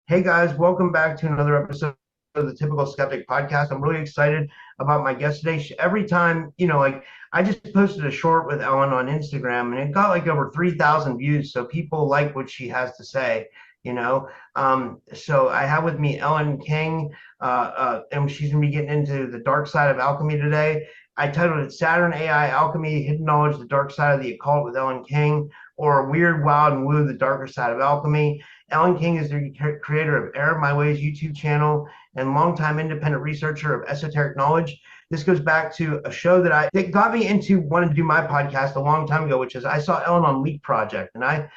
Hey guys, welcome back to another episode of the Typical Skeptic podcast. I'm really excited about my guest today. Every time, like I just posted a short with Ellen on Instagram and it got like over 3,000 views. So people like what she has to say, you know. So I have with me Ellen King, and she's going to be getting into the dark side of alchemy today. I titled it Saturn AI Alchemy, Hidden Knowledge, the Dark Side of the Occult with Ellen King, or Weird, Wild, and Woo, the Darker Side of Alchemy. Ellen King is the creator of Error My Ways YouTube channel and longtime independent researcher of esoteric knowledge. This goes back to a show that got me into wanting to do my podcast a long time ago, which is I saw Ellen on Leak Project, and I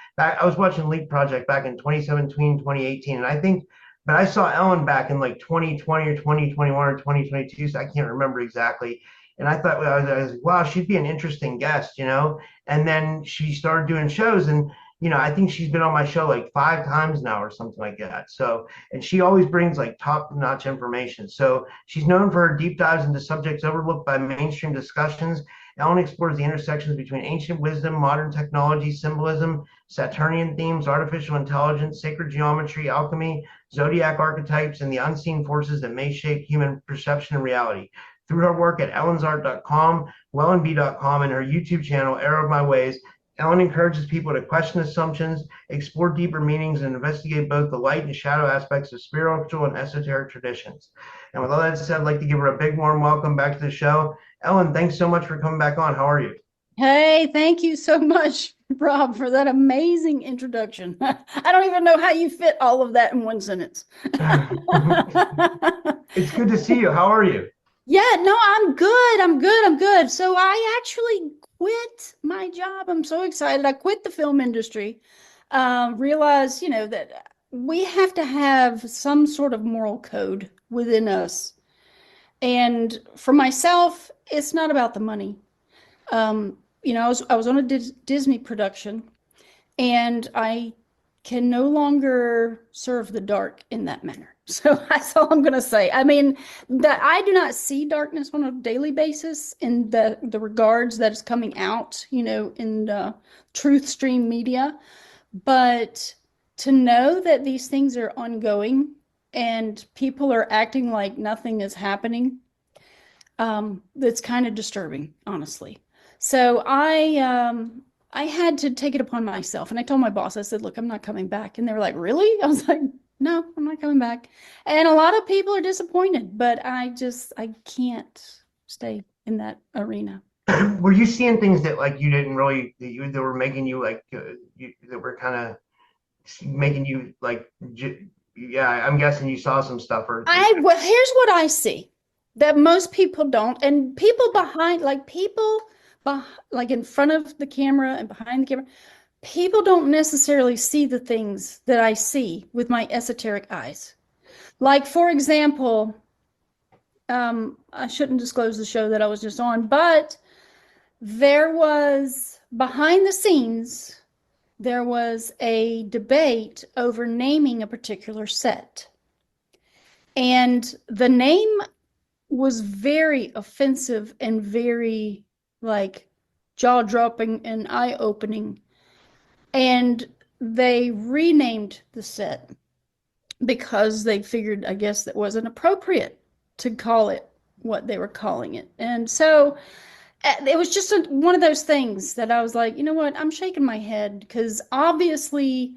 was watching Leak Project back in 2017, 2018, and but I saw Ellen back in like 2020 or 2021 or 2022, so I can't remember exactly. And I thought I was like, wow, she'd be an interesting guest. And then she started doing shows, and I think she's been on my show like 5 times now or something like that. So, and she always brings like top-notch information. So she's known for her deep dives into subjects overlooked by mainstream discussions. Ellen explores the intersections between ancient wisdom, modern technology, symbolism, Saturnian themes, artificial intelligence, sacred geometry, alchemy, zodiac archetypes, and the unseen forces that may shape human perception and reality. Through her work at ellensart.com, wellandbe.com, and her YouTube channel, Arrow of My Ways, Ellen encourages people to question assumptions, explore deeper meanings, and investigate both the light and shadow aspects of spiritual and esoteric traditions. And with all that said, I'd like to give her a big warm welcome back to the show. Ellen, thanks so much for coming back on. How are you? Hey, thank you so much, Rob, for that amazing introduction. I don't even know how you fit all of that in one sentence. It's good to see you. How are you? Yeah, no, I'm good. I'm good. So I actually quit my job. I'm so excited. I quit the film industry. Realized, that we have to have some sort of moral code within us. And for myself, it's not about the money. I was on a Disney production, and I can no longer serve the dark in that manner. So that's all I'm going to say. I mean, that I do not see darkness on a daily basis in the regards that is coming out, in the truth stream media. But to know that these things are ongoing and people are acting like nothing is happening, that's kind of disturbing, honestly. So I had to take it upon myself. And I told my boss, I said, look, I'm not coming back. And they were like, really? I was like, no, I'm not coming back. And a lot of people are disappointed, but I can't stay in that arena. Were you seeing things that like you didn't really that were making you like that were kind of making you like yeah, I'm guessing you saw some stuff or Well, here's what I see that most people don't. And people behind, like in front of the camera and behind the camera, people don't necessarily see the things that I see with my esoteric eyes. Like, for example, I shouldn't disclose the show that I was just on, but there was behind the scenes, there was a debate over naming a particular set. And the name was very offensive and very like jaw-dropping and eye-opening. And they renamed the set because they figured, I guess, that wasn't appropriate to call it what they were calling it. And so it was just one of those things that I was like, you know what, I'm shaking my head because obviously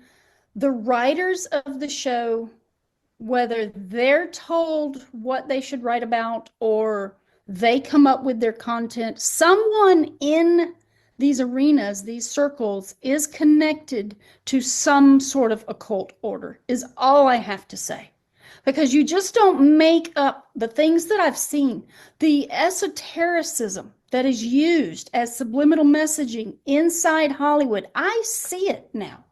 the writers of the show, whether they're told what they should write about or they come up with their content, someone in these arenas, these circles, is connected to some sort of occult order, is all I have to say. Because you just don't make up the things that I've seen, the esotericism that is used as subliminal messaging inside Hollywood. I see it now.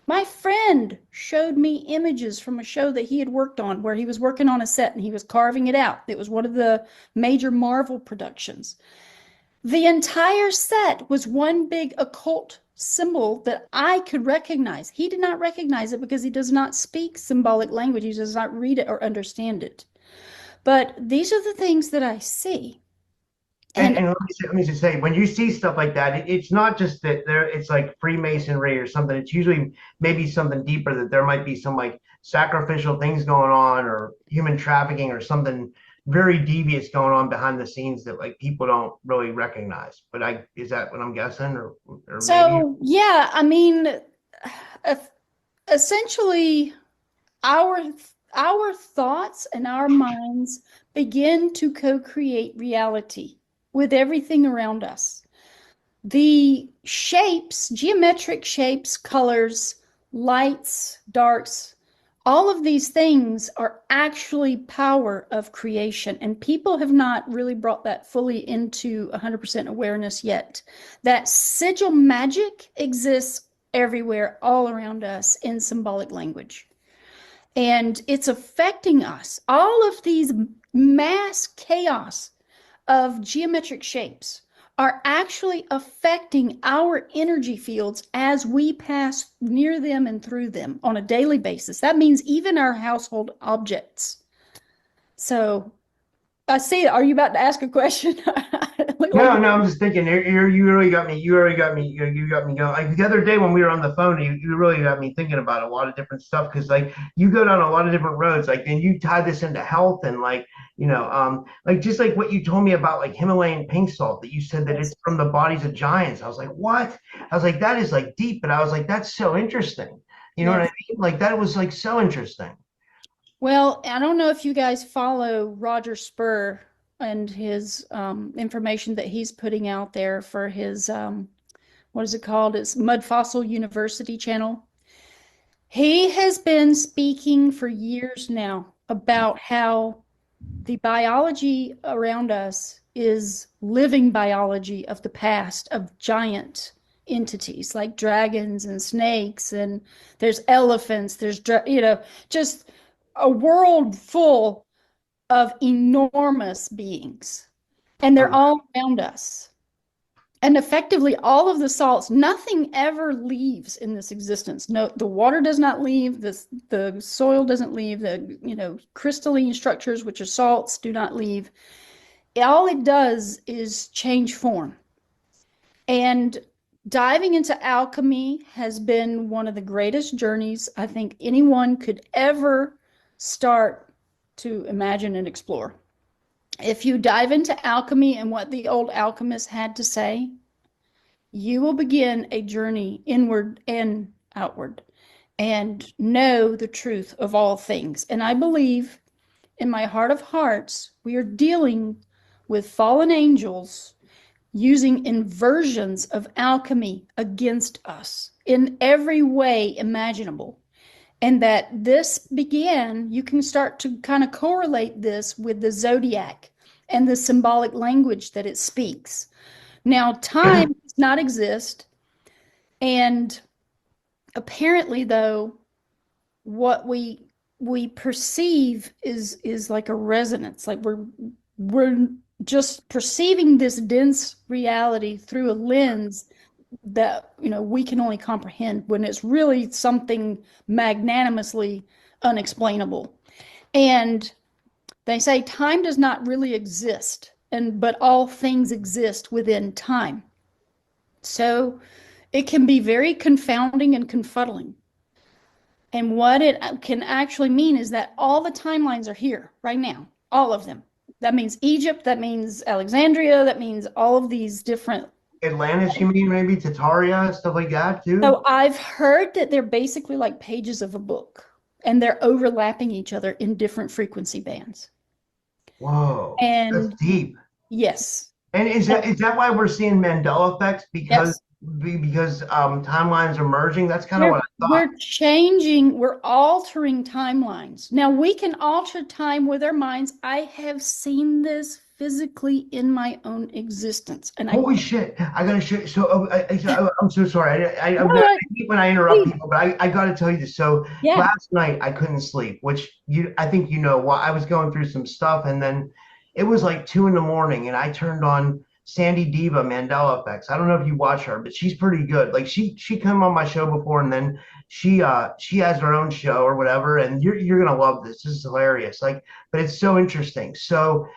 My friend showed me images from a show that he had worked on where he was working on a set and he was carving it out. It was one of the major Marvel productions. The entire set was one big occult symbol that I could recognize. He did not recognize it because he does not speak symbolic language. He does not read it or understand it. But these are the things that I see. and let me just say, when you see stuff like that, it's not just that it's like Freemasonry or something. It's usually maybe something deeper, that there might be some like sacrificial things going on or human trafficking or something very devious going on behind the scenes that like people don't really recognize. But I is that what I'm guessing, or maybe? So, yeah, I mean, e- essentially, our our thoughts and our minds begin to co-create reality with everything around us. The shapes, geometric shapes, colors, lights, darks, all of these things are actually power of creation. And people have not really brought that fully into 100% awareness yet. That sigil magic exists everywhere, all around us in symbolic language. And it's affecting us. All of these mass chaos of geometric shapes are actually affecting our energy fields as we pass near them and through them on a daily basis. That means even our household objects. So I see. Are you about to ask a question? Look like No, no, I'm just thinking. You really got me. You really got me. You got me going. Like the other day when we were on the phone, you really got me thinking about a lot of different stuff because like you go down a lot of different roads. Like and you tie this into health and like like just like what you told me about like Himalayan pink salt that you said that it's yes, from the bodies of giants. I was like, what? I was like, that is like deep, but I was like, that's so interesting. You know what I yes. mean? Like that was like so interesting. Well, I don't know if you guys follow Roger Spur and his information that he's putting out there for his what is it called? It's Mud Fossil University channel. He has been speaking for years now about how the biology around us is living biology of the past, of giant entities like dragons and snakes, and there's elephants, there's, just a world full of enormous beings. And they're all around us. And effectively, all of the salts, nothing ever leaves in this existence. No, the water does not leave, the soil doesn't leave, the crystalline structures, which are salts, do not leave. All it does is change form. And diving into alchemy has been one of the greatest journeys I think anyone could ever start to imagine and explore. If you dive into alchemy and what the old alchemists had to say, you will begin a journey inward and outward and know the truth of all things. And I believe in my heart of hearts, we are dealing with fallen angels using inversions of alchemy against us in every way imaginable. And that this began, you can start to kind of correlate this with the zodiac and the symbolic language that it speaks. Now, time does not exist. And apparently, though, what we perceive is like a resonance. Like we're just perceiving this dense reality through a lens that we can only comprehend when it's really something magnanimously unexplainable. And they say time does not really exist, and but all things exist within time. So it can be very confounding and confuddling. And what it can actually mean is that all the timelines are here right now, all of them. That means Egypt, that means Alexandria, that means all of these different. Atlantis, you mean maybe Tataria, stuff like that too? So I've heard that they're basically like pages of a book and they're overlapping each other in different frequency bands. Whoa, that's And deep. yes, And is that why we're seeing Mandela effects yes, because timelines are merging? That's kind of we're what I thought. we're changing, we're altering timelines. Now we can alter time with our minds. I have seen this physically in my own existence, and I Holy shit! I gotta show. So I'm so sorry. I no, hate when I interrupt please, people, but I gotta tell you this. So yeah. last night I couldn't sleep, which I think why I was going through some stuff, and then it was like 2 in the morning, and I turned on Sandy Diva Mandela Effects. I don't know if you watch her, but she's pretty good. Like she came on my show before, and then she has her own show or whatever, and you're gonna love this. This is hilarious. Like, but it's so interesting. So,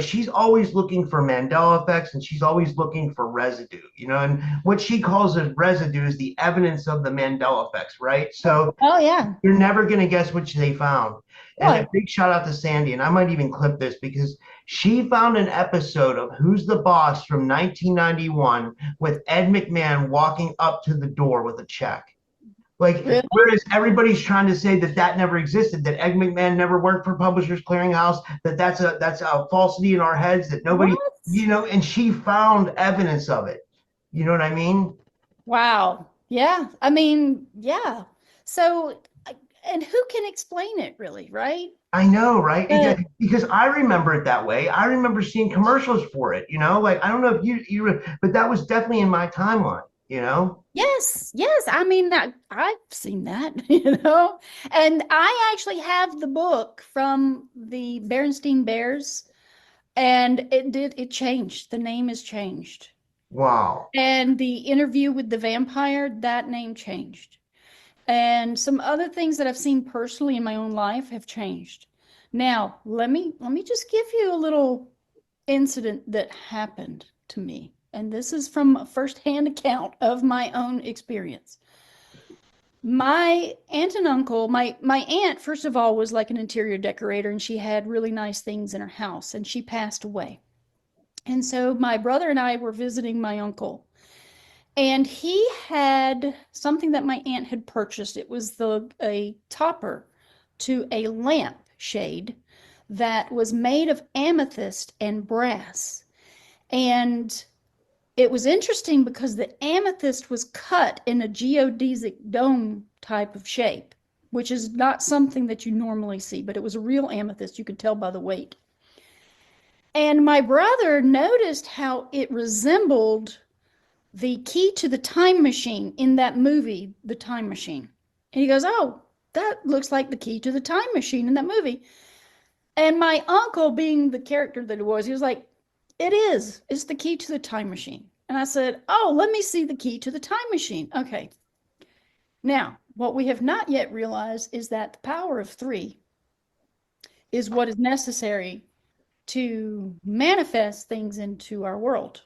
she's always looking for Mandela effects, and she's always looking for residue, and what she calls as residue is the evidence of the Mandela effects, right? So Oh yeah. you're never going to guess which they found. And a What? big shout out to Sandy. And I might even clip this because she found an episode of Who's the Boss from 1991 with Ed McMahon walking up to the door with a check. Like, Really? whereas everybody's trying to say that that never existed, that Ed McMahon never worked for Publishers Clearinghouse, that that's a falsity in our heads, that nobody, What? and she found evidence of it. You know what I mean? Wow. Yeah. I mean, yeah. So, and who can explain it really, right? I know, right? But Because I remember it that way. I remember seeing commercials for it, Like I don't know if but that was definitely in my timeline. yes, yes. I mean, I've seen that, and I actually have the book from the Berenstein Bears, and it changed. The name has changed. Wow. And the interview with the vampire, that name changed. And some other things that I've seen personally in my own life have changed. Now, let me just give you a little incident that happened to me. And this is from a firsthand account of my own experience. My aunt and uncle, my aunt, first of all, was like an interior decorator and she had really nice things in her house and she passed away. And so my brother and I were visiting my uncle. And he had something that my aunt had purchased. It was a topper to a lamp shade that was made of amethyst and brass. And it was interesting because the amethyst was cut in a geodesic dome type of shape, which is not something that you normally see, but it was a real amethyst. You could tell by the weight. And my brother noticed how it resembled the key to the time machine in that movie, The Time Machine. And he goes, "Oh, that looks like the key to the time machine in that movie." And my uncle, being the character that he was like, "It is. It's the key to the time machine." And I said, "Oh, let me see the key to the time machine." Okay. Now, what we have not yet realized is that the power of three is what is necessary to manifest things into our world.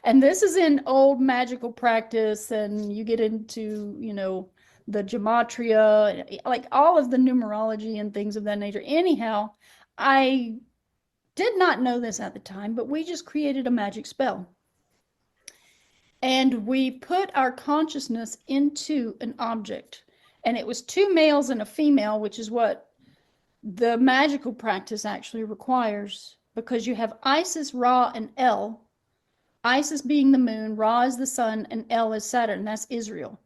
And this is in old magical practice, and you get into, the gematria, like all of the numerology and things of that nature. Anyhow, I did not know this at the time, but we just created a magic spell. And we put our consciousness into an object. And it was two males and a female, which is what the magical practice actually requires, because you have Isis, Ra, and El. Isis being the moon, Ra is the sun, and El is Saturn. That's Israel.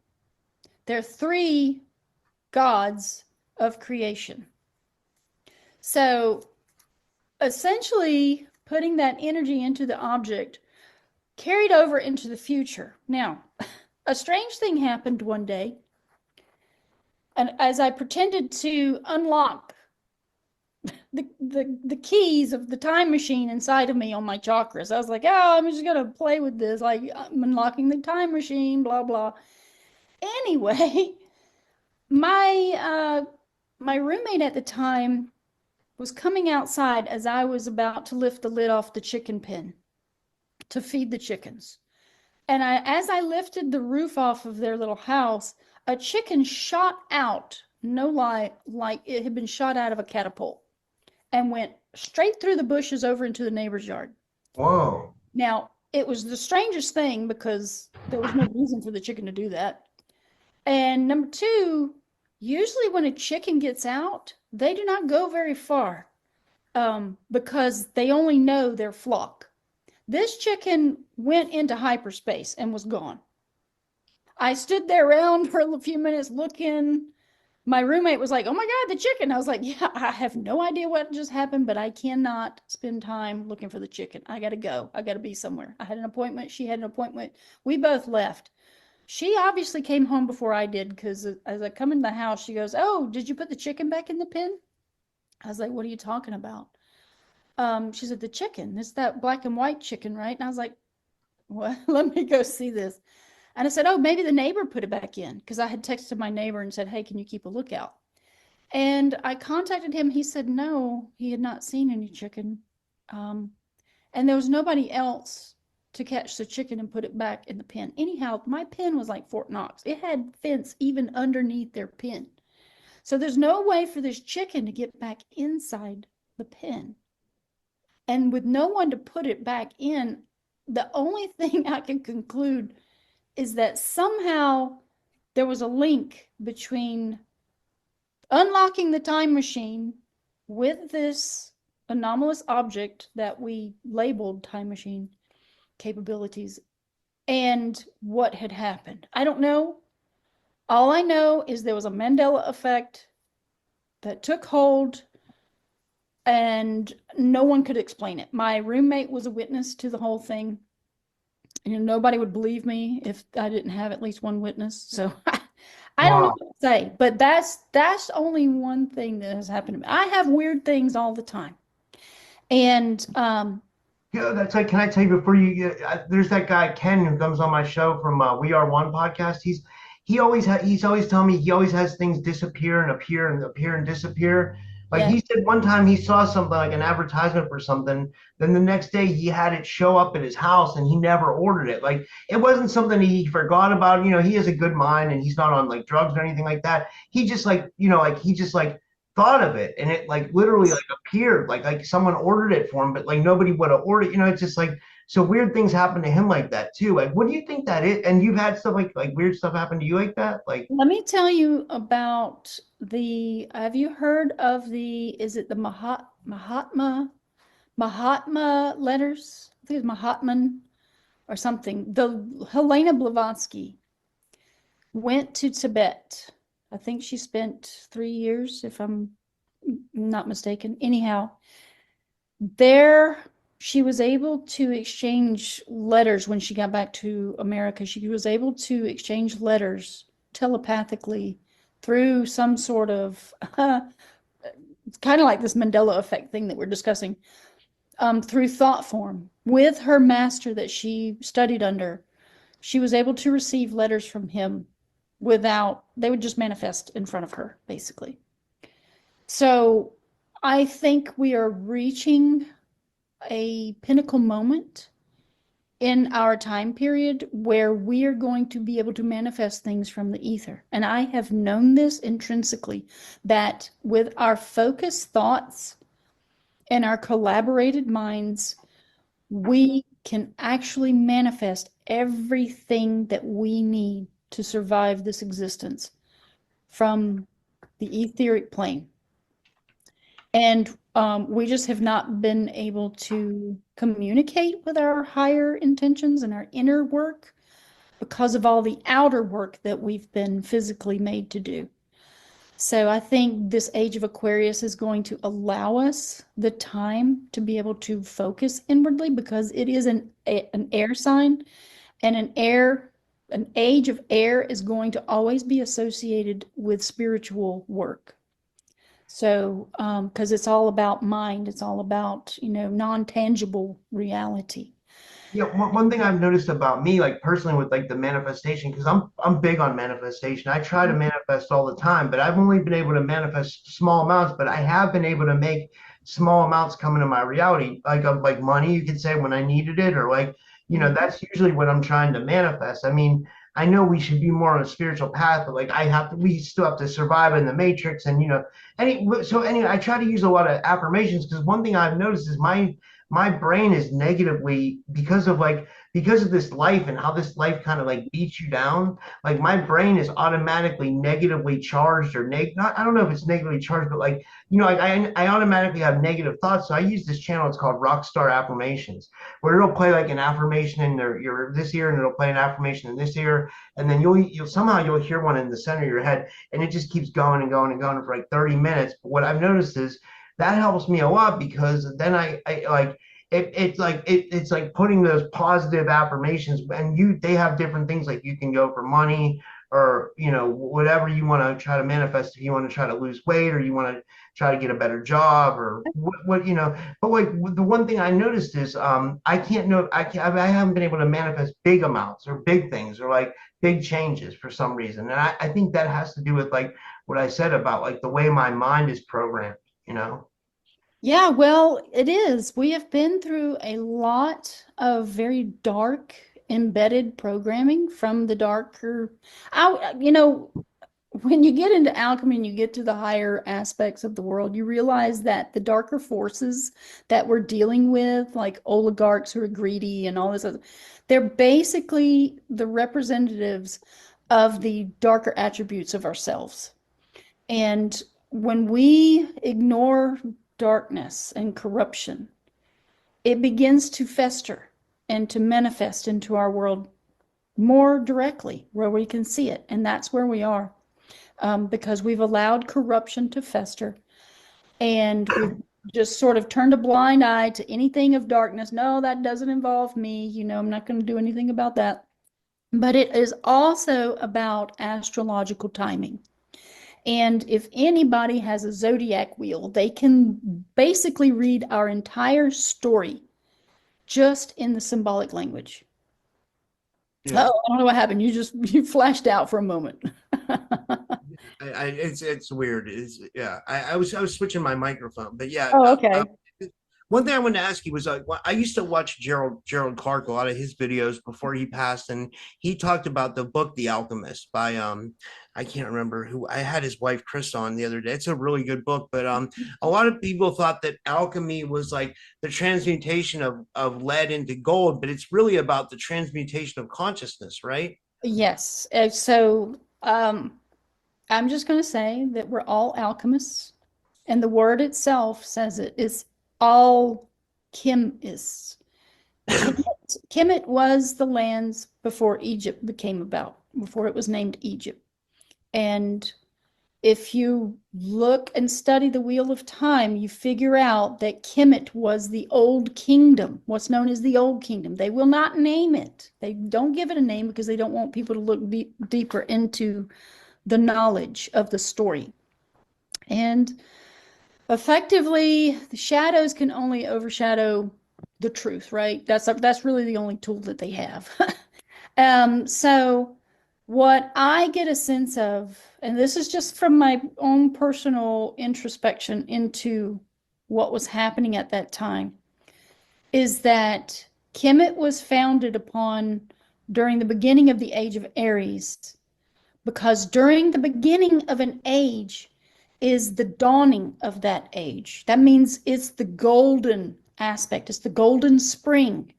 They're three gods of creation. So essentially, putting that energy into the object carried over into the future. Now, a strange thing happened one day, and as I pretended to unlock the keys of the time machine inside of me on my chakras. I was like, "Oh, I'm just gonna play with this, like I'm unlocking the time machine, blah blah." Anyway, my roommate at the time was coming outside as I was about to lift the lid off the chicken pen to feed the chickens. And as I lifted the roof off of their little house, a chicken shot out, no lie, like it had been shot out of a catapult, and went straight through the bushes over into the neighbor's yard. Whoa. Now, it was the strangest thing because there was no reason for the chicken to do that. And number two, usually when a chicken gets out, they do not go very far, because they only know their flock. This chicken went into hyperspace and was gone. I stood there around for a few minutes looking. My roommate was like, "Oh my God, the chicken." I was like, "Yeah, I have no idea what just happened, but I cannot spend time looking for the chicken. I got to go. I got to be somewhere." I had an appointment. She had an appointment. We both left. She obviously came home before I did because as I come in the house, she goes, "Oh, did you put the chicken back in the pen?" I was like, "What are you talking about?" She said, the chicken, it's that black and white chicken, right? And I was like, well, let me go see this. And I said, oh, maybe the neighbor put it back in because I had texted my neighbor and said, hey, can you keep a lookout? And I contacted him. He said, no, he had not seen any chicken. Um, and there was nobody else to catch the chicken and put it back in the pen. Anyhow, my pen was like Fort Knox. It had fence even underneath their pen. So there's no way for this chicken to get back inside the pen. And with no one to put it back in, the only thing I can conclude is that somehow there was a link between unlocking the time machine with this anomalous object that we labeled time machine capabilities and what had happened. I don't know. All I know is there was a Mandela effect that took hold and no one could explain it. My roommate was a witness to the whole thing. Nobody would believe me if I didn't have at least one witness. So I don't know Wow. what to say, but that's only one thing that has happened to me. I have weird things all the time. And Yeah, that's like, can I tell you before there's that guy Ken who comes on my show from We Are One podcast. He's always telling me he always has things disappear and appear and disappear. Like yeah, he said one time he saw something like an advertisement for something, then the next day he had it show up at his house and he never ordered it. Like it wasn't something he forgot about. He has a good mind and he's not on like drugs or anything like that. He just like, like he just like thought of it and it like literally like appeared like someone ordered it for him, but like nobody would have ordered. It's just like so weird things happen to him like that too. Like, what do you think that is? And you've had stuff like weird stuff happen to you like that? Like, let me tell you about have you heard of is it the Mahatma letters? I think it's Mahatman or something. The Helena Blavatsky went to Tibet. I think she spent 3 years, if I'm not mistaken. Anyhow, there she was able to exchange letters when she got back to America. She was able to exchange letters telepathically through some sort of it's kind of like this Mandela effect thing that we're discussing, through thought form with her master that she studied under. She was able to receive letters from him without, they would just manifest in front of her, basically. So I think we are reaching a pinnacle moment in our time period where we are going to be able to manifest things from the ether. And I have known this intrinsically, that with our focused thoughts and our collaborated minds, we can actually manifest everything that we need to survive this existence from the etheric plane. And we just have not been able to communicate with our higher intentions and our inner work because of all the outer work that we've been physically made to do. So I think this age of Aquarius is going to allow us the time to be able to focus inwardly because it is an air sign, and an age of air is going to always be associated with spiritual work. So, because it's all about mind, it's all about, non-tangible reality. yeah, one thing I've noticed about me, like personally with like the manifestation, because I'm big on manifestation. I try to manifest all the time, but I've only been able to manifest small amounts, but I have been able to make small amounts come into my reality, like of like money, you could say when I needed it, or like, that's usually what I'm trying to manifest. I mean, I know we should be more on a spiritual path, but like we still have to survive in the matrix, and so anyway, I try to use a lot of affirmations because one thing I've noticed is my brain is negatively because of this life and how this life kind of like beats you down. Like my brain is automatically negatively charged or not. I don't know if it's negatively charged, but like I automatically have negative thoughts. So I use this channel. It's called Rockstar Affirmations, where it'll play like an affirmation in your this ear, and it'll play an affirmation in this ear, and then you'll hear one in the center of your head, and it just keeps going and going and going for like 30 minutes. But what I've noticed is that helps me a lot because then I like it's like putting those positive affirmations, and they have different things, like you can go for money, or whatever you want to try to manifest. If you want to try to lose weight, or you want to try to get a better job, or what. But like the one thing I noticed is I can't know I haven't been able to manifest big amounts or big things or like big changes for some reason. And I think that has to do with like what I said about like the way my mind is programmed, you know? Yeah, well, it is. We have been through a lot of very dark embedded programming from the darker. When you get into alchemy and you get to the higher aspects of the world, you realize that the darker forces that we're dealing with, like oligarchs who are greedy and all this other, they're basically the representatives of the darker attributes of ourselves. And when we ignore darkness and corruption, it begins to fester and to manifest into our world more directly where we can see it. And that's where we are, because we've allowed corruption to fester and we've just sort of turned a blind eye to anything of darkness. No, that doesn't involve me. I'm not going to do anything about that. But it is also about astrological timing. And if anybody has a zodiac wheel, they can basically read our entire story just in the symbolic language. Yeah. Oh, I don't know what happened. You flashed out for a moment. It's weird. Yeah. I was switching my microphone, but yeah. Oh, okay. One thing I wanted to ask you was I used to watch Gerald Clark, a lot of his videos before he passed, and he talked about the book The Alchemist by I can't remember who. I had his wife Chris on the other day. It's a really good book, but a lot of people thought that alchemy was like the transmutation of lead into gold, but it's really about the transmutation of consciousness, right? Yes. I'm just going to say that we're all alchemists, and the word itself says it is alchemists. Kemet was the lands before Egypt became about, before it was named Egypt. And if you look and study the Wheel of Time, you figure out that Kemet was the Old Kingdom, what's known as the Old Kingdom. They will not name it. They don't give it a name because they don't want people to look deeper into the knowledge of the story. And effectively, the shadows can only overshadow the truth, right? That's really the only tool that they have. So what I get a sense of, and this is just from my own personal introspection into what was happening at that time, is that Kemet was founded upon during the beginning of the age of Aries, because during the beginning of an age is the dawning of that age. That means it's the golden aspect, it's the golden spring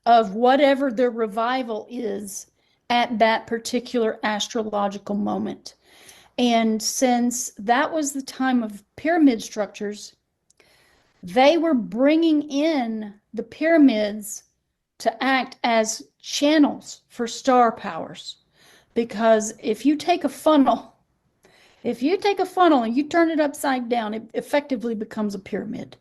of whatever the revival is at that particular astrological moment. And since that was the time of pyramid structures, they were bringing in the pyramids to act as channels for star powers. Because if you take a funnel and you turn it upside down, it effectively becomes a pyramid.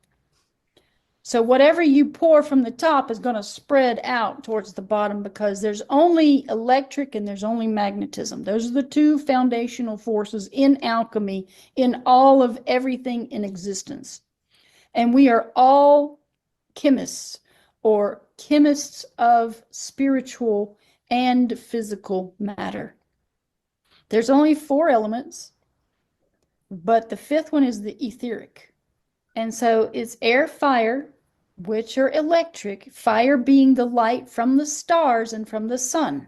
So whatever you pour from the top is going to spread out towards the bottom because there's only electric and there's only magnetism. Those are the two foundational forces in alchemy in all of everything in existence. And we are all chemists or chemists of spiritual and physical matter. There's only four elements, but the fifth one is the etheric. And so it's air, fire, which are electric, fire being the light from the stars and from the sun.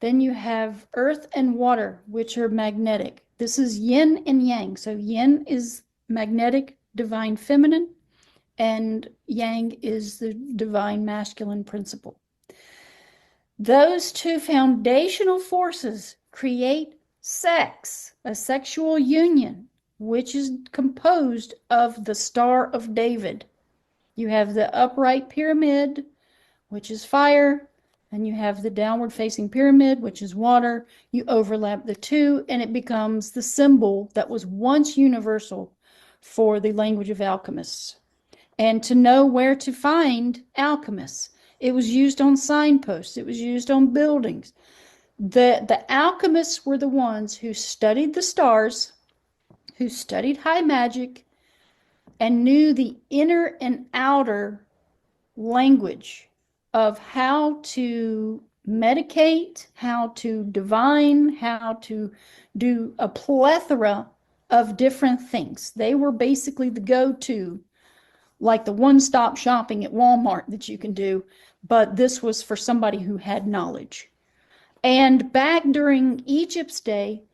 Then you have earth and water, which are magnetic. This is yin and yang. So yin is magnetic, divine feminine, and yang is the divine masculine principle. Those two foundational forces create sex, a sexual union, which is composed of the Star of David. You have the upright pyramid, which is fire, and you have the downward facing pyramid, which is water. You overlap the two, and it becomes the symbol that was once universal for the language of alchemists. And to know where to find alchemists, it was used on signposts, it was used on buildings. The alchemists were the ones who studied the stars, who studied high magic, and knew the inner and outer language of how to medicate, how to divine, how to do a plethora of different things. They were basically the go-to, like the one-stop shopping at Walmart that you can do, but this was for somebody who had knowledge. And back during Egypt's day,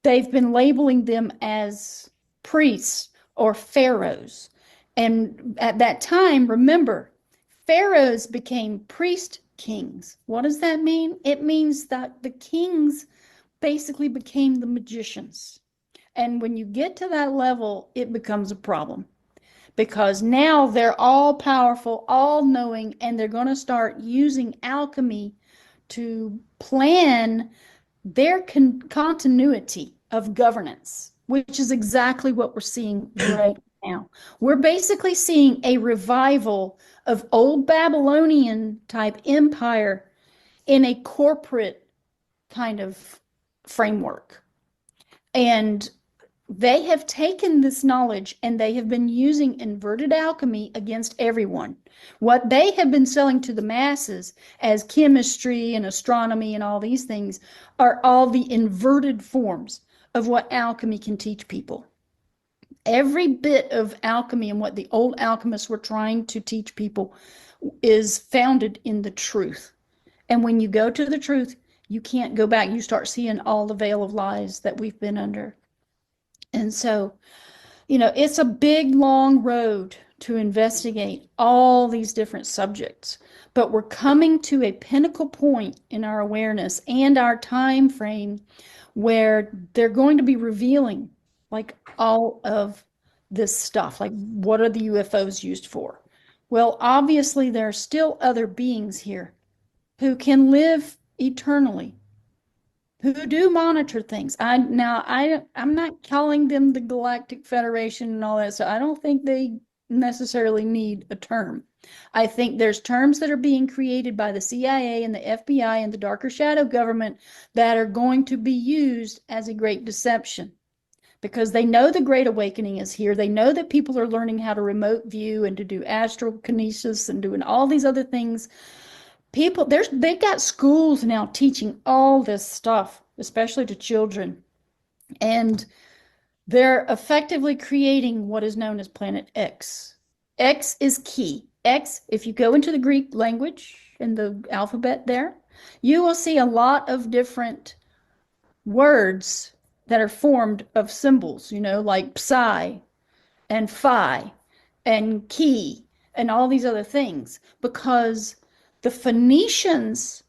they've been labeling them as priests or pharaohs. And at that time, remember, pharaohs became priest kings. What does that mean? It means that the kings basically became the magicians. And when you get to that level, it becomes a problem because now they're all powerful, all knowing, and they're going to start using alchemy to plan their continuity of governance, which is exactly what we're seeing right now. We're basically seeing a revival of old Babylonian type empire in a corporate kind of framework. And they have taken this knowledge and they have been using inverted alchemy against everyone. What they have been selling to the masses as chemistry and astronomy and all these things are all the inverted forms of what alchemy can teach people. Every bit of alchemy and what the old alchemists were trying to teach people is founded in the truth. And when you go to the truth, you can't go back. You start seeing all the veil of lies that we've been under. And so, it's a big, long road to investigate all these different subjects, but we're coming to a pinnacle point in our awareness and our time frame where they're going to be revealing like all of this stuff. Like, what are the UFOs used for? Well, obviously, there are still other beings here who can live eternally, who do monitor things. I'm not calling them the Galactic Federation and all that, so I don't think they necessarily need a term. I think there's terms that are being created by the CIA and the FBI and the darker shadow government that are going to be used as a great deception because they know the Great Awakening is here. They know that people are learning how to remote view and to do astral kinesis and doing all these other things. They've got schools now teaching all this stuff, especially to children, and they're effectively creating what is known as Planet X. X is key. X, if you go into the Greek language and the alphabet there, you will see a lot of different words that are formed of symbols, like psi and phi and key and all these other things, because the Phoenicians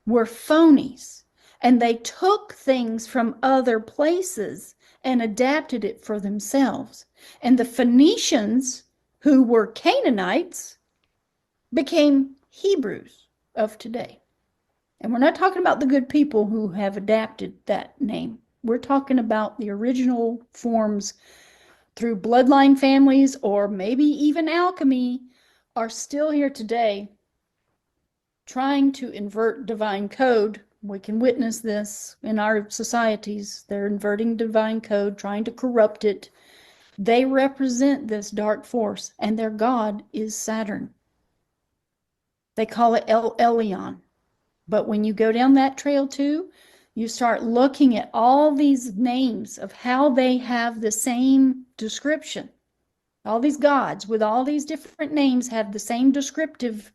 were phonies and they took things from other places and adapted it for themselves. And the Phoenicians, who were Canaanites, became Hebrews of today. And we're not talking about the good people who have adapted that name. We're talking about the original forms through bloodline families or maybe even alchemy are still here today trying to invert divine code. We can witness this in our societies. They're inverting divine code, trying to corrupt it. They represent this dark force, and their god is Saturn. They call it El Elyon. But when you go down that trail too, you start looking at all these names of how they have the same description. All these gods with all these different names have the same descriptive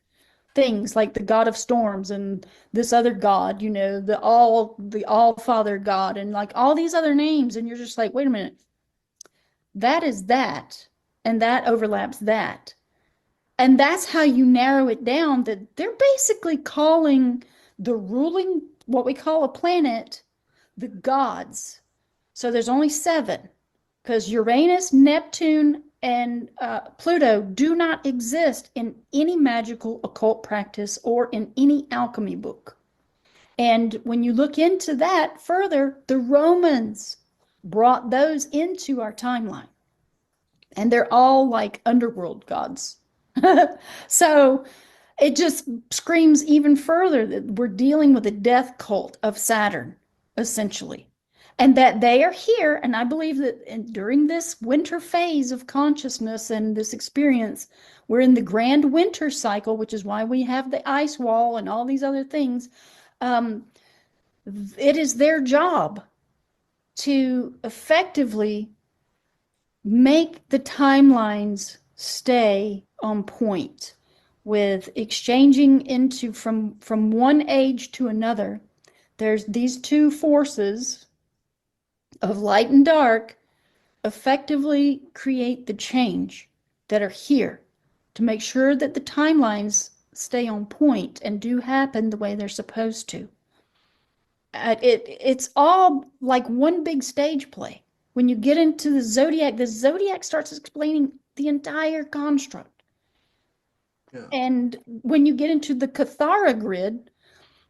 things, like the god of storms and this other god, the all father god, and like all these other names. And you're just like, wait a minute, that is that, and that overlaps that. And that's how you narrow it down, that they're basically calling the ruling, what we call a planet, the gods. So there's only seven, because Uranus, Neptune, and Pluto do not exist in any magical occult practice or in any alchemy book. And when you look into that further, the Romans brought those into our timeline. And they're all like underworld gods. So It just screams even further that we're dealing with a death cult of Saturn, essentially. And that they are here. And I believe that during this winter phase of consciousness and this experience, we're in the grand winter cycle, which is why we have the ice wall and all these other things. Um, it is their job to effectively make the timelines stay on point with exchanging into from one age to another. There's these two forces of light and dark effectively create the change that are here to make sure that the timelines stay on point and do happen the way they're supposed to. It's all like one big stage play. When you get into the zodiac starts explaining the entire construct. Yeah. And when you get into the Kathara grid,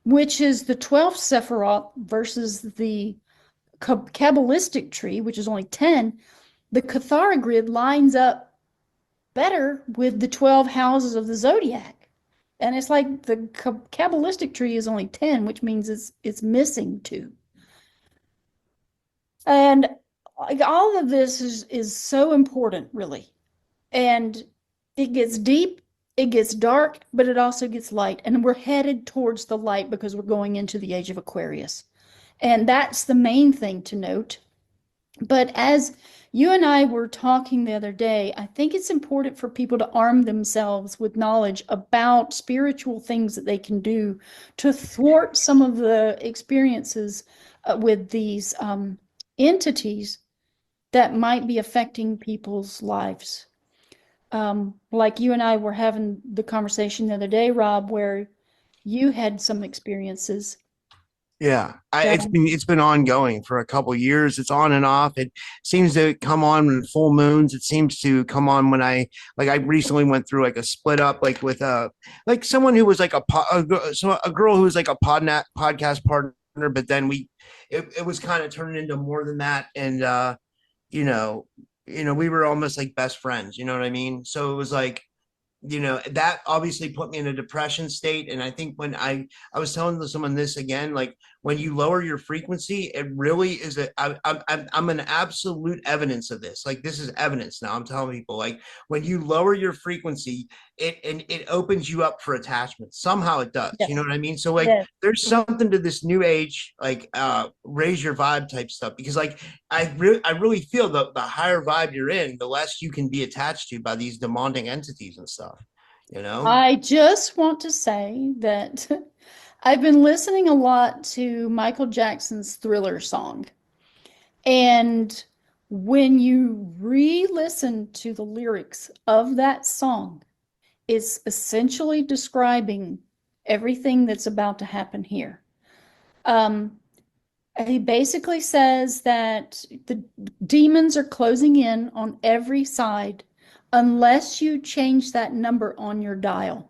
which is the 12th Sephiroth versus the Kabbalistic tree, which is only 10, the Kathara grid lines up better with the 12 houses of the zodiac. And it's like the Kabbalistic tree is only 10, which means it's missing two. And like all of this is so important, really. And it gets deep, it gets dark, but it also gets light. And we're headed towards the light because we're going into the age of Aquarius. And that's the main thing to note. But as you and I were talking the other day, I think it's important for people to arm themselves with knowledge about spiritual things that they can do to thwart some of the experiences with these entities that might be affecting people's lives. Like you and I were having the conversation the other day, Rob, where you had some experiences Yeah, that, it's been ongoing for a couple years. It's on and off. It seems to come on when full moons. It seems to come on when I recently went through like a split up like with like someone who was like a girl who was like a podcast partner, but then it was kind of turning into more than that, and you know we were almost like best friends. You know what I mean? So it was like that obviously put me in a depression state. And I think when I was telling someone this again, like when you lower your frequency, it really is I'm an absolute evidence of this. Like this is evidence now. I'm telling people, like when you lower your frequency, it opens you up for attachment. Somehow it does. You know yes, what I mean? So like yes. there's something to this new age, like raise your vibe type stuff, because like I really feel the higher vibe you're in, the less you can be attached to by these demanding entities and stuff, you know? I just want to say that I've been listening a lot to Michael Jackson's Thriller song. And when you re-listen to the lyrics of that song, it's essentially describing everything that's about to happen here. Um, he basically says that the demons are closing in on every side unless you change that number on your dial.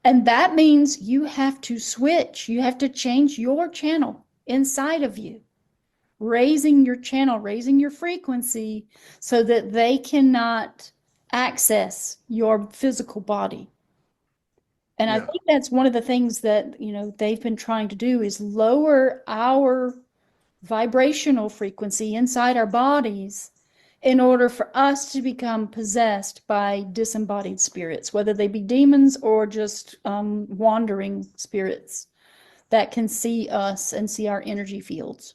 And that means you have to switch. You have to change your channel inside of you, raising your channel, raising your frequency so that they cannot access your physical body. And I Yeah. think that's one of the things that, they've been trying to do is lower our vibrational frequency inside our bodies in order for us to become possessed by disembodied spirits, whether they be demons or just wandering spirits that can see us and see our energy fields.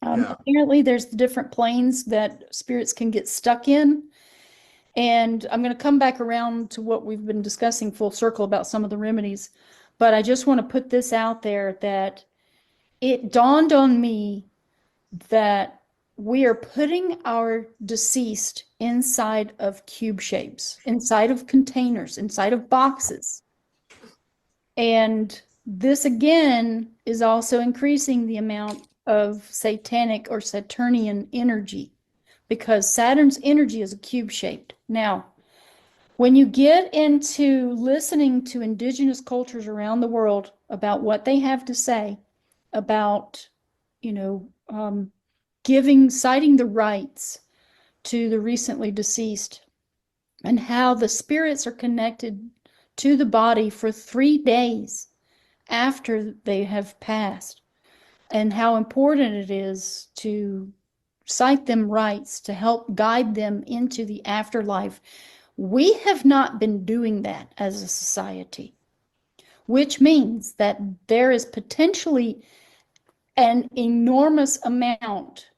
Yeah. Apparently, there's different planes that spirits can get stuck in. And I'm going to come back around to what we've been discussing full circle about some of the remedies. But I just want to put this out there that it dawned on me that we are putting our deceased inside of cube shapes, inside of containers, inside of boxes. And this again is also increasing the amount of satanic or Saturnian energy because Saturn's energy is cube shaped. Now, when you get into listening to indigenous cultures around the world about what they have to say about, you know, citing the rights to the recently deceased and how the spirits are connected to the body for 3 days after they have passed, and how important it is to cite them rights to help guide them into the afterlife. We have not been doing that as a society, which means that there is potentially an enormous amount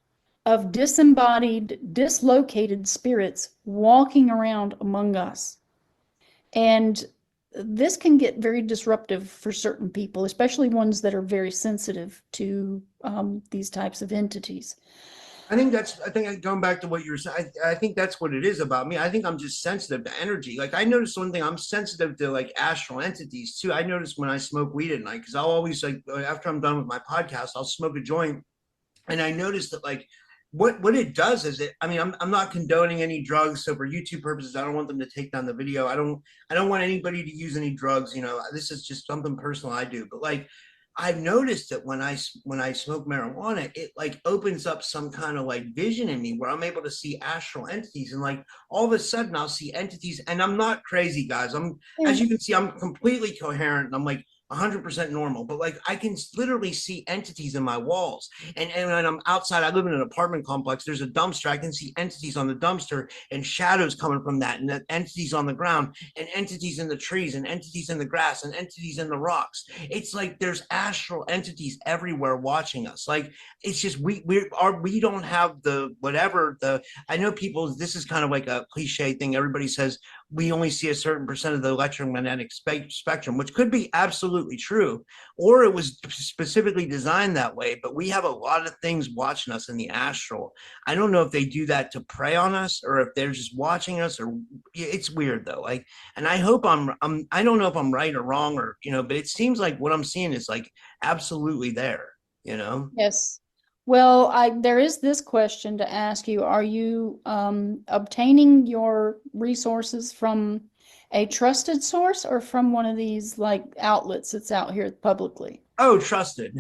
of disembodied, dislocated spirits walking around among us. And this can get very disruptive for certain people, especially ones that are very sensitive to these types of entities. I think going back to what you were saying, I think that's what it is about me. I think I'm just sensitive to energy. Like I noticed one thing, I'm sensitive to like astral entities too. I notice when I smoke weed at night, because I'll always like after I'm done with my podcast, I'll smoke a joint. And I noticed that like what it does is it, I mean, I'm not condoning any drugs. So for YouTube purposes, I don't want them to take down the video. I don't want anybody to use any drugs. You know, this is just something personal I do. But like I've noticed that when I smoke marijuana, it like opens up some kind of like vision in me where I'm able to see astral entities, and like all of a sudden I'll see entities, and I'm not crazy, guys. I'm Yeah. as you can see, I'm completely coherent, and I'm like 100% normal, but like I can literally see entities in my walls. And when I'm outside, I live in an apartment complex. There's a dumpster. I can see entities on the dumpster and shadows coming from that, and that entities on the ground, and entities in the trees, and entities in the grass, and entities in the rocks. It's like there's astral entities everywhere watching us. Like it's just we don't have the whatever the I know people. This is kind of like a cliche thing. Everybody says we only see a certain percent of the electromagnetic spectrum, which could be absolutely true, or it was specifically designed that way. But we have a lot of things watching us in the astral. I don't know if they do that to prey on us or if they're just watching us, or it's weird though. Like, and I hope I don't know if I'm right or wrong, or, you know, but it seems like what I'm seeing is like absolutely there, you know? Yes. Well, there is this question to ask you. Are you obtaining your resources from a trusted source or from one of these like outlets that's out here publicly? Oh, trusted.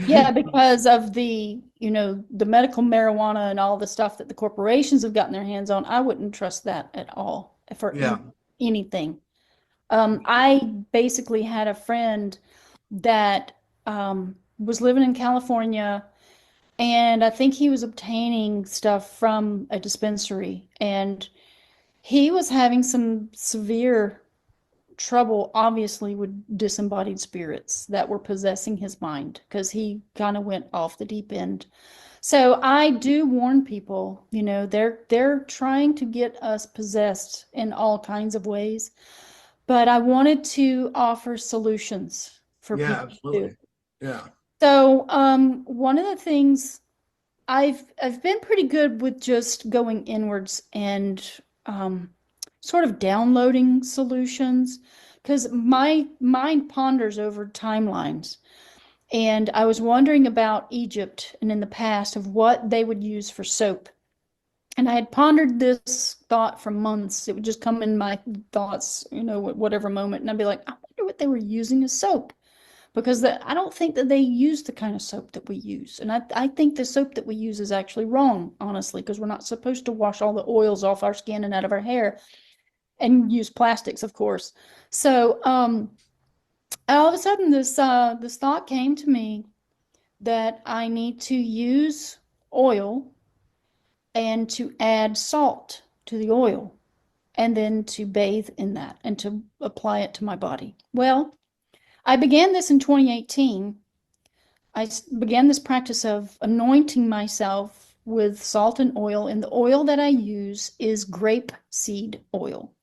Yeah, because of the medical marijuana and all the stuff that the corporations have gotten their hands on, I wouldn't trust that at all for Yeah. anything. I basically had a friend that was living in California, and I think he was obtaining stuff from a dispensary, and he was having some severe trouble, obviously, with disembodied spirits that were possessing his mind because he kind of went off the deep end. So I do warn people, they're trying to get us possessed in all kinds of ways, but I wanted to offer solutions for Yeah, people to do. absolutely. Yeah. So, one of the things I've been pretty good with just going inwards and sort of downloading solutions because my mind ponders over timelines. And I was wondering about Egypt and in the past of what they would use for soap. And I had pondered this thought for months. It would just come in my thoughts, whatever moment. And I'd be like, I wonder what they were using as soap. Because I don't think that they use the kind of soap that we use. And I think the soap that we use is actually wrong, honestly, because we're not supposed to wash all the oils off our skin and out of our hair and use plastics, of course. So all of a sudden, this thought came to me that I need to use oil and to add salt to the oil and then to bathe in that and to apply it to my body. Well, I began this in 2018. I began this practice of anointing myself with salt and oil, and the oil that I use is grape seed oil.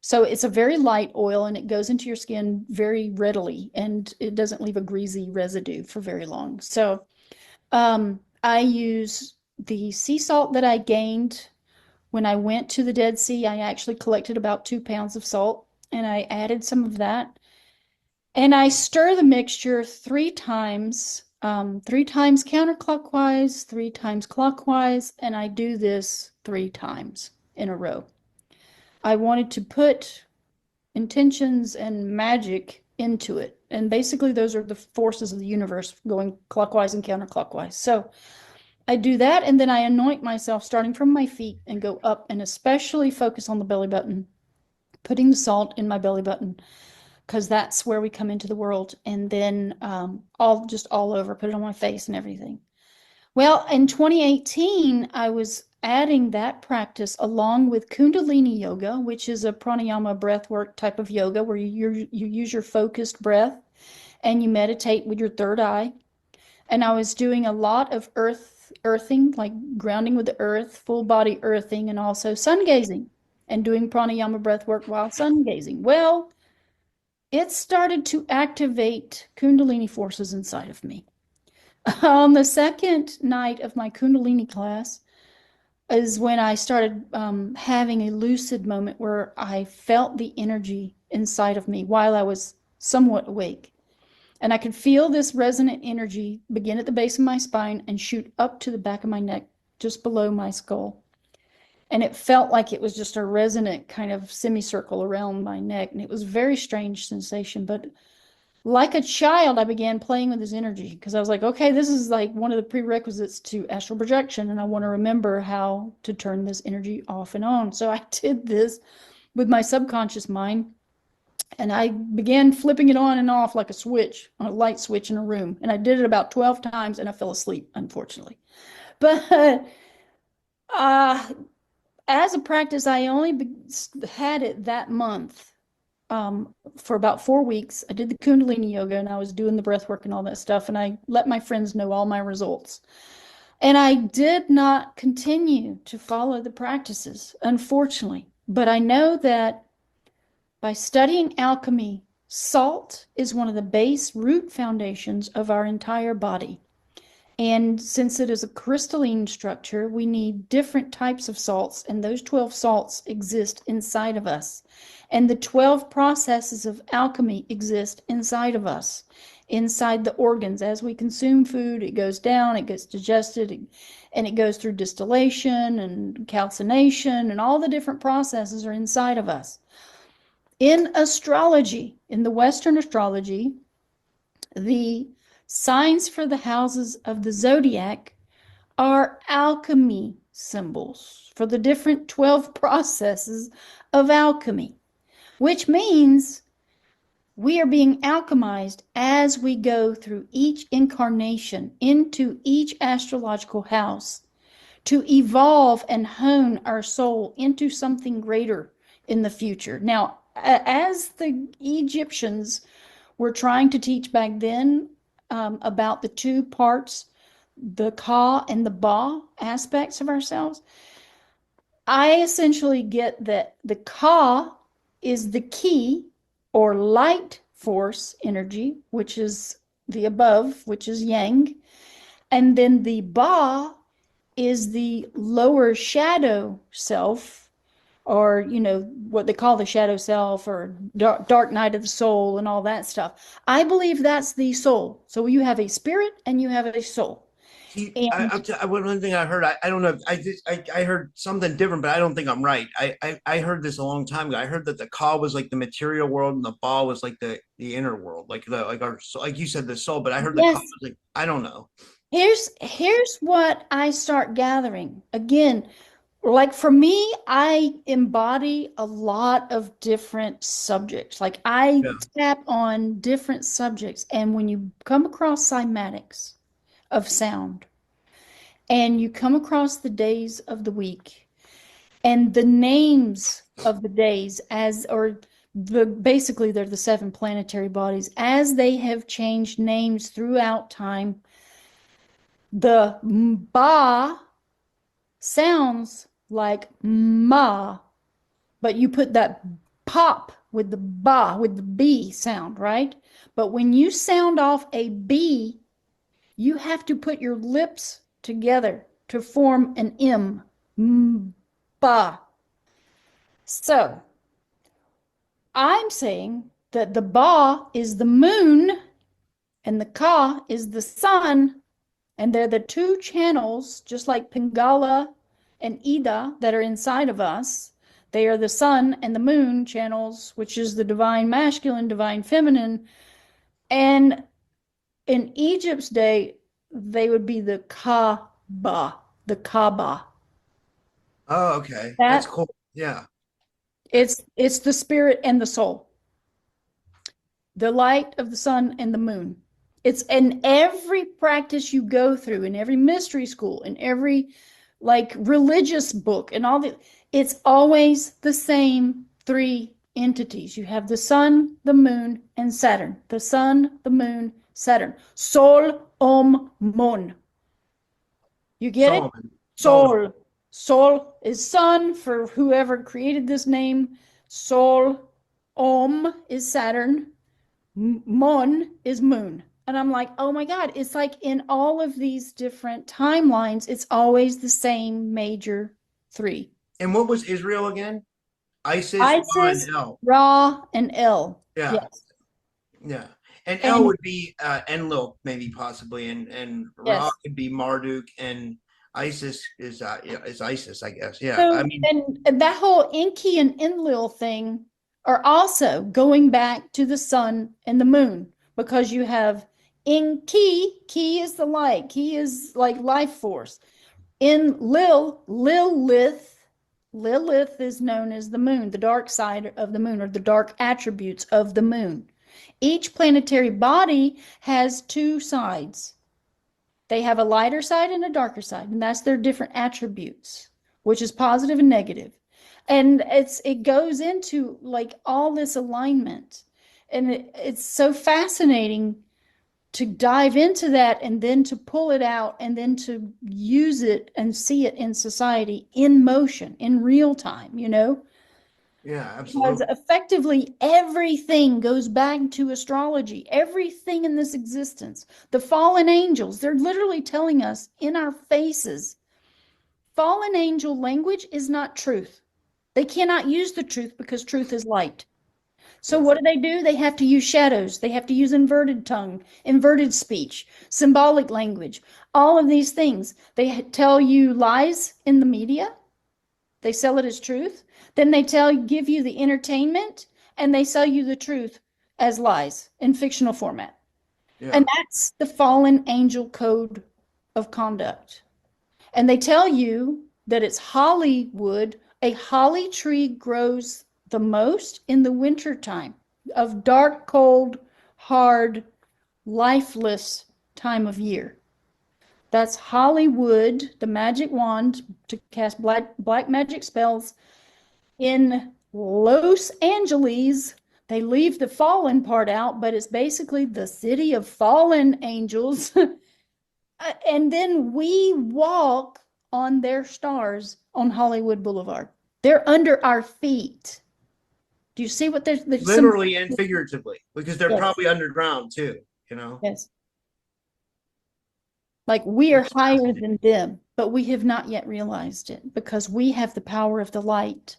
So it's a very light oil and it goes into your skin very readily and it doesn't leave a greasy residue for very long. So I use the sea salt that I gained when I went to the Dead Sea. I actually collected about 2 pounds of salt and I added some of that. And I stir the mixture 3 times, 3 times counterclockwise, 3 times clockwise, and I do this 3 times in a row. I wanted to put intentions and magic into it. And basically, those are the forces of the universe going clockwise and counterclockwise. So I do that, and then I anoint myself starting from my feet and go up and especially focus on the belly button putting salt in my belly button because that's where we come into the world, and then all over, put it on my face and everything. Well, in 2018, I was adding that practice along with Kundalini yoga, which is a pranayama breathwork type of yoga where you use your focused breath and you meditate with your third eye. And I was doing a lot of earthing, like grounding with the earth, full body earthing, and also sun gazing and doing pranayama breathwork while sun gazing. Well, it started to activate Kundalini forces inside of me. On the second night of my Kundalini class is when I started having a lucid moment where I felt the energy inside of me while I was somewhat awake. And I could feel this resonant energy begin at the base of my spine and shoot up to the back of my neck, just below my skull. And it felt like it was just a resonant kind of semicircle around my neck. And it was a very strange sensation. But like a child, I began playing with his energy because I was like, okay, this is like one of the prerequisites to astral projection. And I want to remember how to turn this energy off and on. So I did this with my subconscious mind. And I began flipping it on and off like a switch, a light switch in a room. And I did it about 12 times and I fell asleep, unfortunately. But uh, as a practice, I only had it that month for about 4 weeks. I did the Kundalini yoga and I was doing the breath work and all that stuff. And I let my friends know all my results. And I did not continue to follow the practices, unfortunately. But I know that by studying alchemy, salt is one of the base root foundations of our entire body. And since it is a crystalline structure, we need different types of salts, and those 12 salts exist inside of us. And the 12 processes of alchemy exist inside of us, inside the organs. As we consume food, it goes down, it gets digested, and it goes through distillation and calcination, and all the different processes are inside of us. In astrology, in the Western astrology, the signs for the houses of the zodiac are alchemy symbols for the different 12 processes of alchemy, which means we are being alchemized as we go through each incarnation into each astrological house to evolve and hone our soul into something greater in the future. Now, as the Egyptians were trying to teach back then about the two parts, the Ka and the Ba aspects of ourselves, I essentially get that the Ka is the key or light force energy, which is the above, which is Yang. And then the Ba is the lower shadow self, or what they call the shadow self, or dark night of the soul and all that stuff. I believe that's the soul. So you have a spirit and you have a soul. See, And one thing I heard, I don't know, I heard something different, but I don't think I'm right. I heard this a long time ago. I heard that the Ka was like the material world and the Ba was like the inner world, like like you said, the soul. But I heard the Ka yes, was like, I don't know. here's what I start gathering. Again, like for me, I embody a lot of different subjects. Like I Yeah. tap on different subjects. And when you come across cymatics of sound, and you come across the days of the week and the names of the days as or basically they're the seven planetary bodies as they have changed names throughout time. The ba sounds like ma, but you put that pop with the ba with the b sound, right? But when you sound off a b, you have to put your lips together to form an M. Ba. So I'm saying that the Ba is the moon and the Ka is the sun, and they're the two channels, just like Pingala and Ida, that are inside of us. They are the sun and the moon channels, which is the divine masculine, divine feminine. And in Egypt's day, they would be the Kaaba, the Kaaba. Oh, okay. That's That cool. Yeah. It's the spirit and the soul, the light of the sun and the moon. It's in every practice you go through, in every mystery school, in every like religious book, and all the, it's always the same three entities. You have the sun, the moon, and Saturn. The sun, the moon, Saturn. Sol, Om, Mon. You get it? Solomon. Solomon. Sol. Sol is sun for whoever created this name. Sol. Om is Saturn. Mon is moon. And I'm like, oh my God, it's like in all of these different timelines, it's always the same major three. And what was Israel again? Isis, Ra, and Isis, El. Ra, and El. Yeah, Yes. yeah. And El And would be Enlil, maybe possibly, and Ra yes. could be Marduk, and Isis is Isis, I guess. Yeah, I So, mean, and that whole Enki and Enlil thing are also going back to the sun and the moon because you have Enki, Ki is the light, Ki is like life force. In Lilith is known as the moon, the dark side of the moon, or the dark attributes of the moon. Each planetary body has two sides. They have a lighter side and a darker side, and that's their different attributes, which is positive and negative. And it goes into like all this alignment. And it's so fascinating to dive into that and then to pull it out and then to use it and see it in society in motion, in real time, you know? yeah, Because absolutely. effectively everything goes back to astrology, everything in this existence. The fallen angels, they're literally telling us in our faces fallen angel language is not truth. They cannot use the truth because truth is light. So Yes, what do? They have to use shadows. They have to use inverted tongue, inverted speech, symbolic language, all of these things. They tell you lies in the media. They sell it as truth. Then they give you the entertainment, and they sell you the truth as lies in fictional format. yeah, And that's the fallen angel code of conduct. And they tell you that it's Hollywood. A holly tree grows the most in the wintertime of dark, cold, hard, lifeless time of year. That's Hollywood, the magic wand to cast black magic spells in Los Angeles. They leave the fallen part out, but it's basically the city of fallen angels. And then we walk on their stars on Hollywood Boulevard. They're under our feet. Do you see what there's some? literally and figuratively, because they're Yes, probably underground too. You know, yes. Like we are it's higher fascinating. than them, but we have not yet realized it because we have the power of the light.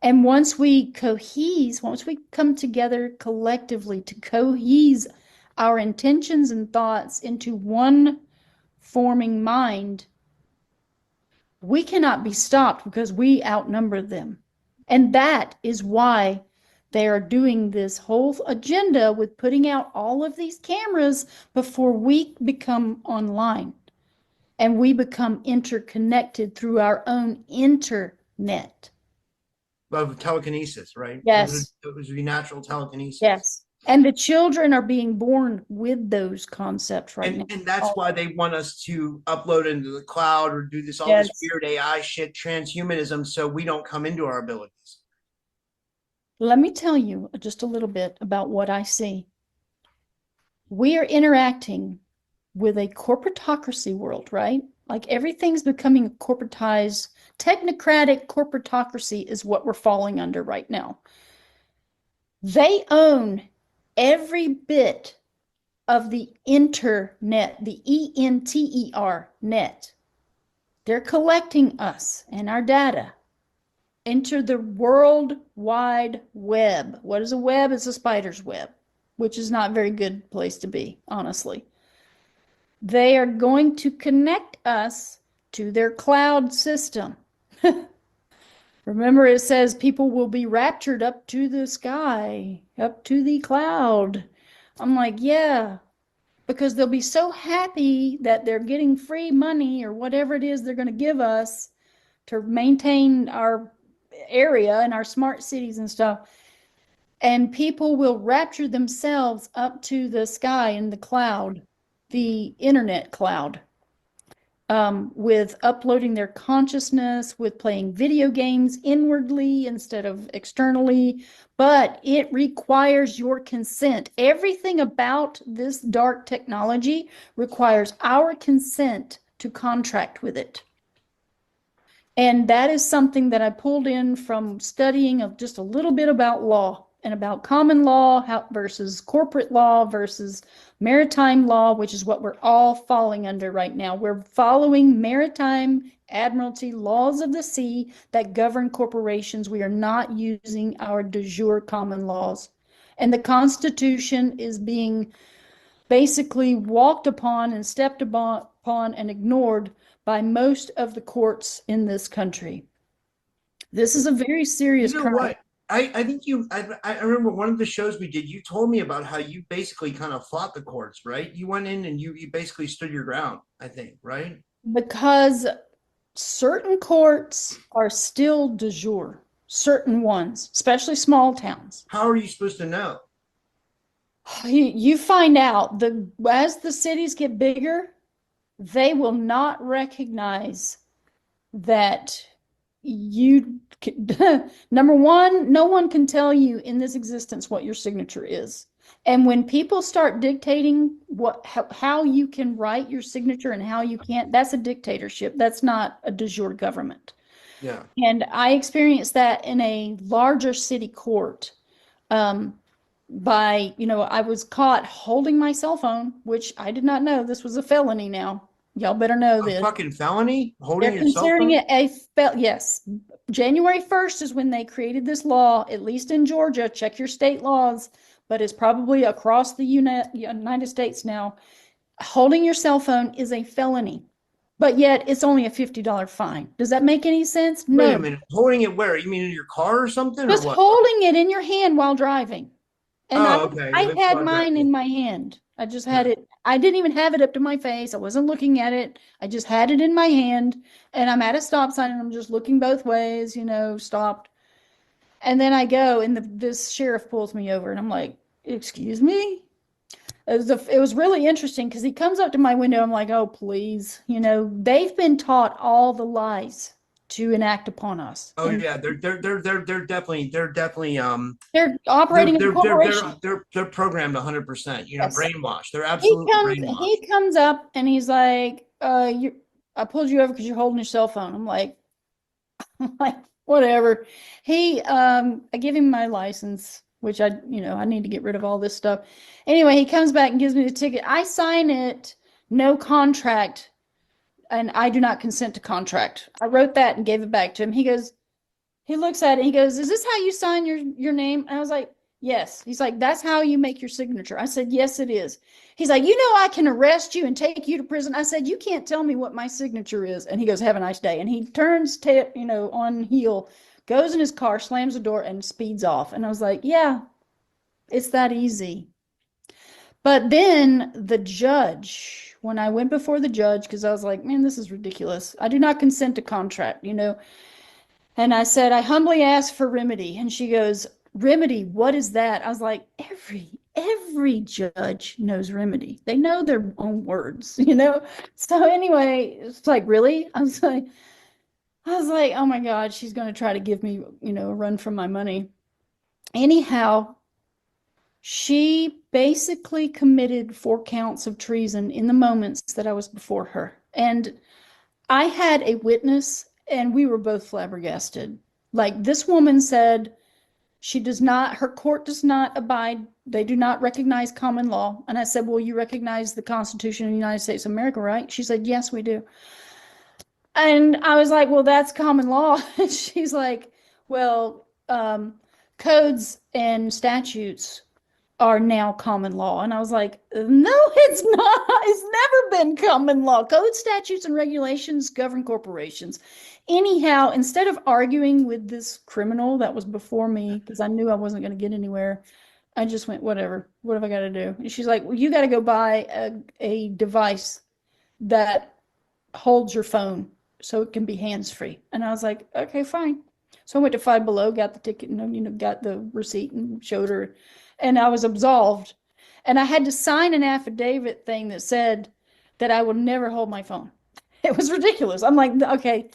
And once we come together collectively to cohese our intentions and thoughts into one forming mind, we cannot be stopped because we outnumber them. And that is why they are doing this whole agenda with putting out all of these cameras before we become online and we become interconnected through our own internet. Of telekinesis, right? Yes, It would be natural telekinesis. yes. And the children are being born with those concepts right now. And that's Oh, why they want us to upload into the cloud or do this all this yes. weird AI shit, transhumanism, so we don't come into our abilities. Let me tell you just a little bit about what I see. We are interacting with a corporatocracy world, right? Like everything's becoming corporatized. Technocratic corporatocracy is what we're falling under right now. They own every bit of the internet, the ENTER net. They're collecting us and our data into the World Wide Web. What is a web? It's a spider's web, which is not a very good place to be, honestly. They are going to connect us to their cloud system. Remember, it says people will be raptured up to the sky, up to the cloud. I'm like, yeah, because they'll be so happy that they're getting free money or whatever it is they're going to give us to maintain our, area in our smart cities and stuff. And people will rapture themselves up to the sky in the cloud, the internet cloud, with uploading their consciousness, with playing video games inwardly instead of externally. But it requires your consent. Everything about this dark technology requires our consent to contract with it. And that is something that I pulled in from studying of just a little bit about law and about common law versus corporate law versus maritime law, which is what we're all falling under right now. We're following maritime admiralty laws of the sea that govern corporations. We are not using our de jure common laws. And the Constitution is being basically walked upon and stepped upon and ignored by most of the courts in this country. This is a very You serious know crime. what? I think I remember one of the shows we did, you told me about how you basically kind of fought the courts, right? You went in and you basically stood your ground, I think, right? Because certain courts are still de jure, certain ones, especially small towns. How are you supposed to know? You find out as the cities get bigger, they will not recognize that you number one, no one can tell you in this existence what your signature is. And when people start dictating how you can write your signature and how you can't, that's a dictatorship. That's not a de jure government. Yeah. And I experienced that in a larger city court. Um, I was caught holding my cell phone, which I did not know this was a felony now. Y'all better know A this. fucking felony? Holding They're your cell considering phone? it a yes. January 1st is when they created this law, at least in Georgia. Check your state laws, but it's probably across the United States now. Holding your cell phone is a felony, but yet it's only a $50 fine. Does that make any sense? Wait No. a minute. Holding it where? You mean in your car or something or Just what? holding it in your hand while driving. And Oh, okay. I Like had while mine in driving. my hand. I just had Yeah. it. I didn't even have it up to my face. I wasn't looking at it. I just had it in my hand. And I'm at a stop sign and I'm just looking both ways, stopped. And then I go and this sheriff pulls me over and I'm like, excuse me? It was really interesting because he comes up to my window. I'm like, oh, please. They've been taught all the lies to enact upon us. Oh And yeah, they're definitely they're they're operating as a they're they're corporation. they're they're, they're programmed 100%, Yes. brainwashed. They're He absolutely comes brainwashed. he comes up and he's like, I pulled you over because you're holding your cell phone. I'm like, whatever. I give him my license, which I need to get rid of all this stuff. Anyway, he comes back and gives me the ticket. I sign it, no contract, and I do not consent to contract. I wrote that and gave it back to him. He looks at it. He goes, "Is this how you sign your name?" And I was like, "Yes." He's like, "That's how you make your signature." I said, "Yes, it is." He's like, I can arrest you and take you to prison." I said, "You can't tell me what my signature is." And he goes, "Have a nice day." And he turns, on heel, goes in his car, slams the door, and speeds off. And I was like, "Yeah, it's that easy." But then the judge, when I went before the judge, because I was like, "Man, this is ridiculous. I do not consent to contract." And I said, I humbly ask for remedy. And she goes, remedy, what is that? I was like, every judge knows remedy. They know their own words. So anyway, it's like, really? I was like, oh my God, she's going to try to give me, a run for my money. Anyhow, she basically committed 4 counts of treason in the moments that I was before her. And I had a witness and we were both flabbergasted. Like this woman said, her court does not abide, they do not recognize common law. And I said, well, you recognize the Constitution of the United States of America, right? She said, yes, we do. And I was like, well, that's common law. And she's like, well, codes and statutes are now common law. And I was like, no, it's not. It's never been common law. Code, statutes, and regulations govern corporations. Anyhow, instead of arguing with this criminal that was before me, because I knew I wasn't going to get anywhere, I just went, whatever. What have I got to do? And she's like, well, you got to go buy a device that holds your phone so it can be hands free. And I was like, okay, fine. So I went to Five Below, got the ticket, and got the receipt and showed her, and I was absolved. And I had to sign an affidavit thing that said that I would never hold my phone. It was ridiculous. I'm like, okay.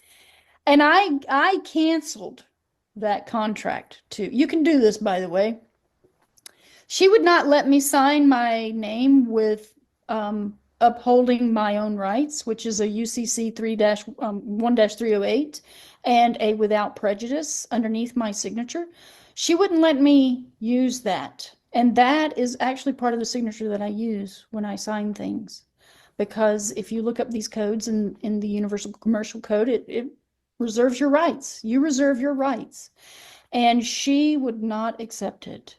And I canceled that contract too. You can do this, by the way. She would not let me sign my name with upholding my own rights, which is a UCC 1-308 and a without prejudice underneath my signature. She wouldn't let me use that. And that is actually part of the signature that I use when I sign things. Because if you look up these codes in the Universal Commercial Code, it reserves your rights. You reserve your rights. And she would not accept it.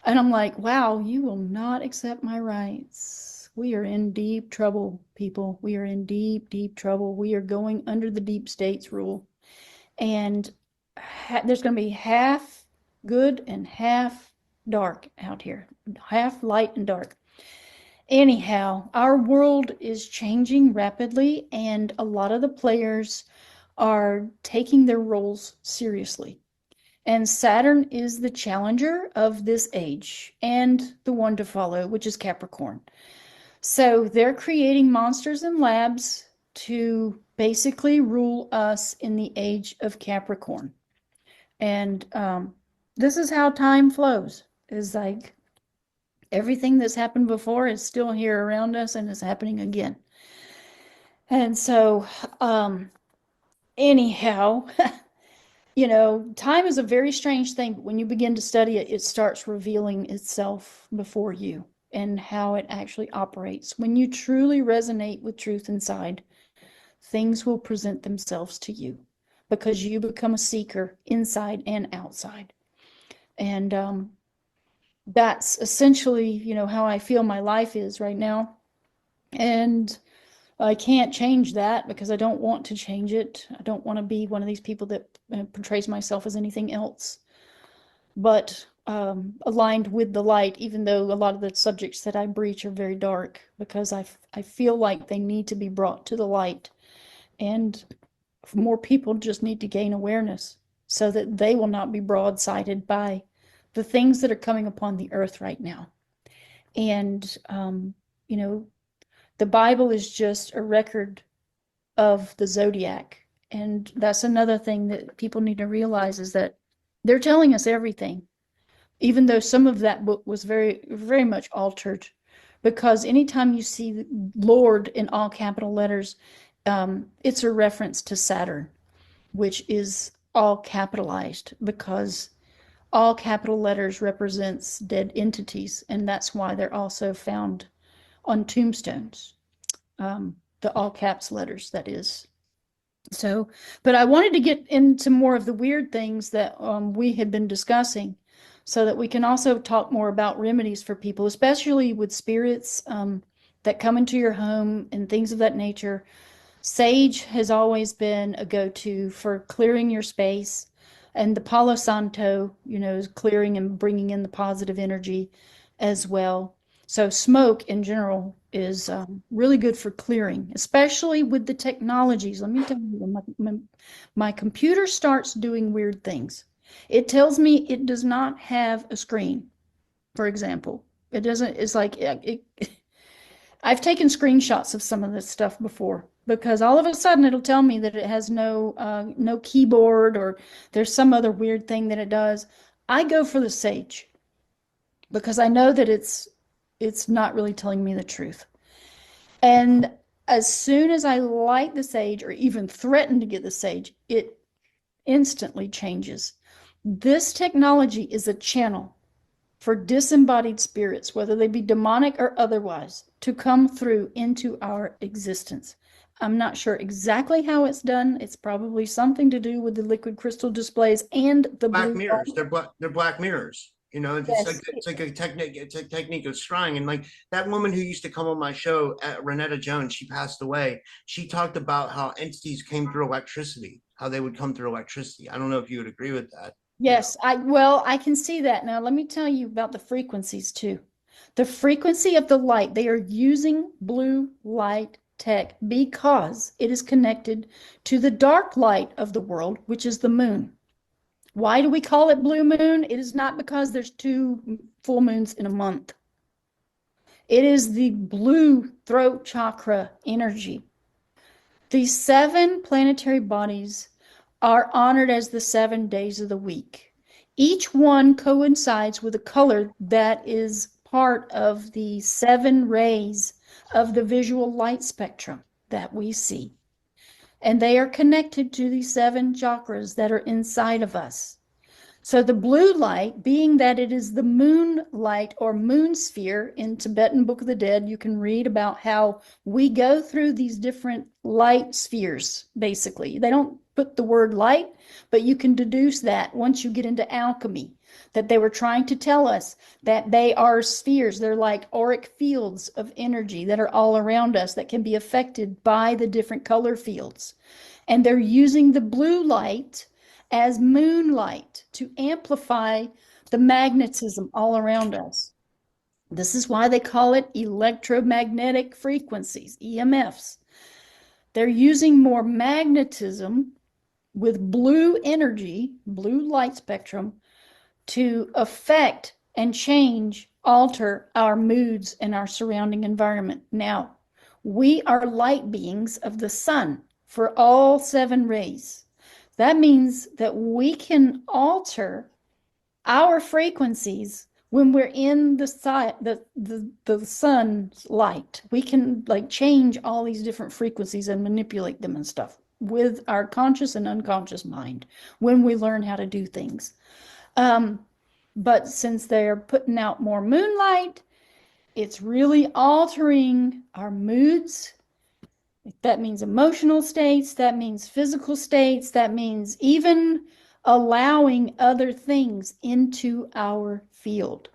And I'm like, wow, you will not accept my rights. We are in deep trouble, people. We are in deep, deep trouble. We are going under the deep state's rule. And there's going to be half good and half dark out here, half light and dark. Anyhow, our world is changing rapidly, and a lot of the players are taking their roles seriously. And Saturn is the challenger of this age and the one to follow, which is Capricorn. So they're creating monsters and labs to basically rule us in the age of Capricorn. And this is how time flows, is like everything that's happened before is still here around us and is happening again. And so, anyhow, time is a very strange thing, but when you begin to study it, it starts revealing itself before you and how it actually operates. When you truly resonate with truth inside, things will present themselves to you because you become a seeker inside and outside. And that's essentially, how I feel my life is right now. And I can't change that because I don't want to change it. I don't want to be one of these people that portrays myself as anything else but aligned with the light, even though a lot of the subjects that I breach are very dark because I feel like they need to be brought to the light. And more people just need to gain awareness so that they will not be broadsided by the things that are coming upon the earth right now. And, you know, the Bible is just a record of the zodiac. And that's another thing that people need to realize is that they're telling us everything, even though some of that book was very, very much altered. Because anytime you see Lord in all capital letters, it's a reference to Saturn, which is all capitalized because all capital letters represents dead entities, and that's why they're also found on tombstones. The all caps letters, that is. So, but I wanted to get into more of the weird things that we had been discussing so that we can also talk more about remedies for people, especially with spirits that come into your home and things of that nature. Sage has always been a go-to for clearing your space, and the Palo Santo, is clearing and bringing in the positive energy as well. So smoke in general is really good for clearing, especially with the technologies. Let me tell you, my computer starts doing weird things. It tells me it does not have a screen, for example. It doesn't, it's like, I've taken screenshots of some of this stuff before because all of a sudden it'll tell me that it has no keyboard or there's some other weird thing that it does. I go for the Sage because I know that it's not really telling me the truth. And as soon as I light the Sage or even threaten to get the Sage, it instantly changes. This technology is a channel for disembodied spirits, whether they be demonic or otherwise, to come through into our existence. I'm not sure exactly how it's done. It's probably something to do with the liquid crystal displays and the Black blue mirrors. light. They're black mirrors. Yes. It's like a technique. It's a technique of scrying. And like that woman who used to come on my show, Renetta Jones, she passed away. She talked about how entities came through electricity, how they would come through electricity. I don't know if you would agree with that. Yes, I can see that. Now, let me tell you about the frequencies too. The frequency of the light, they are using blue light tech because it is connected to the dark light of the world, which is the moon. Why do we call it blue moon? It is not because there's two full moons in a month. It is the blue throat chakra energy. These seven planetary bodies are honored as the 7 days of the week. Each one coincides with a color that is part of the seven rays of the visual light spectrum that we see. And they are connected to the seven chakras that are inside of us. So the blue light, being that it is the moonlight or moon sphere in Tibetan Book of the Dead, you can read about how we go through these different light spheres, basically. They don't put the word light, but you can deduce that once you get into alchemy, that they were trying to tell us that they are spheres. They're like auric fields of energy that are all around us that can be affected by the different color fields. And they're using the blue light as moonlight to amplify the magnetism all around us. This is why they call it electromagnetic frequencies, EMFs. They're using more magnetism with blue energy, blue light spectrum, to affect and change, alter our moods and our surrounding environment. Now, we are light beings of the sun for all seven rays. That means that we can alter our frequencies when we're in the sun's light. We can like change all these different frequencies and manipulate them and stuff with our conscious and unconscious mind when we learn how to do things. But since they're putting out more moonlight, it's really altering our moods. That means emotional states, that means physical states, that means even allowing other things into our field,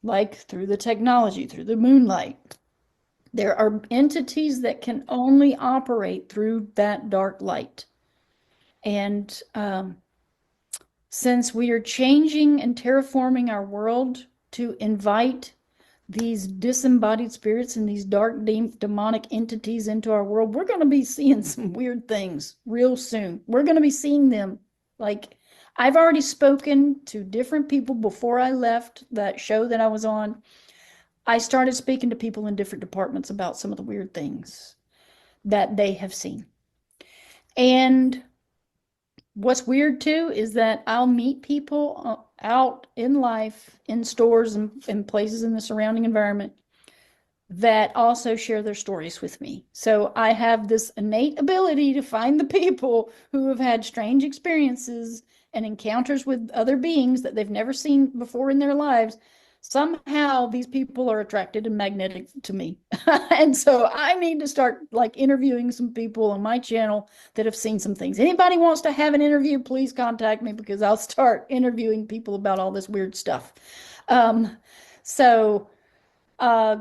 like through the technology, through the moonlight. There are entities that can only operate through that dark light. And since we are changing and terraforming our world to invite these disembodied spirits and these dark demonic entities into our world, we're going to be seeing some weird things real soon. We're going to be seeing them. Like, I've already spoken to different people before I left that show that I was on. I started speaking to people in different departments about some of the weird things that they have seen. And what's weird too is that I'll meet people out in life, in stores and places in the surrounding environment that also share their stories with me. So I have this innate ability to find the people who have had strange experiences and encounters with other beings that they've never seen before in their lives. Somehow these people are attracted and magnetic to me. And so I need to start like interviewing some people on my channel that have seen some things. Anybody wants to have an interview, please contact me because I'll start interviewing people about all this weird stuff. So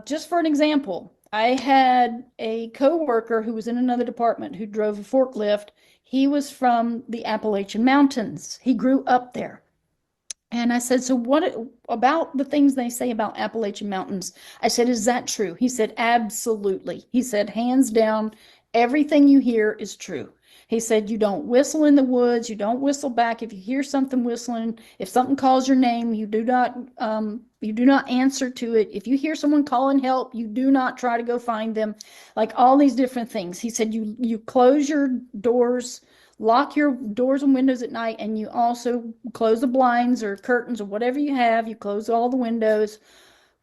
just for an example, I had a coworker who was in another department who drove a forklift. He was from the Appalachian Mountains. He grew up there. And I said, so what about the things they say about Appalachian Mountains? I said, is that true? He said, absolutely. He said, hands down, everything you hear is true. He said, you don't whistle in the woods. You don't whistle back. If you hear something whistling, if something calls your name, you do not answer to it. If you hear someone calling help, you do not try to go find them. Like all these different things. He said, you close your doors, lock your doors and windows at night, and you also close the blinds or curtains or whatever you have. You close all the windows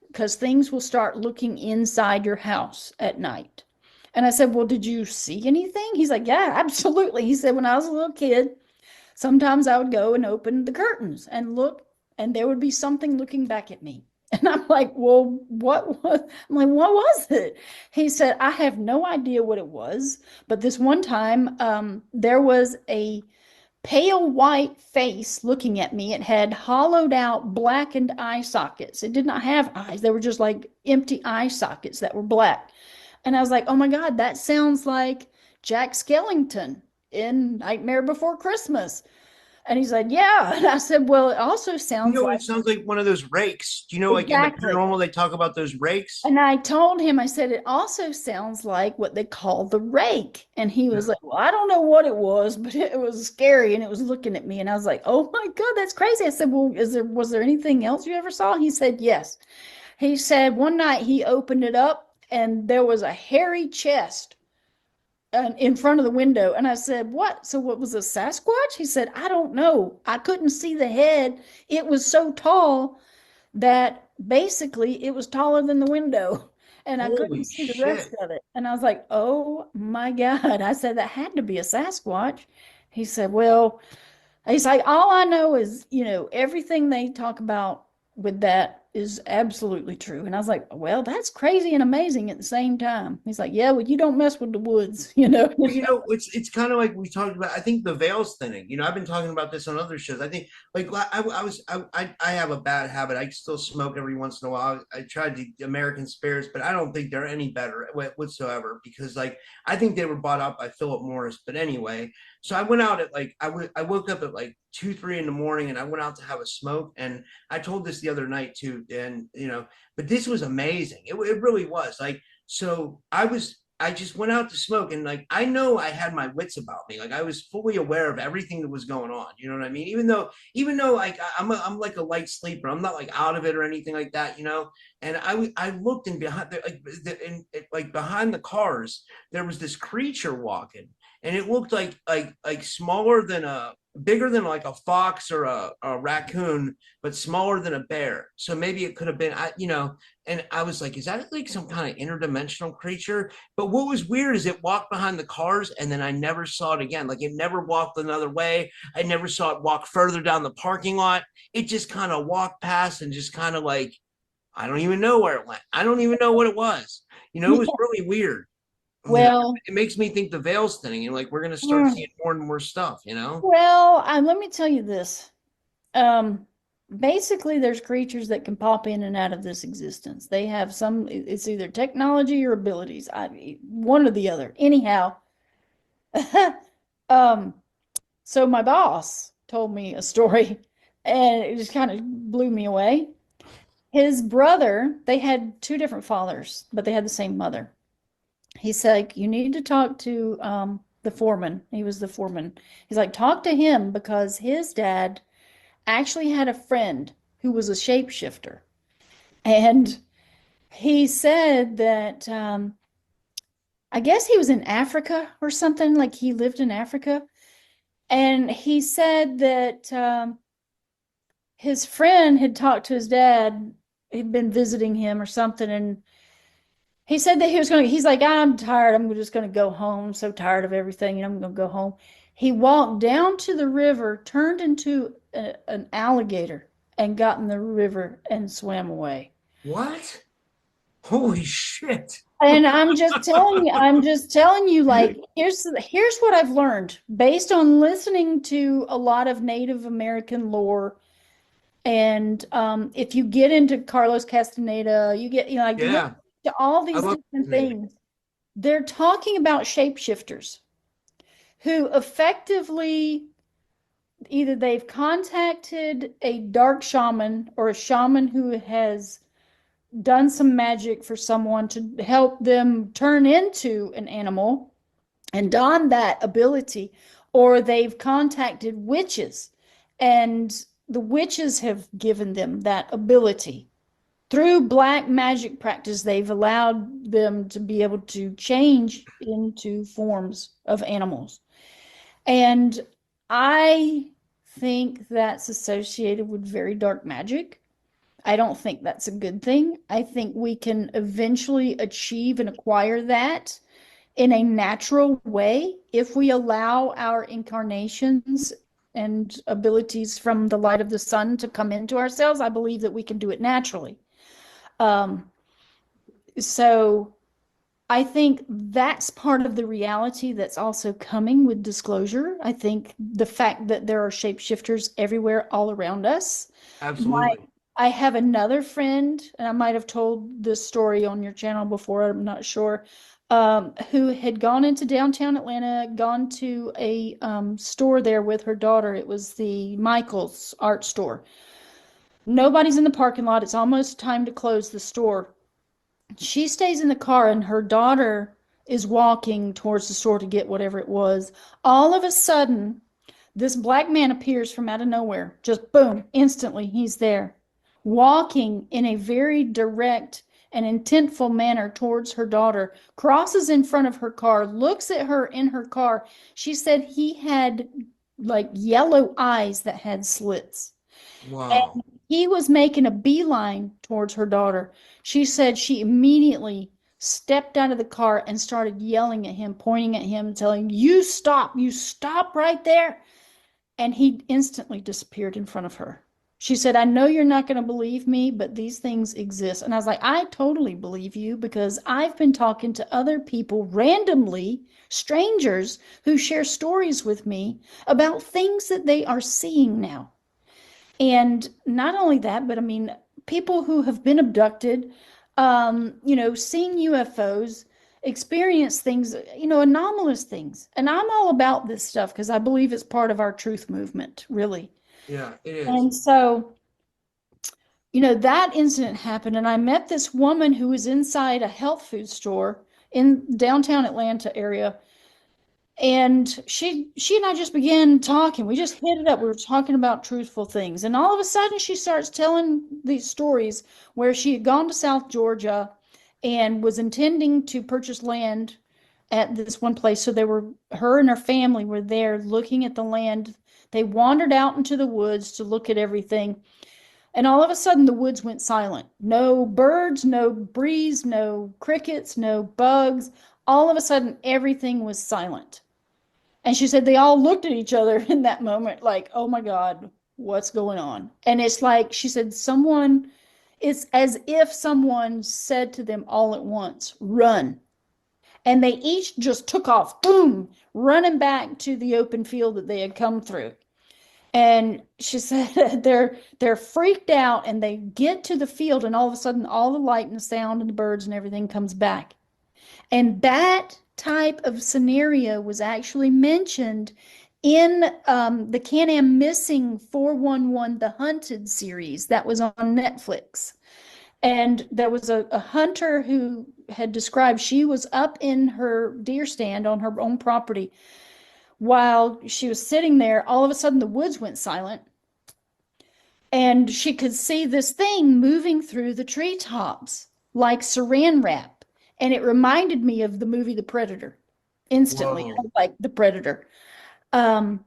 because things will start looking inside your house at night. And I said, well, did you see anything? He's like, yeah, absolutely. He said, when I was a little kid, sometimes I would go and open the curtains and look, and there would be something looking back at me. And I'm like, well, what was, I'm like, what was it? He said, I have no idea what it was. But this one time, there was a pale white face looking at me. It had hollowed out blackened eye sockets. It did not have eyes. They were just like empty eye sockets that were black. And I was like, oh my God, that sounds like Jack Skellington in Nightmare Before Christmas. And he said, yeah. And I said, well, it also You sounds know, like it sounds like one of those rakes. Do you know, like in the exactly. paranormal, they talk about those rakes? And I told him, I said, it also sounds like what they call the rake. And he was Yeah. like, well, I don't know what it was, but it was scary. And it was looking at me. And I was like, oh my God, that's crazy. I said, well, was there anything else you ever saw? He said, yes. He said one night he opened it up and there was a hairy chest in front of the window. And I said, what? So what was a Sasquatch? He said, I don't know. I couldn't see the head. It was so tall that basically it was taller than the window and I couldn't Holy see the rest shit. of it. And I was like, oh my God. I said, that had to be a Sasquatch. He said, well, he's like, all I know is, everything they talk about with that is absolutely true. And I was like, well, that's crazy and amazing at the same time. He's like, yeah, well, you don't mess with the woods, Well, you it's kind of like we talked about. I think the veils thinning. I've been talking about this on other shows. I think like I have a bad habit. I still smoke every once in a while. I tried the American Spirits, but I don't think they're any better whatsoever because like I think they were bought out by Philip Morris. But anyway, so I went out at like I woke up at like 2 3 in the morning and I went out to have a smoke and I told this the other night too. And but this was amazing. It really was like so I just went out to smoke and like I know I had my wits about me. Like I was fully aware of everything that was going on. You know what I mean? Even though like I'm like a light sleeper. I'm not like out of it or anything like that. And I looked and behind like behind the cars there was this creature walking and it looked like smaller than a bigger than like a fox or a raccoon but smaller than a bear. So maybe it could have been and I was like, is that like some kind of interdimensional creature? But what was weird is it walked behind the cars and then I never saw it again. Like it never walked another way. I never saw it walk further down the parking lot. It just kind of walked past and just kind of like, I don't even know where it went. I don't even know what it was. It was know. really weird. Well, It makes me think the veil's thinning. Like we're going to start mm, seeing more and more stuff. well, let me tell you this. Um, Basically, there's creatures that can pop in and out of this existence. They have it's either technology or abilities. One or the other. Anyhow, um, so my boss told me a story and it just kind of blew me away. His brother, they had two different fathers, but they had the same mother. He's like, you need to talk to the foreman. He was the foreman. He's like, talk to him because his dad actually had a friend who was a shapeshifter. And he said that I guess he was in Africa or something, like he lived in Africa. And he said that his friend had talked to his dad, he'd been visiting him or something. And he said that he's like, I'm tired. I'm just going to go home. I'm so tired of everything. I'm going to go home. He walked down to the river, turned into an alligator, and got in the river and swam away. What? Holy shit. And I'm just telling you, like, here's what I've learned based on listening to a lot of Native American lore. And if you get into Carlos Castaneda, you get, like, listen Yeah. to all I these love different fascinating. things. They're talking about shapeshifters who effectively either they've contacted a dark shaman or a shaman who has done some magic for someone to help them turn into an animal and don that ability, or they've contacted witches and the witches have given them that ability. Through black magic practice, they've allowed them to be able to change into forms of animals. And I think that's associated with very dark magic. I don't think that's a good thing. I think we can eventually achieve and acquire that in a natural way if we allow our incarnations and abilities from the light of the sun to come into ourselves. I believe that we can do it naturally. Um, so I think that's part of the reality that's also coming with disclosure. I think the fact that there are shapeshifters everywhere all around us might, Absolutely. I have another friend, and I might have told this story on your channel before, I'm not sure, who had gone into downtown Atlanta, gone to a store there with her daughter. It was the Michaels art store. Nobody's in the parking lot. It's almost time to close the store. She stays in the car, and her daughter is walking towards the store to get whatever it was. All of a sudden, this black man appears from out of nowhere. Just boom, instantly he's there, walking in a very direct and intentful manner towards her daughter, crosses in front of her car, looks at her in her car. She said he had like yellow eyes that had slits. Wow. And he was making a beeline towards her daughter. She said she immediately stepped out of the car and started yelling at him, pointing at him, and telling him, you stop right there. And he instantly disappeared in front of her. She said, I know you're not going to believe me, but these things exist. And I was like, I totally believe you because I've been talking to other people randomly, strangers who share stories with me about things that they are seeing now. And not only that, but I mean, people who have been abducted, seeing UFOs, experience things, anomalous things. And I'm all about this stuff because I believe it's part of our truth movement, really. Yeah, it is. And so, that incident happened, and I met this woman who was inside a health food store in downtown Atlanta area, and she and I just began talking. We just hit it up. We were talking about truthful things. And all of a sudden she starts telling these stories where she had gone to South Georgia and was intending to purchase land at this one place. So her and her family were there looking at the land. They wandered out into the woods to look at everything. And all of a sudden the woods went silent. No birds, no breeze, no crickets, no bugs. All of a sudden everything was silent. And she said they all looked at each other in that moment, like, oh my God, what's going on? And it's like, she said, it's as if someone said to them all at once, run. And they each just took off, boom, running back to the open field that they had come through. And she said they're freaked out and they get to the field and all of a sudden all the light and the sound and the birds and everything comes back. And that type of scenario was actually mentioned in the Can-Am Missing 411 The Hunted series that was on Netflix. And there was a hunter who had described she was up in her deer stand on her own property. While she was sitting there, all of a sudden the woods went silent and she could see this thing moving through the treetops like saran wrap. And it reminded me of the movie The Predator. Instantly, I Whoa. was like The Predator. Um,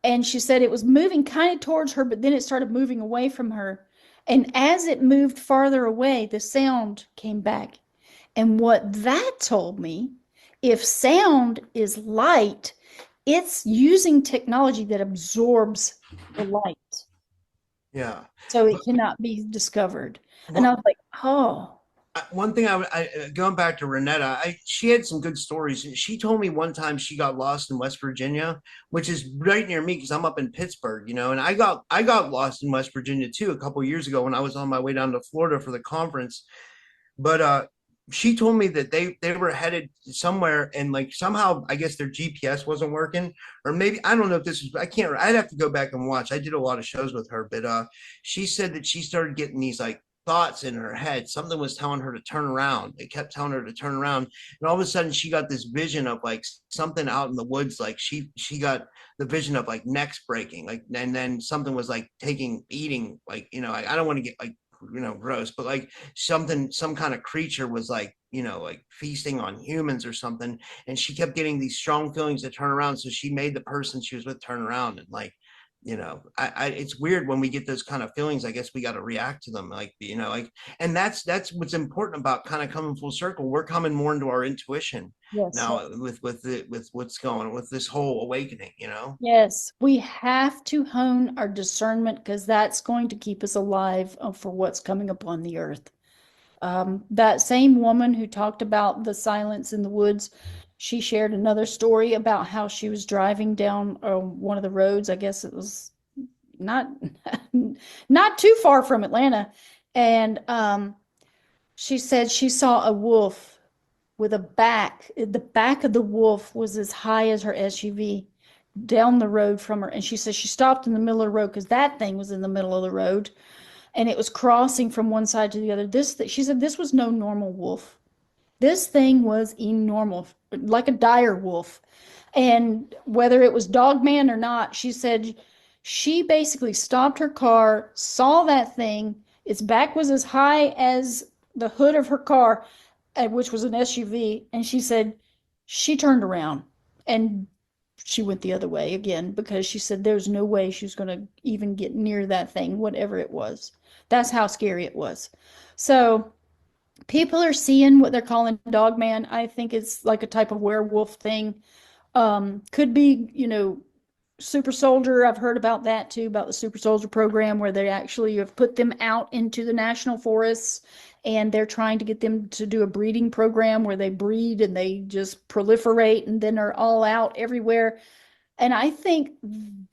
and she said it was moving kind of towards her, but then it started moving away from her. And as it moved farther away, the sound came back. And what that told me, if sound is light, it's using technology that absorbs the light Yeah. so it But, cannot be discovered. And I well, was like, oh, one thing going back to Renetta, she had some good stories. She told me one time she got lost in West Virginia, which is right near me because I'm up in Pittsburgh, and I got lost in West Virginia too a couple years ago when I was on my way down to Florida for the conference. But she told me that they were headed somewhere and like somehow I guess their GPS wasn't working, or maybe I don't know if this was, I can't, I'd have to go back and watch. I did a lot of shows with her, but she said that she started getting these like thoughts in her head. Something was telling her to turn around. It kept telling her to turn around, and all of a sudden she got this vision of like something out in the woods. Like she got the vision of like necks breaking, like, and then something was like eating, like, I don't want to get like, gross, but like some kind of creature was like, like feasting on humans or something. And she kept getting these strong feelings to turn around. So she made the person she was with turn around. And like, it's weird when we get those kind of feelings. I guess we got to react to them, like, like, and that's what's important about kind of coming full circle. We're coming more into our intuition yes. now with what's going with this whole awakening. Yes, we have to hone our discernment because that's going to keep us alive for what's coming upon the earth. That same woman who talked about the silence in the woods, she shared another story about how she was driving down one of the roads. I guess it was not not too far from Atlanta. And she said she saw a wolf with the back of the wolf was as high as her SUV down the road from her. And she said she stopped in the middle of the road because that thing was in the middle of the road and it was crossing from one side to the other. She said this was no normal wolf. This thing was enormous, like a dire wolf. And whether it was Dogman or not, she said she basically stopped her car, saw that thing. Its back was as high as the hood of her car, which was an SUV. And she said she turned around and she went the other way again because she said there's no way she was going to even get near that thing, whatever it was. That's how scary it was. So people are seeing what they're calling Dogman. I think it's like a type of werewolf thing. Could be, super soldier. I've heard about that too, about the super soldier program where they actually have put them out into the national forests and they're trying to get them to do a breeding program where they breed and they just proliferate and then are all out everywhere. And I think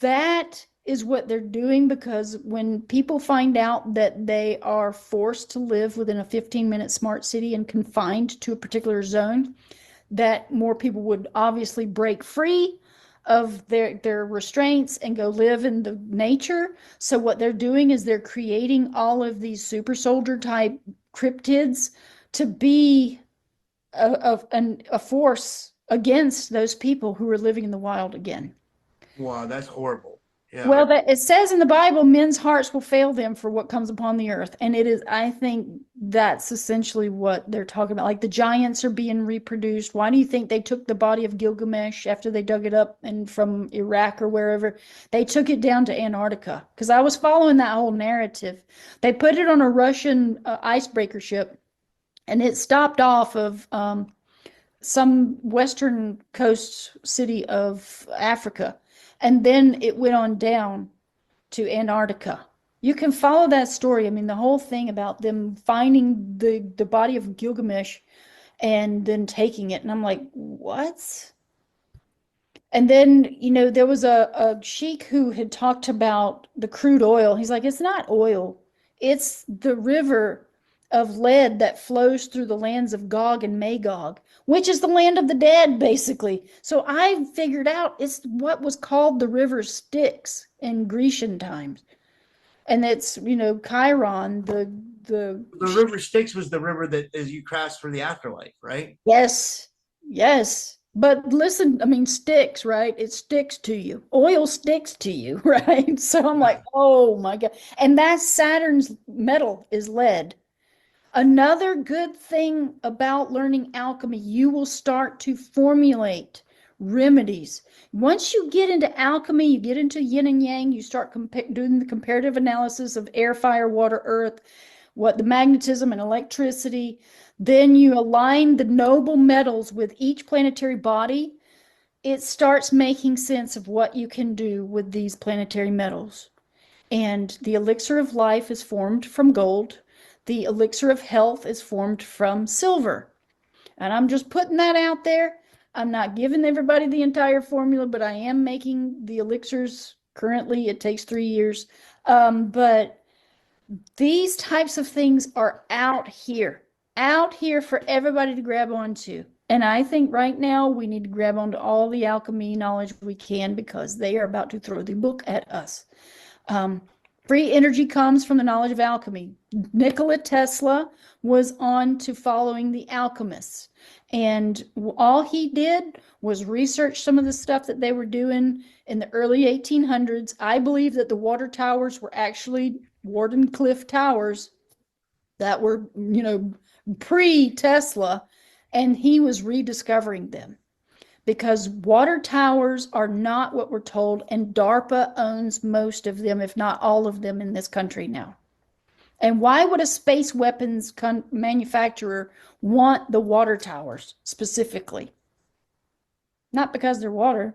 that is what they're doing because when people find out that they are forced to live within a 15-minute smart city and confined to a particular zone, that more people would obviously break free of their restraints and go live in the nature. So what they're doing is they're creating all of these super soldier type cryptids to be a force against those people who are living in the wild again. Wow, that's horrible. Yeah. Well, it says in the Bible, men's hearts will fail them for what comes upon the earth. And it is, I think that's essentially what they're talking about. Like the giants are being reproduced. Why do you think they took the body of Gilgamesh after they dug it up and from Iraq or wherever? They took it down to Antarctica because I was following that whole narrative. They put it on a Russian icebreaker ship and it stopped off of some western coast city of Africa. And then it went on down to Antarctica. You can follow that story. I mean, the whole thing about them finding the body of Gilgamesh and then taking it. And I'm like, what? And then, there was a sheik who had talked about the crude oil. He's like, it's not oil, it's the river of lead that flows through the lands of Gog and Magog, which is the land of the dead, basically. So I figured out it's what was called the river Styx in Grecian times. And it's, Chiron, the The river Styx was the river that as you cross for the afterlife, right? yes, yes. But listen, I mean, sticks, right? It sticks to you. Oil sticks to you, right? So I'm Yeah. like, oh my God. And that's Saturn's metal is lead. Another good thing about learning alchemy, you will start to formulate remedies. Once you get into alchemy, you get into yin and yang, you start doing the comparative analysis of air, fire, water, earth, what the magnetism and electricity. Then you align the noble metals with each planetary body. It starts making sense of what you can do with these planetary metals. And the elixir of life is formed from gold. The elixir of health is formed from silver. And I'm just putting that out there. I'm not giving everybody the entire formula, but I am making the elixirs currently. It takes 3 years. But these types of things are out here for everybody to grab onto. And I think right now we need to grab onto all the alchemy knowledge we can because they are about to throw the book at us. Free energy comes from the knowledge of alchemy. Nikola Tesla was on to following the alchemists. And all he did was research some of the stuff that they were doing in the early 1800s. I believe that the water towers were actually Wardenclyffe towers that were, pre-Tesla, and he was rediscovering them because water towers are not what we're told, and DARPA owns most of them, if not all of them, in this country now. And why would a space weapons manufacturer want the water towers specifically? Not because they're water.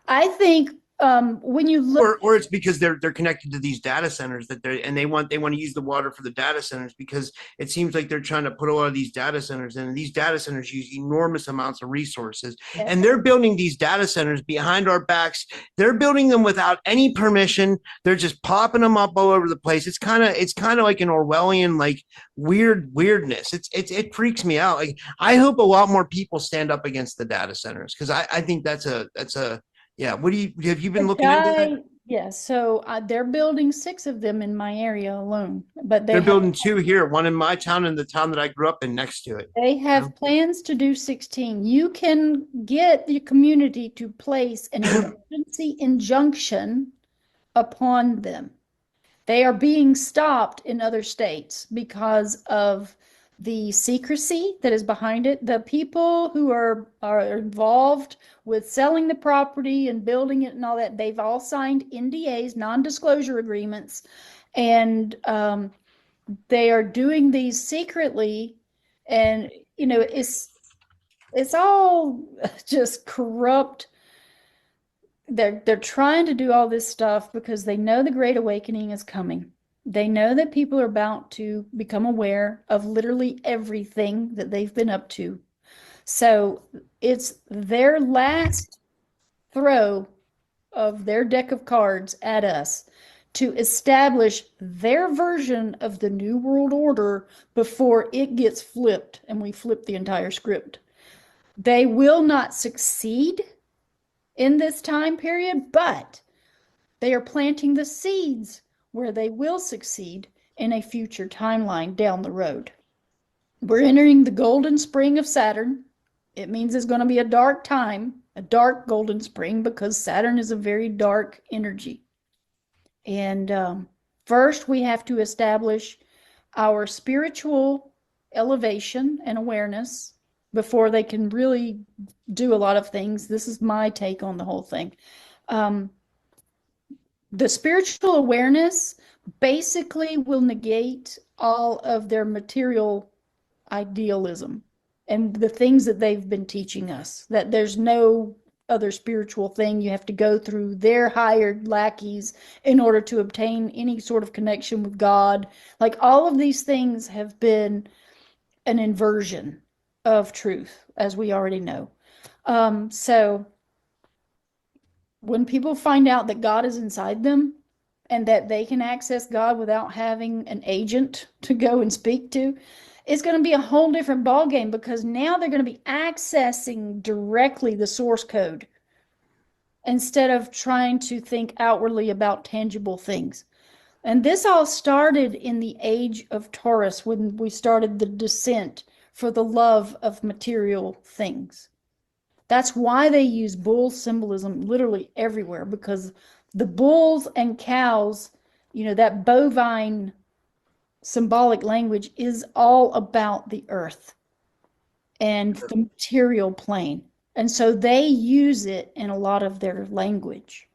I think When you look, or it's because they're connected to these data centers that they want to use the water for the data centers because it seems like they're trying to put a lot of these data centers in, and these data centers use enormous amounts of resources, and yes, they're building these data centers behind our backs. They're building them without any permission. They're just popping them up all over the place. It's kind of like an Orwellian, like weirdness. It freaks me out. Like, I hope a lot more people stand up against the data centers because I think that's a yeah. What do you have you been the looking into that? guy, yes, so they're building six of them in my area alone, but They're building two here, one in my town and the town that I grew up in next to it. they You know? have plans to do 16. You can get the community to place an emergency injunction upon them. They are being stopped in other states because of the secrecy that is behind it. The people who are involved with selling the property and building it and all that, they've all signed NDAs, non-disclosure agreements, and they are doing these secretly. And it's all just corrupt. They're trying to do all this stuff because they know the Great Awakening is coming. They know that people are about to become aware of literally everything that they've been up to. So it's their last throw of their deck of cards at us to establish their version of the New World Order before it gets flipped and we flip the entire script. They will not succeed in this time period, but they are planting the seeds where they will succeed in a future timeline down the road. We're entering the golden spring of Saturn. It means it's going to be a dark time, a dark golden spring, because Saturn is a very dark energy. And first, we have to establish our spiritual elevation and awareness before they can really do a lot of things. This is my take on the whole thing. Um, the spiritual awareness basically will negate all of their material idealism and the things that they've been teaching us, that there's no other spiritual thing. You have to go through their hired lackeys in order to obtain any sort of connection with God. Like all of these things have been an inversion of truth, as we already know. So when people find out that God is inside them and that they can access God without having an agent to go and speak to, it's going to be a whole different ballgame because now they're going to be accessing directly the source code instead of trying to think outwardly about tangible things. And this all started in the age of Taurus when we started the descent for the love of material things. That's why they use bull symbolism literally everywhere because the bulls and cows, that bovine symbolic language is all about the earth and the material plane. And so they use it in a lot of their language.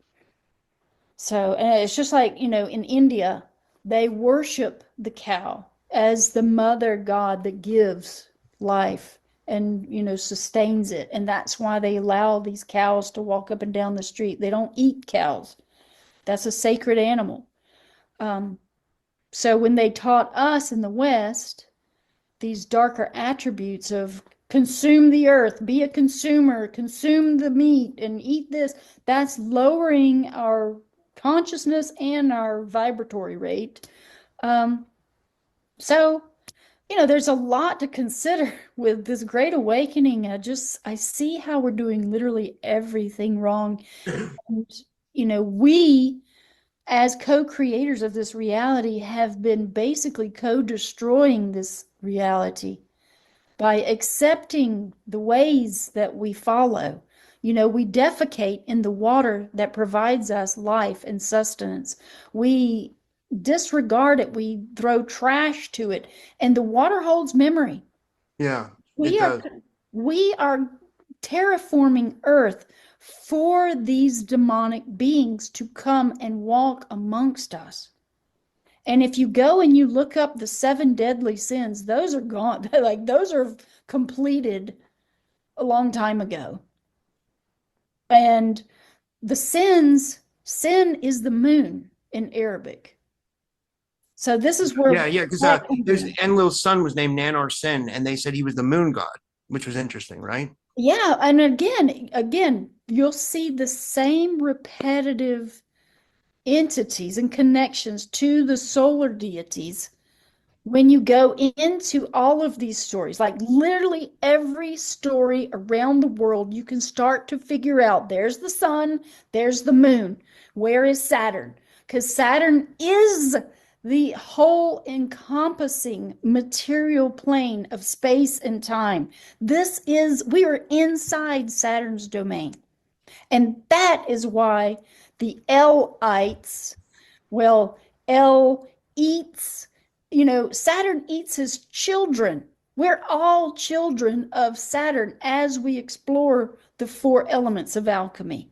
So, and it's just like, in India, they worship the cow as the mother god that gives life and, sustains it. And that's why they allow these cows to walk up and down the street. They don't eat cows. That's a sacred animal. So when they taught us in the West these darker attributes of consume the earth, be a consumer, consume the meat and eat this, that's lowering our consciousness and our vibratory rate. So, there's a lot to consider with this great awakening. I see how we're doing literally everything wrong. And, we as co-creators of this reality have been basically co-destroying this reality by accepting the ways that we follow. We defecate in the water that provides us life and sustenance. We disregard it. We throw trash to it, and the water holds memory. Yeah, it We are does. we are terraforming Earth for these demonic beings to come and walk amongst us. And if you go and you look up the seven deadly sins, those are gone. Like those are completed a long time ago. And The sin is the moon in Arabic. So this is where Yeah, because that comes there's in. Enlil's son was named Nanar Sin, and they said he was the moon god, which was interesting, right? Yeah, and again, you'll see the same repetitive entities and connections to the solar deities when you go into all of these stories. Like literally every story around the world, you can start to figure out there's the sun, there's the moon. Where is Saturn? Because Saturn is the whole encompassing material plane of space and time. We are inside Saturn's domain. And that is why the Lites, well, L eats, Saturn eats his children. We're all children of Saturn as we explore the four elements of alchemy.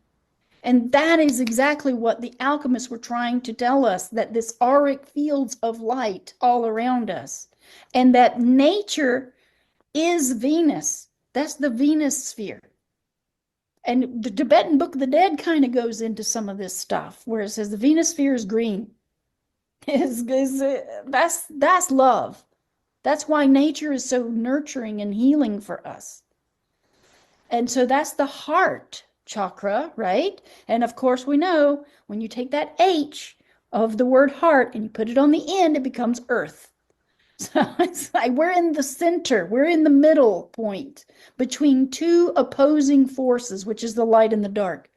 And that is exactly what the alchemists were trying to tell us, that this auric fields of light all around us, and that nature is Venus. That's the Venus sphere. And the Tibetan Book of the Dead kind of goes into some of this stuff, where it says the Venus sphere is green. That's love. That's why nature is so nurturing and healing for us. And so that's the heart chakra, right? And of course, we know when you take that H of the word heart and you put it on the end, it becomes earth. So it's like we're in the center, we're in the middle point between two opposing forces, which is the light and the dark.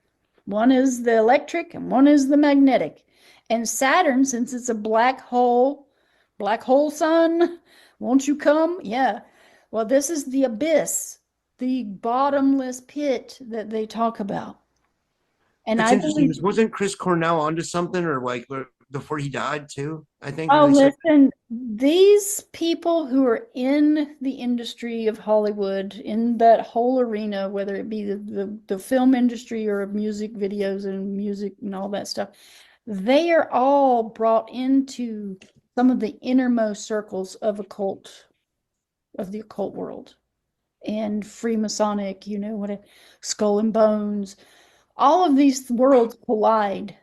One is the electric and one is the magnetic. And Saturn, since it's a black hole sun, won't you come? Yeah. Well, this is the abyss, the bottomless pit that they talk about. And That's I interesting. believe, Because wasn't Chris Cornell onto something, or like before he died too? I think, or oh, they said, listen, these people who are in the industry of Hollywood, in that whole arena, whether it be the film industry or music videos and music and all that stuff, they are all brought into some of the innermost circles of the occult world and Freemasonic, what Skull and Bones. All of these worlds collide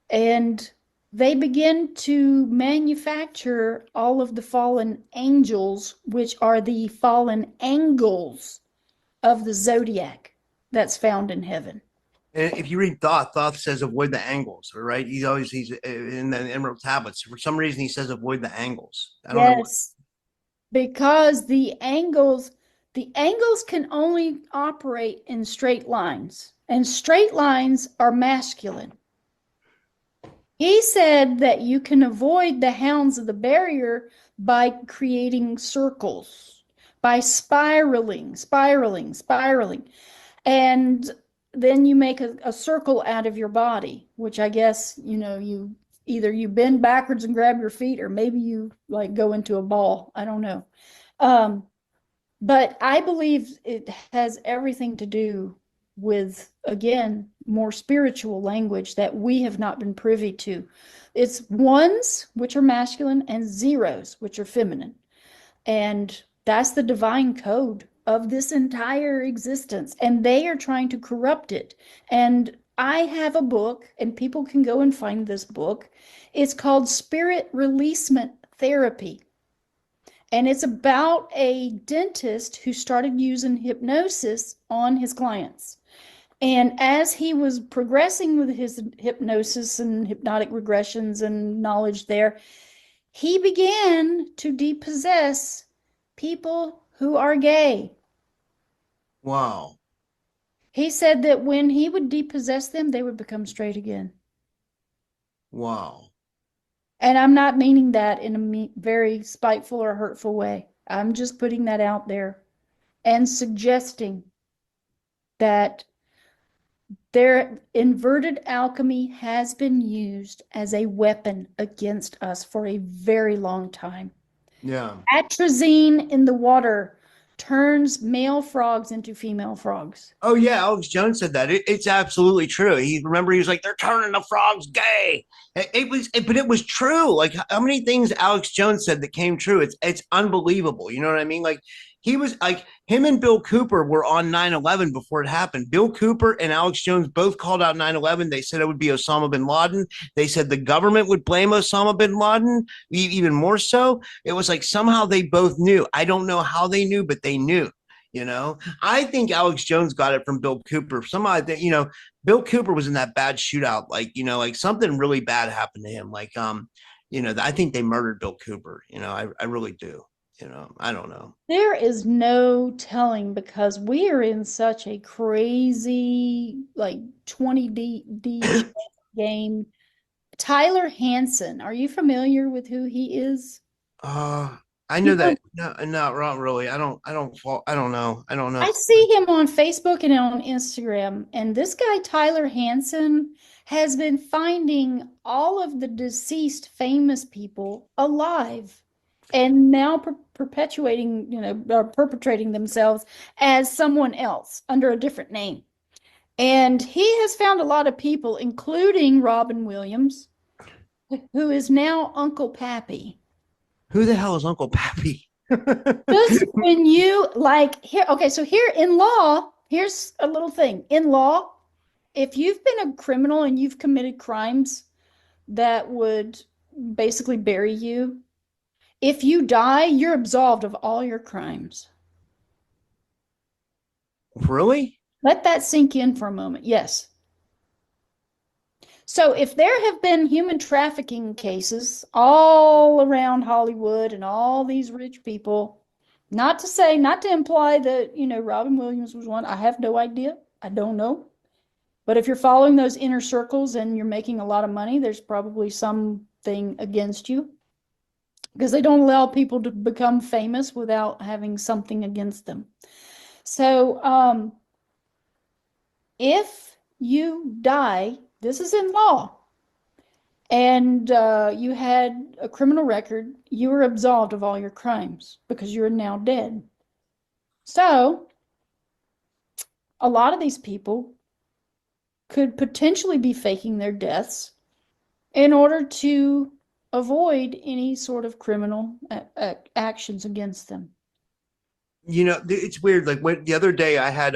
and they begin to manufacture all of the fallen angels, which are the fallen angles of the zodiac that's found in heaven. and if you read Thoth, Thoth says avoid the angles, right? He's in the Emerald Tablets. For some reason, he says avoid the angles. I don't know what. Yes, because the angles can only operate in straight lines, and straight lines are masculine. He said that you can avoid the hounds of the barrier by creating circles, by spiraling, and then you make a circle out of your body, which I guess, you bend backwards and grab your feet, or maybe you like go into a ball. I don't know. Um, but I believe it has everything to do with, again, more spiritual language that we have not been privy to. It's ones, which are masculine, and zeros, which are feminine. And that's the divine code of this entire existence. And they are trying to corrupt it. And I have a book, and people can go and find this book. It's called Spirit Releasement Therapy. And it's about a dentist who started using hypnosis on his clients. And as he was progressing with his hypnosis and hypnotic regressions and knowledge there, he began to depossess people who are gay. Wow, He said that when he would depossess them, they would become straight again. wow. And I'm not meaning that in a very spiteful or hurtful way. I'm just putting that out there and suggesting that their inverted alchemy has been used as a weapon against us for a very long time. Yeah. Atrazine in the water turns male frogs into female frogs. Oh yeah, Alex Jones said that. It's absolutely true. He was like, they're turning the frogs gay. But it was true. Like how many things Alex Jones said that came true? It's unbelievable. You know what I mean? Like he was like him and Bill Cooper were on 9/11 before it happened. Bill Cooper and Alex Jones both called out 9/11. They said it would be Osama bin Laden. They said the government would blame Osama bin Laden, even more so. It was like somehow they both knew. I don't know how they knew, but they knew. I think Alex Jones got it from Bill Cooper. Somehow, Bill Cooper was in that bad shootout. Like, like something really bad happened to him. Like, I think they murdered Bill Cooper. I really do. I don't know. There is no telling because we are in such a crazy, like 20D chess game. Tyler Hansen, are you familiar with who he is? Uh, I know He's on, that. No, not really. I don't know. I don't know. I see him on Facebook and on Instagram, and this guy, Tyler Hansen, has been finding all of the deceased famous people alive and now perpetuating, or perpetrating themselves as someone else under a different name. And he has found a lot of people, including Robin Williams, who is now Uncle Pappy. Who the hell is Uncle Pappy? Just when you like here, okay, so here in law, here's a little thing. In law, if you've been a criminal and you've committed crimes that would basically bury you, if you die, you're absolved of all your crimes. Really? Let that sink in for a moment. Yes. So if there have been human trafficking cases all around Hollywood and all these rich people, not to say, not to imply that, Robin Williams was one. I have no idea. I don't know. But if you're following those inner circles and you're making a lot of money, there's probably something against you because they don't allow people to become famous without having something against them. So, if you die, this is in law, and you had a criminal record, you were absolved of all your crimes because you're now dead. So, a lot of these people could potentially be faking their deaths in order to avoid any sort of criminal actions against them. It's weird. Like the other day I had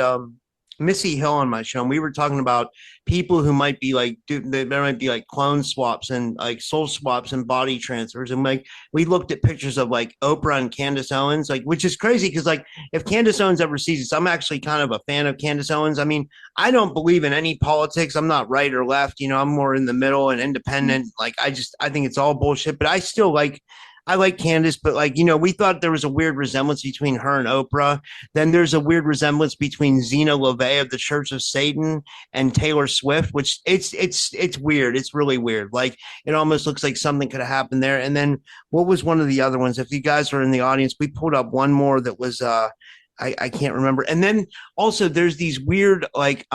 Missy Hill on my show, and we were talking about people who might be like there might be like clone swaps and like soul swaps and body transfers. And like we looked at pictures of like Oprah and Candace Owens, like which is crazy because like if Candace Owens ever sees this, I'm actually kind of a fan of Candace Owens. I mean, I don't believe in any politics. I'm not right or left, I'm more in the middle and independent. Like I think it's all bullshit, but I like Candace, but like, we thought there was a weird resemblance between her and Oprah. Then there's a weird resemblance between Zena LaVey of the Church of Satan and Taylor Swift, which it's weird. It's really weird. Like it almost looks like something could have happened there. And then what was one of the other ones? If you guys are in the audience, we pulled up one more that was I can't remember. And then also there's these weird like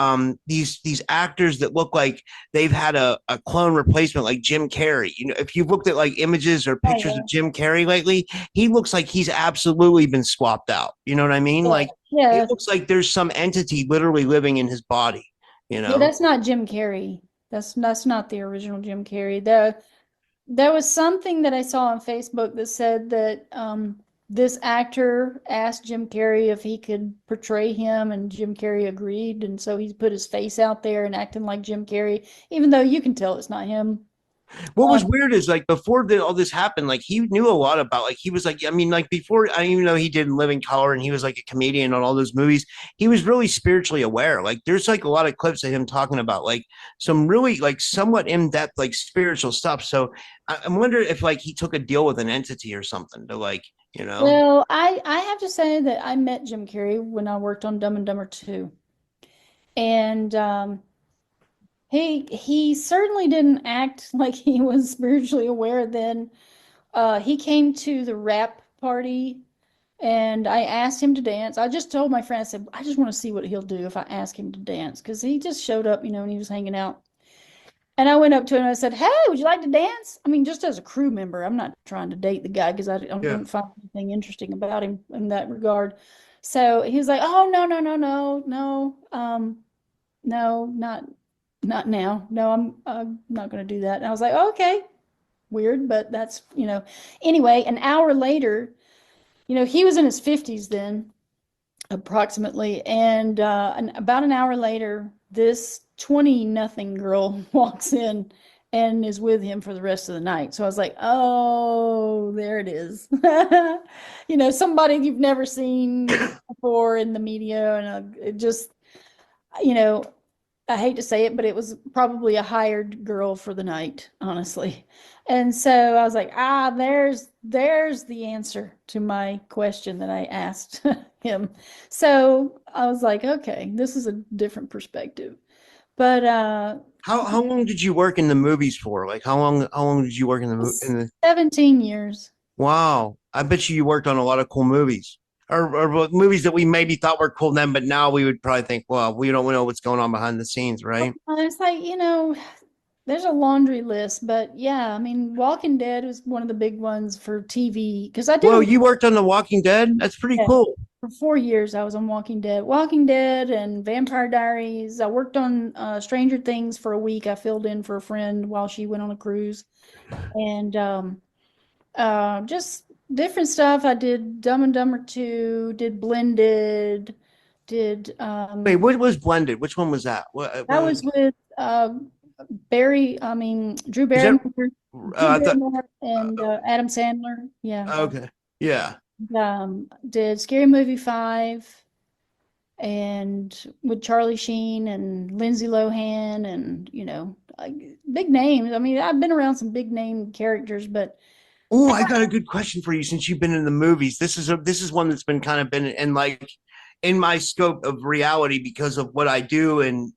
these actors that look like they've had a clone replacement like Jim Carrey. If you've looked at like images or Oh, pictures of Jim Carrey lately, he looks like he's absolutely been swapped out. You know what I mean? yeah. Like it Yeah. looks like there's some entity literally living in his body, you Yeah, know? that's not Jim Carrey. That's not the original Jim Carrey. There was something that I saw on Facebook that said that this actor asked Jim Carrey if he could portray him, and Jim Carrey agreed, and so he's put his face out there and acting like Jim Carrey, even though you can tell it's not him. What was Um, weird is like before all this happened, like he knew a lot about like he was like I mean like before I even know he did Living Color and he was like a comedian on all those movies. He was really spiritually aware. Like there's like a lot of clips of him talking about like some really like somewhat in depth like spiritual stuff. So I wonder if like he took a deal with an entity or something to like well, I have to say that I met Jim Carrey when I worked on Dumb and Dumber 2. And he certainly didn't act like he was spiritually aware then. He came to the rap party and I asked him to dance. I just told my friend, I said, I just want to see what he'll do if I ask him to dance because he just showed up, and he was hanging out. And I went up to him and I said, Hey, would you like to dance? I mean, just as a crew member, I'm not trying to date the guy because I yeah. don't find anything interesting about him in that regard. So he was like, Oh, no, no, no, no, no. No, not now. No, I'm not going to do that. And I was like, okay, weird, but that's. Anyway, an hour later, he was in his 50s then, approximately. And about an hour later, this 20 nothing girl walks in and is with him for the rest of the night. So I was like, oh, there it is. Somebody you've never seen before in the media. And it just, you know, I hate to say it, but it was probably a hired girl for the night, honestly. And so I was like, there's the answer to my question that I asked him. So I was like, okay, this is a different perspective. But How long did you work in the movies for? Like how long did you work in in the 17 years. Wow. I bet you worked on a lot of cool movies. Or movies that we maybe thought were cool then, but now we would probably think, well, we don't know what's going on behind the scenes, right? It's like, there's a laundry list, but yeah, I mean, Walking Dead was one of the big ones for TV because I did Well, a you worked on The Walking Dead? That's pretty yeah, cool. for 4 years. I was on Walking Dead and Vampire Diaries. I worked on Stranger Things for a week. I filled in for a friend while she went on a cruise, and just different stuff. I did Dumb and Dumber 2, did Blended, did Wait, what was Blended? Which one was that? that was with Drew Is that Barrymore, I thought and Adam Sandler. Yeah. okay. Yeah. Did Scary Movie 5 and with Charlie Sheen and Lindsay Lohan and, like, big names. I mean, I've been around some big name characters, but Oh, I got a good question for you since you've been in the movies. This is one that's been kind of been in like in my scope of reality because of what I do and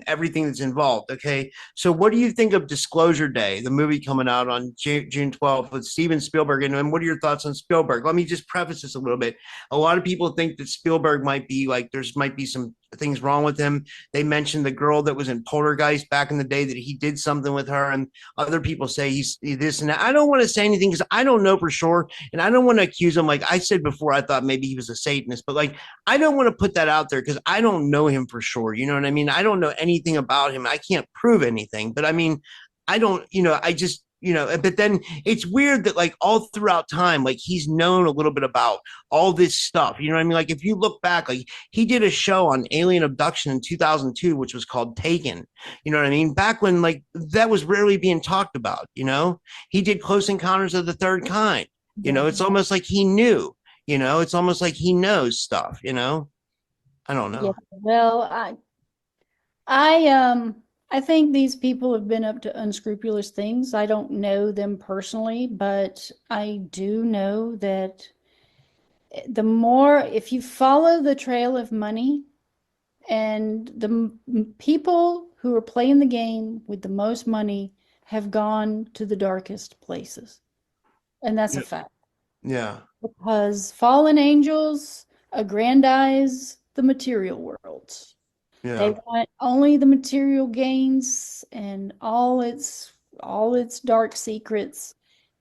everything that's involved. Okay. So what do you think of Disclosure Day, the movie coming out on June 12th with Steven Spielberg? And what are your thoughts on Spielberg? Let me just preface this a little bit. A lot of people think that Spielberg might be like there's might be some things wrong with him. They mentioned the girl that was in Poltergeist back in the day that he did something with her, and other people say he's this and that. I don't want to say anything because I don't know for sure, and I don't want to accuse him. Like I said before, I thought maybe he was a Satanist, but like I don't want to put that out there because I don't know him for sure. You know what I mean? I don't know anything about him. I can't prove anything, but I mean, I don't. I just. But then it's weird that like all throughout time, like he's known a little bit about all this stuff. You know what I mean? Like if you look back, like he did a show on alien abduction in 2002, which was called Taken. You know what I mean? Back when like that was rarely being talked about, he did Close Encounters of the Third Kind. yeah, It's almost like he knew, it's almost like he knows stuff, I don't yeah. know. Well, I think these people have been up to unscrupulous things. I don't know them personally, but I do know that if you follow the trail of money and people who are playing the game with the most money have gone to the darkest places. And that's a Yeah. fact. Yeah. Because fallen angels aggrandize the material world. They Yeah. want only the material gains and all its dark secrets.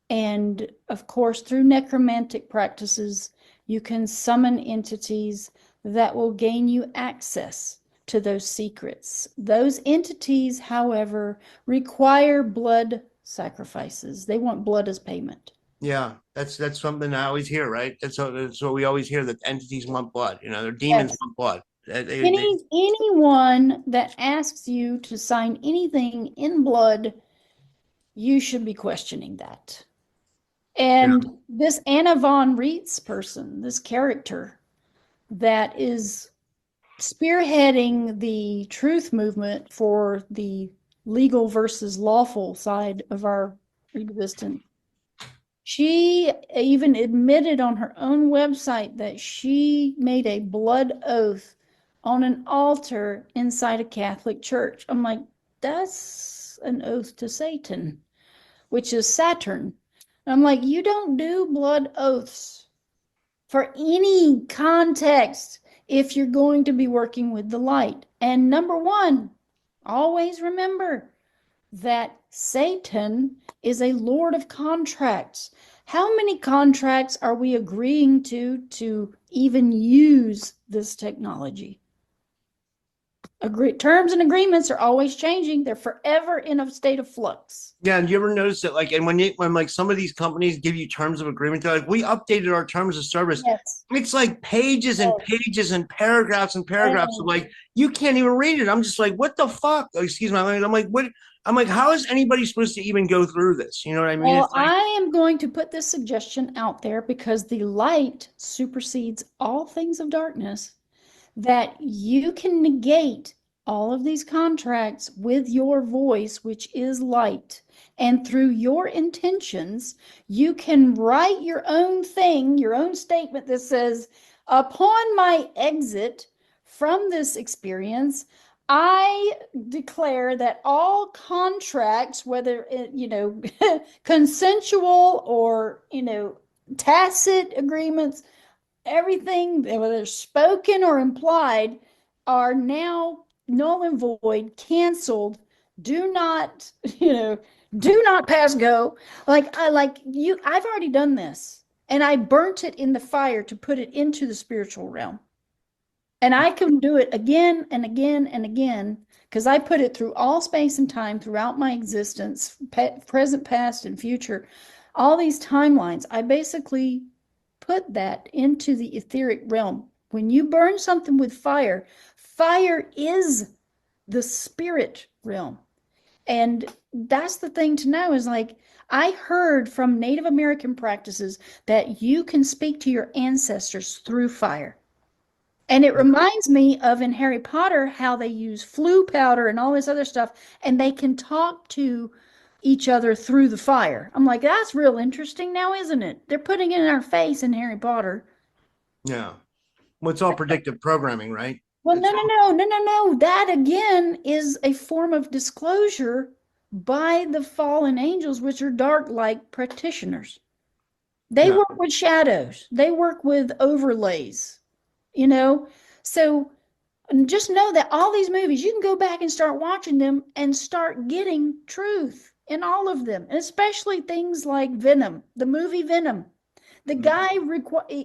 And of course, through necromantic practices, you can summon entities that will gain you access to those secrets. Those entities, however, require blood sacrifices. They want blood as payment. Yeah. That's something I always hear, right? That's what we always hear that entities want blood, their demons Yes. want blood. They Anyone that asks you to sign anything in blood, you should be questioning that. yeah. And this Anna von Reitz person, this character that is spearheading the truth movement for the legal versus lawful side of our existence. She even admitted on her own website that she made a blood oath on an altar inside a Catholic church. I'm like, that's an oath to Satan, which is Saturn. I'm like, you don't do blood oaths for any context if you're going to be working with the light. And number one, always remember that Satan is a lord of contracts. How many contracts are we agreeing to even use this technology? Terms and agreements are always changing. They're forever in a state of flux. Yeah, and you ever notice that, like, and when like some of these companies give you terms of agreement, they're like, we updated our terms of service. Yes. It's like pages and pages and paragraphs of Yes. like you can't even read it. I'm just like, what the fuck? Excuse my language. I'm like, what? I'm like, how is anybody supposed to even go through this? You know what I mean? Well, It's like, I am going to put this suggestion out there because the light supersedes all things of darkness, that you can negate all of these contracts with your voice, which is light. And through your intentions, you can write your own thing, your own statement that says, upon my exit from this experience, I declare that all contracts, whether consensual or, tacit agreements, everything, whether spoken or implied, are now null and void, canceled. Do not, do not pass go. I've already done this, and I burnt it in the fire to put it into the spiritual realm. And I can do it again and again and again because I put it through all space and time throughout my existence, present, past, and future. All these timelines, I basically put that into the etheric realm. When you burn something with fire, fire is the spirit realm. And that's the thing to know is like, I heard from Native American practices that you can speak to your ancestors through fire. And it reminds me of in Harry Potter how they use flu powder and all this other stuff, and they can talk to each other through the fire. I'm like, that's real interesting now, isn't it? They're putting it in our face in Harry Potter. yeah, well, it's all predictive programming, right? Well, It's no, no, all, no, no, no, no. That again is a form of disclosure by the fallen angels, which are dark like practitioners. They yeah. work with shadows, they work with overlays, you know? So and just know that all these movies, you can go back and start watching them and start getting truth in all of them, and especially things like Venom, the movie Venom. The guy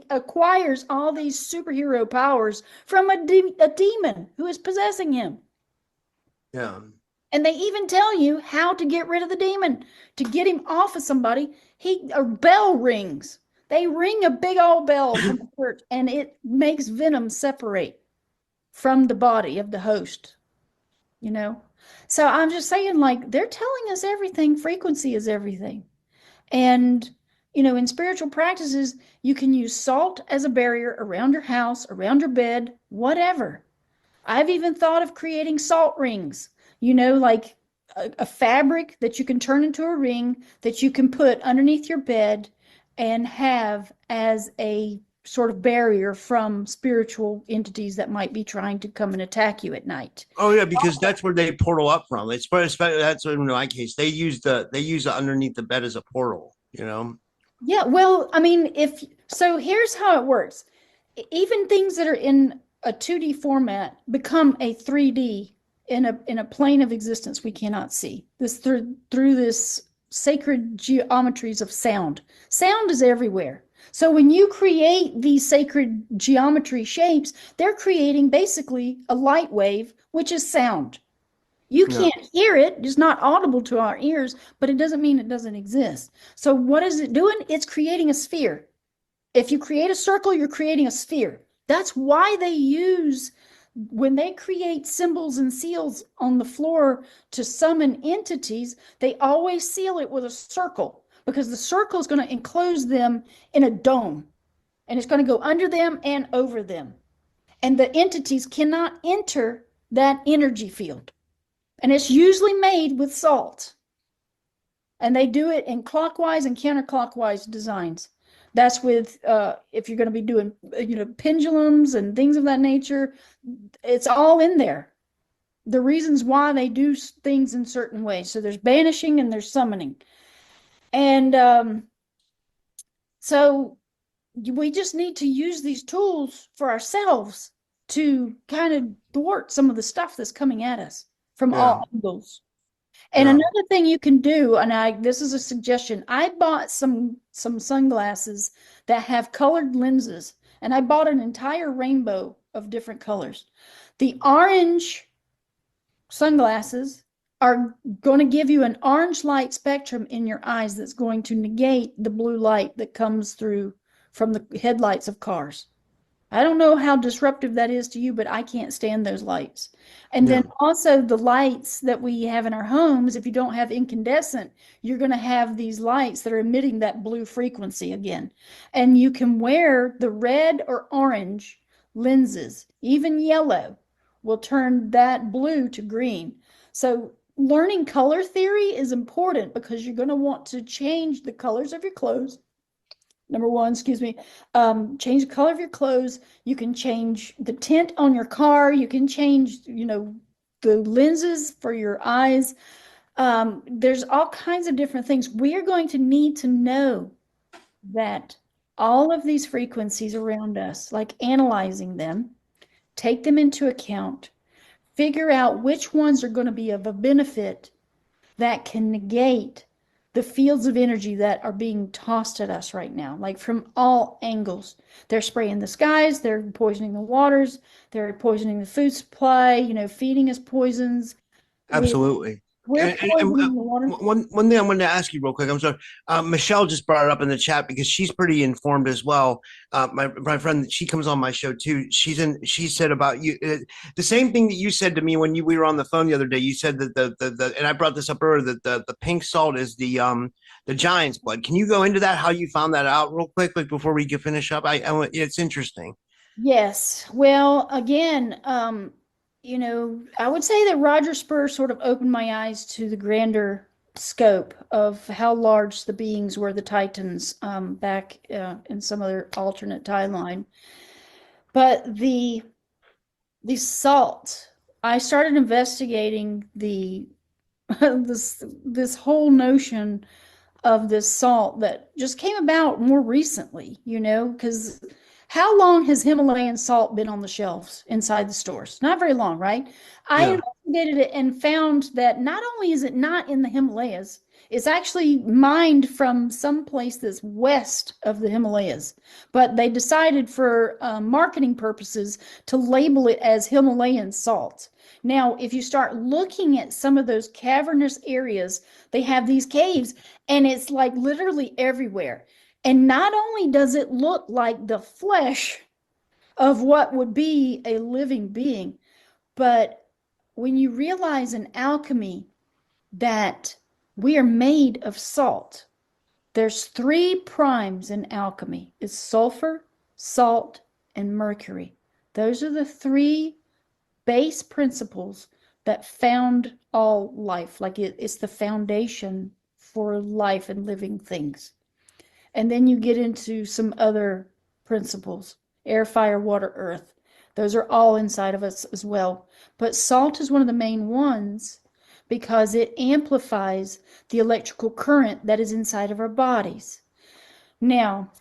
acquires all these superhero powers from a demon who is possessing him. Yeah. And they even tell you how to get rid of the demon, to get him off of somebody. A bell rings. They ring a big old bell from the church, and it makes venom separate from the body of the host, you know? So I'm just saying, like, they're telling us everything. Frequency is everything. And, in spiritual practices, you can use salt as a barrier around your house, around your bed, whatever. I've even thought of creating salt rings, like a fabric that you can turn into a ring that you can put underneath your bed and have as a sort of barrier from spiritual entities that might be trying to come and attack you at night. Oh yeah, because that's where they portal up from. It's that's in my case. They use it underneath the bed as a portal. You know. Yeah, well, I mean, if so, here's how it works. Even things that are in a 2D format become a 3D in a plane of existence we cannot see. This through this sacred geometries of sound. Sound is everywhere. So when you create these sacred geometry shapes, they're creating basically a light wave, which is sound. You Yeah. can't hear it, it's not audible to our ears, but it doesn't mean it doesn't exist. So what is it doing? It's creating a sphere. If you create a circle, you're creating a sphere. That's why they use, when they create symbols and seals on the floor to summon entities, they always seal it with a circle because the circle is going to enclose them in a dome and it's going to go under them and over them. And the entities cannot enter that energy field. And it's usually made with salt. And they do it in clockwise and counterclockwise designs. That's with if you're going to be doing pendulums and things of that nature, it's all in there. The reasons why they do things in certain ways. So there's banishing and there's summoning, and so we just need to use these tools for ourselves to kind of thwart some of the stuff that's coming at us from Yeah. all angles. And Yeah. another thing you can do, and this is a suggestion. I bought some sunglasses that have colored lenses, and I bought an entire rainbow of different colors. The orange sunglasses are going to give you an orange light spectrum in your eyes that's going to negate the blue light that comes through from the headlights of cars. I don't know how disruptive that is to you, but I can't stand those lights. And then Yeah, also the lights that we have in our homes, if you don't have incandescent, you're going to have these lights that are emitting that blue frequency again. And you can wear the red or orange lenses, even yellow will turn that blue to green. So learning color theory is important because you're going to want to change the colors of your clothes. Number one, excuse me, change the color of your clothes. You can change the tint on your car. You can change, the lenses for your eyes. There's all kinds of different things. We are going to need to know that all of these frequencies around us, like analyzing them, take them into account, figure out which ones are going to be of a benefit that can negate the fields of energy that are being tossed at us right now, like from all angles. They're spraying the skies, they're poisoning the waters, they're poisoning the food supply, feeding us poisons. We absolutely. we're And poisoning the water. one thing I wanted to ask you real quick. I'm sorry. Michelle just brought it up in the chat because she's pretty informed as well. My friend, she comes on my show too. She said about you the same thing that you said to me when we were on the phone the other day. You said that the and I brought this up earlier that the pink salt is the giant's blood. Can you go into that? How you found that out real quick, like before we can finish up? It's interesting. Yes. Well, again, I would say that Roger Spur sort of opened my eyes to the grander scope of how large the beings were, the Titans, back in some other alternate timeline. But the salt, I started investigating the this whole notion of this salt that just came about more recently, because how long has Himalayan salt been on the shelves inside the stores? Not very long, right? I Yeah. investigated it and found that not only is it not in the Himalayas, it's actually mined from some place that's west of the Himalayas. But they decided for marketing purposes to label it as Himalayan salt. Now, if you start looking at some of those cavernous areas, they have these caves and it's like literally everywhere. And not only does it look like the flesh of what would be a living being, but when you realize in alchemy that we are made of salt, there's three primes in alchemy. It's sulfur, salt, and mercury. Those are the three base principles that found all life. Like it's the foundation for life and living things. And then you get into some other principles: air, fire, water, earth. Those are all inside of us as well. But salt is one of the main ones because it amplifies the electrical current that is inside of our bodies. Now,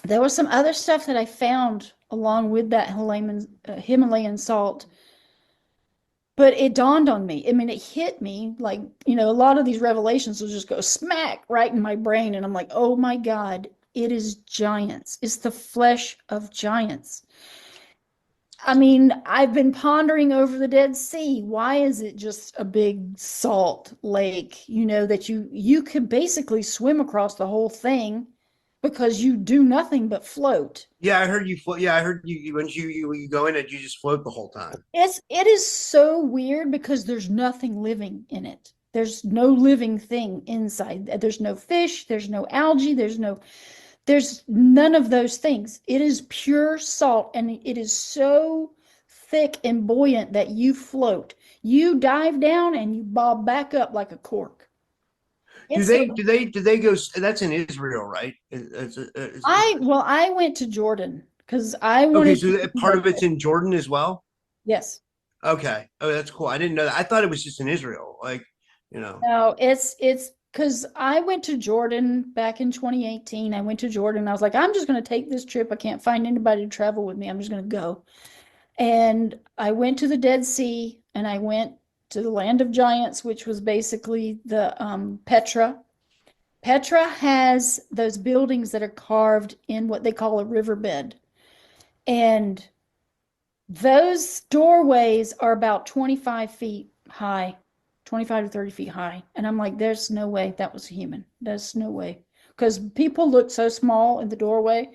there was some other stuff that I found along with that Himalayan salt, but it dawned on me. I mean, it hit me like, a lot of these revelations will just go smack right in my brain. And I'm like, oh my God, it is giants. It's the flesh of giants. I mean, I've been pondering over the Dead Sea. Why is it just a big salt lake, that you could basically swim across the whole thing because you do nothing but float. Yeah, I heard you float. Yeah, I heard when you go in it, you just float the whole time. It is so weird because there's nothing living in it. There's no living thing inside. There's no fish, there's no algae, there's none of those things. It is pure salt and it is so thick and buoyant that you float. You dive down and you bob back up like a cork. Do It's they? Do they go? That's in Israel, right? I went to Jordan because I Okay, wanted so to see part that. of it's in Jordan as well. Yes. Okay. Oh, that's cool. I didn't know that. I thought it was just in Israel. No, it's because I went to Jordan back in 2018. I went to Jordan. I was like, I'm just going to take this trip. I can't find anybody to travel with me. I'm just going to go. And I went to the Dead Sea and I went to the Land of Giants, which was basically the Petra. Petra has those buildings that are carved in what they call a riverbed. And those doorways are about 25 feet high, 25 to 30 feet high. And I'm like, there's no way that was a human. There's no way. Because people look so small in the doorway.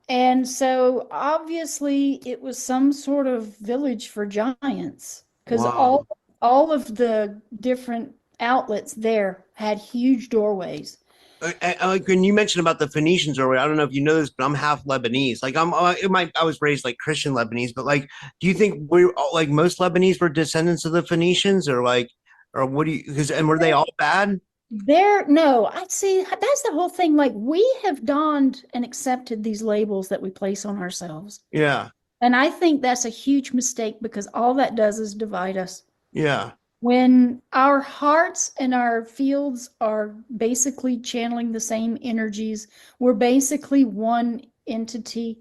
And so obviously it was some sort of village for giants. Because Wow. all of the different outlets there had huge doorways. Like when you mentioned about the Phoenicians earlier, I don't know if you know this, but I'm half Lebanese. Like I was raised like Christian Lebanese, but like, do you think like most Lebanese were descendants of the Phoenicians, or like, or what do you? Because and were they all bad? There, no, I see. That's the whole thing. Like, we have donned and accepted these labels that we place on ourselves. Yeah, And I think that's a huge mistake because all that does is divide us. yeah, When our hearts and our fields are basically channeling the same energies, we're basically one entity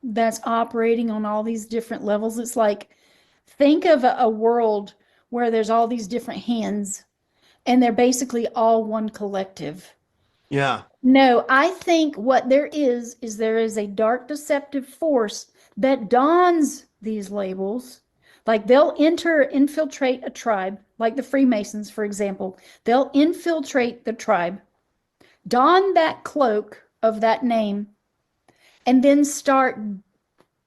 that's operating on all these different levels. It's like, think of a world where there's all these different hands and they're basically all one collective. yeah, No, I think what there is there is a dark deceptive force that dons these labels. Like they'll infiltrate a tribe, like the Freemasons, for example. They'll infiltrate the tribe, don that cloak of that name, and then start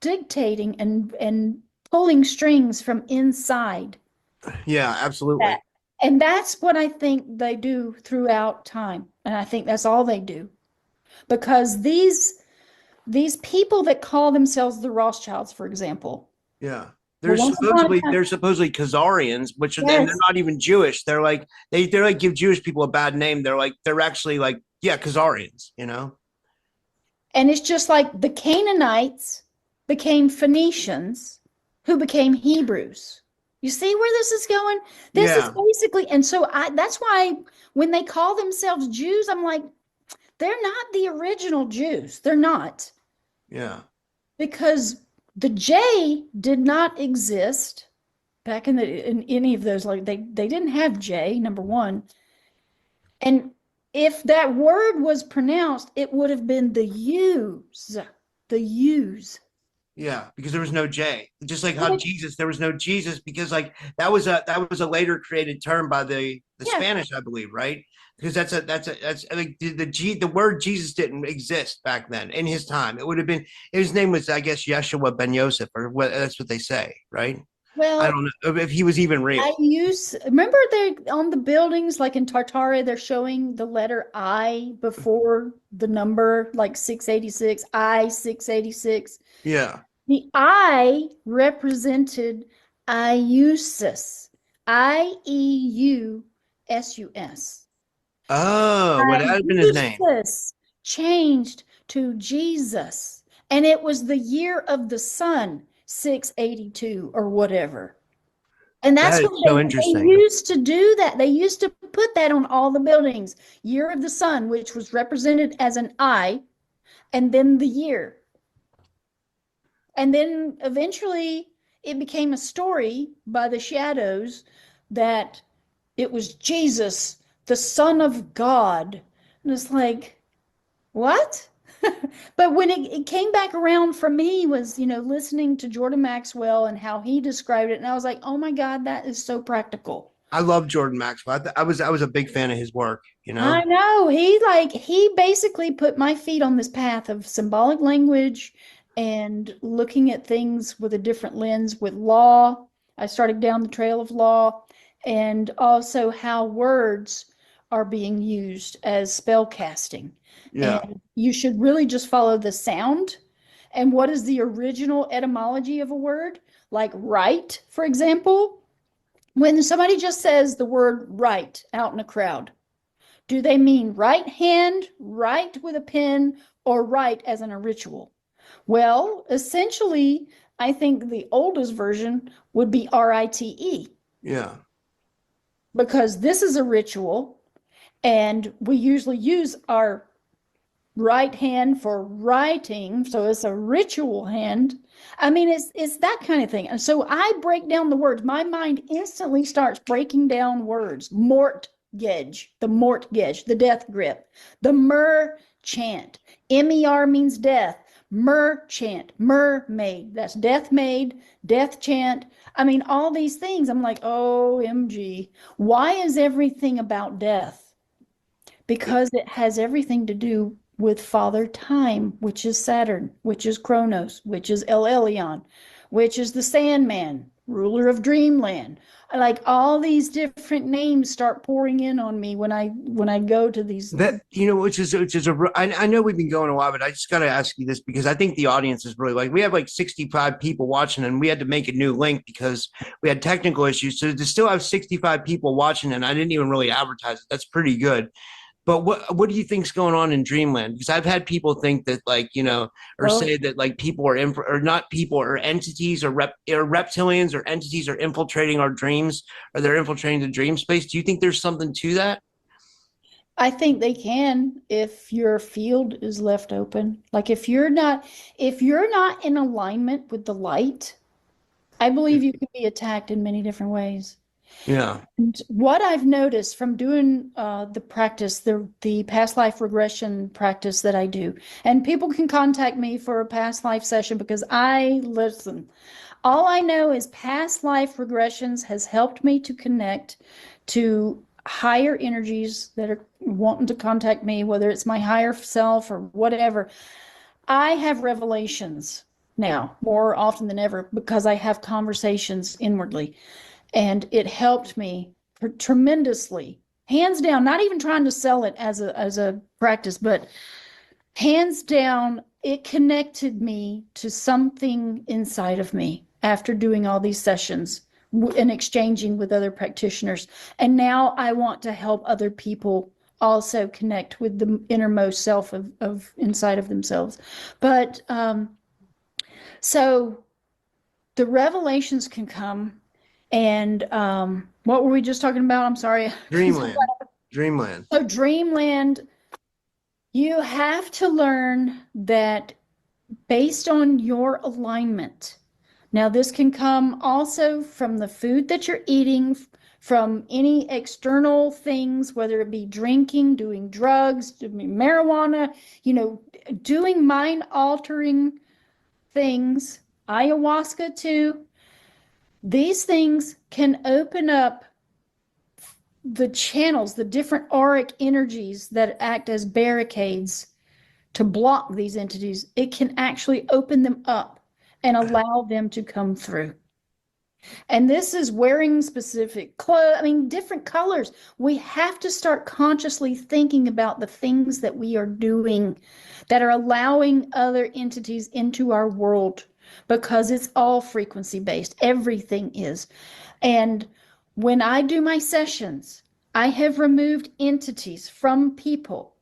dictating and pulling strings from inside yeah, that. absolutely. And that's what I think they do throughout time. And I think that's all they do. Because these people that call themselves the Rothschilds, for example, Yeah. well, once upon a time, They're supposedly Khazarians, which are, and they're yes. not even Jewish. They're like they're like give Jewish people a bad name. They're actually like yeah Khazarians. You know. And it's just like the Canaanites became Phoenicians who became Hebrews. You see where this is going? This is Yeah. basically, and so that's why when they call themselves Jews, I'm like, they're not the original Jews. They're not. Yeah. Because the J did not exist back in any of those. Like they didn't have J, number one. And if that word was pronounced, it would have been the U's. Yeah, because there was no J. Just like how Yeah, Jesus, there was no Jesus because like that was a later created term by the yeah. Spanish, I believe, right? Because that's like the word Jesus didn't exist back then in his time. It would have been his name was I guess Yeshua ben Yosef or what that's what they say, right? I Well, don't know if he was even I real. use remember they on the buildings like in Tartaria they're showing the letter I before the number like 686, I 686. Yeah. The I represented Iusus, Ieusus. Oh, what that had been his name. Iusus changed to Jesus, and it was the year of the sun, 682 or whatever. And that's That what is so they interesting. used to do that. They used to put that on all the buildings. Year of the sun, which was represented as an I, and then the year. And then eventually it became a story by the shadows that it was Jesus, the Son of God. And it's like, what? But when it came back around for me was, listening to Jordan Maxwell and how he described it. And I was like, oh my God, that is so practical. I love Jordan Maxwell. I was a big fan of his work, you know? I know. He basically put my feet on this path of symbolic language and looking at things with a different lens with law. I started down the trail of law and also how words are being used as spell casting. Yeah. And you should really just follow the sound. And what is the original etymology of a word? Like right, for example, when somebody just says the word right out in a crowd, do they mean right hand, write with a pen, or write as in a ritual? Well, essentially, I think the oldest version would be RITE Yeah. because this is a ritual and we usually use our right hand for writing, so it's a ritual hand. I mean, it's that kind of thing. And so I break down the words. My mind instantly starts breaking down words. Mortgage, the death grip, the mer chant. MER means death. Merchant, mermaid, that's death maid, death chant. I mean, all these things. I'm like, OMG. Why is everything about death? Because it has everything to do with Father Time, which is Saturn, which is Kronos, which is El Elyon, which is the Sandman, ruler of Dreamland. Like all these different names start pouring in on me when I go to these. That which is I know we've been going a while, but I just got to ask you this because I think the audience is really like we have like 65 people watching, and we had to make a new link because we had technical issues. So to still have 65 people watching, and I didn't even really advertise it. That's pretty good. But what do you think's going on in Dreamland? Because I've had people think that or Oh, say that like people are or not people or entities or reptilians or entities are infiltrating our dreams or they're infiltrating the dream space. Do you think there's something to that? I think they can if your field is left open. Like if you're not in alignment with the light, I believe you could be attacked in many different ways. Yeah, And what I've noticed from doing the practice, the past life regression practice that I do, and people can contact me for a past life session because I listen. All I know is past life regressions has helped me to connect to higher energies that are wanting to contact me, whether it's my higher self or whatever. I have revelations now more often than ever because I have conversations inwardly, and it helped me tremendously. Hands down, not even trying to sell it as a practice, but hands down, it connected me to something inside of me after doing all these sessions and exchanging with other practitioners. And now I want to help other people also connect with the innermost self of inside of themselves. But so the revelations can come. And what were we just talking about? I'm sorry. Dreamland, Dreamland. So, Dreamland, you have to learn that based on your alignment. Now, this can come also from the food that you're eating, from any external things, whether it be drinking, doing drugs, doing marijuana, doing mind altering things, ayahuasca too. These things can open up the channels, the different auric energies that act as barricades to block these entities. It can actually open them up and allow them to come through. And this is wearing specific clothes, I mean, different colors. We have to start consciously thinking about the things that we are doing that are allowing other entities into our world because it's all frequency based. Everything is. And when I do my sessions, I have removed entities from people,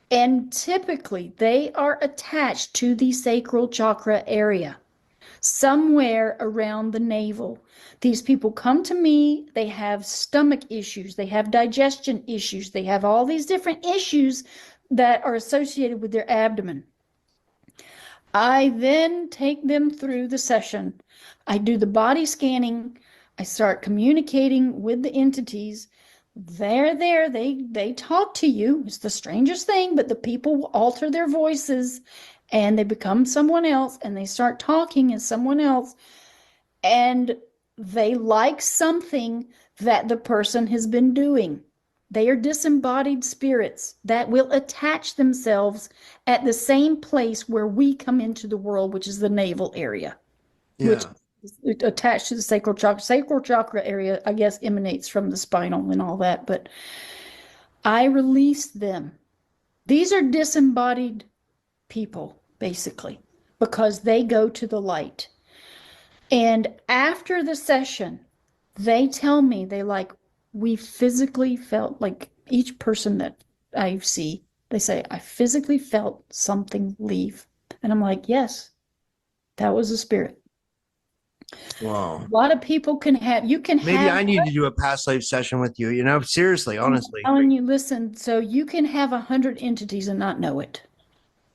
and typically they are attached to the sacral chakra area, somewhere around the navel. These people come to me, they have stomach issues, they have digestion issues, they have all these different issues that are associated with their abdomen. I then take them through the session. I do the body scanning. I start communicating with the entities. They're there. They talk to you. It's the strangest thing, but the people will alter their voices and they become someone else and they start talking as someone else, and they like something that the person has been doing. They are disembodied spirits that will attach themselves at the same place where we come into the world, which is the navel area, which Yeah. is attached to the sacral chakra. Sacral chakra area, I guess, emanates from the spinal and all that, but I release them. These are disembodied people, basically, because they go to the light. And after the session, they tell me we physically felt like each person that I see, they say, I physically felt something leave. And I'm like, yes, that was a spirit. A Wow. lot of people you can Maybe have, I need to do a past life session with you, seriously, I'm honestly. telling you, listen, so you can have 100 entities and not know it,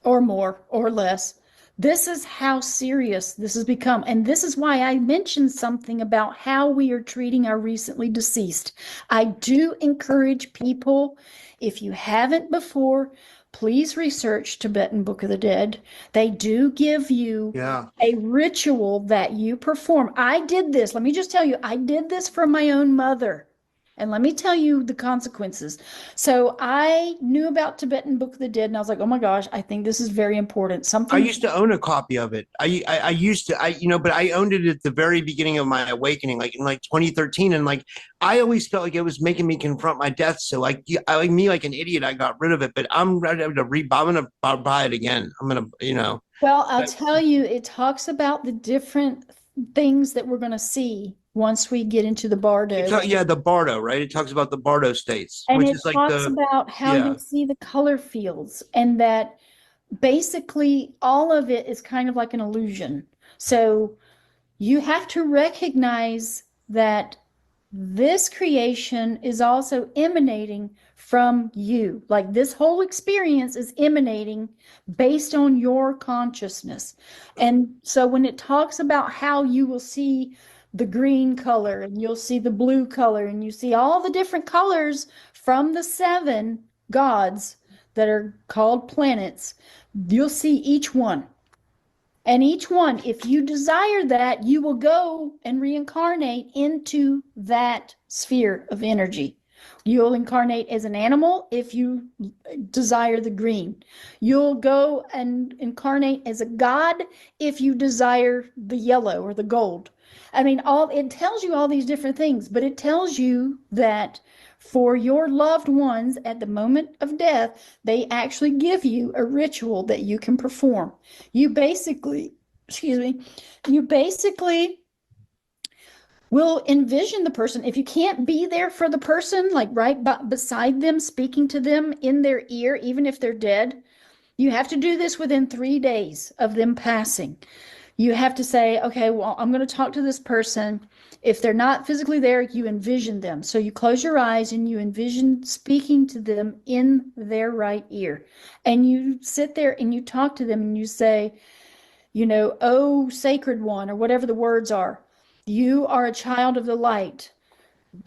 or more or less. This is how serious this has become. And this is why I mentioned something about how we are treating our recently deceased. I do encourage people, if you haven't before, please research Tibetan Book of the Dead. They do give you Yeah. a ritual that you perform. I did this. Let me just tell you, I did this for my own mother. And let me tell you the consequences. So I knew about Tibetan Book of the Dead, and I was like, oh my gosh, I think this is very important. I Something. used to own a copy of it. I used to, but I owned it at the very beginning of my awakening, like in like 2013. And like, I always felt like it was making me confront my death. So like, like me, like an idiot, I got rid of it, but I'm ready to I'm going to buy it again. I'm going to, Well, I'll but tell you, it talks about the different things that we're going to see once we get into the Bardo. yeah, the Bardo, right? It talks about the Bardo states, And which it is like talks about how yeah. you'll see the color fields, and that basically all of it is kind of like an illusion. So you have to recognize that this creation is also emanating from you. Like this whole experience is emanating based on your consciousness. And so when it talks about how you will see the green color and you'll see the blue color and you see all the different colors from the seven gods that are called planets, you'll see each one. And each one, if you desire that, you will go and reincarnate into that sphere of energy. You'll incarnate as an animal if you desire the green. You'll go and incarnate as a god if you desire the yellow or the gold. I mean, all it tells you all these different things, but it tells you that for your loved ones at the moment of death, they actually give you a ritual that you can perform. You basically, excuse me, you basically will envision the person. If you can't be there for the person, like right beside them, speaking to them in their ear, even if they're dead, you have to do this within 3 days of them passing. You have to say, okay, well, I'm going to talk to this person. If they're not physically there, you envision them. So you close your eyes and you envision speaking to them in their right ear. And you sit there and you talk to them and you say, oh, sacred one, or whatever the words are, you are a child of the light.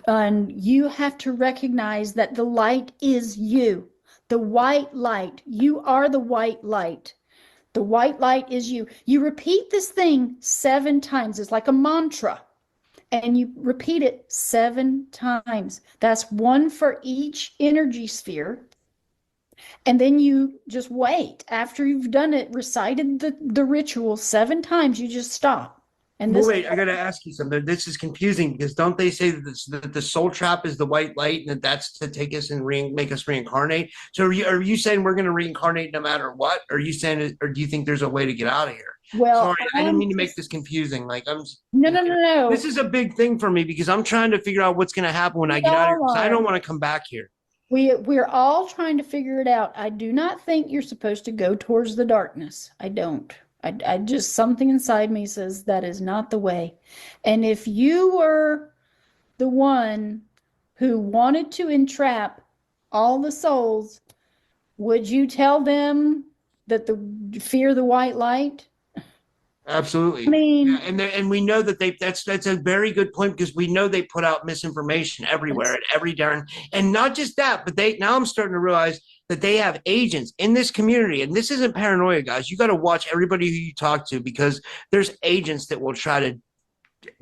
And you have to recognize that the light is you, the white light. You are the white light. The white light is you. You repeat this thing 7 times. It's like a mantra. And you repeat it 7 times. That's one for each energy sphere. And then you just wait. After you've done it, recited the ritual 7 times, you just stop. And Well, this, wait, I got to ask you something. This is confusing because don't they say that the soul trap is the white light and that that's to take us and make us reincarnate? So are you saying we're going to reincarnate no matter what? Or are you saying, or do you think there's a way to get out of here? well, Sorry, I didn't mean to make this confusing. Like no, no, no, this no. is a big thing for me because I'm trying to figure out what's going to happen when We I get out of here all because I are. don't want to come back here. We're all trying to figure it out. I do not think you're supposed to go towards the darkness. I don't. I just, something inside me says that is not the way. And if you were the one who wanted to entrap all the souls, would you tell them that the fear the white light? I Absolutely. Yeah, mean, and we know that that's a very good point because we know they put out misinformation everywhere that's at every darn and not just that, but they now I'm starting to realize that they have agents in this community, and this isn't paranoia, guys. You got to watch everybody who you talk to because there's agents that will try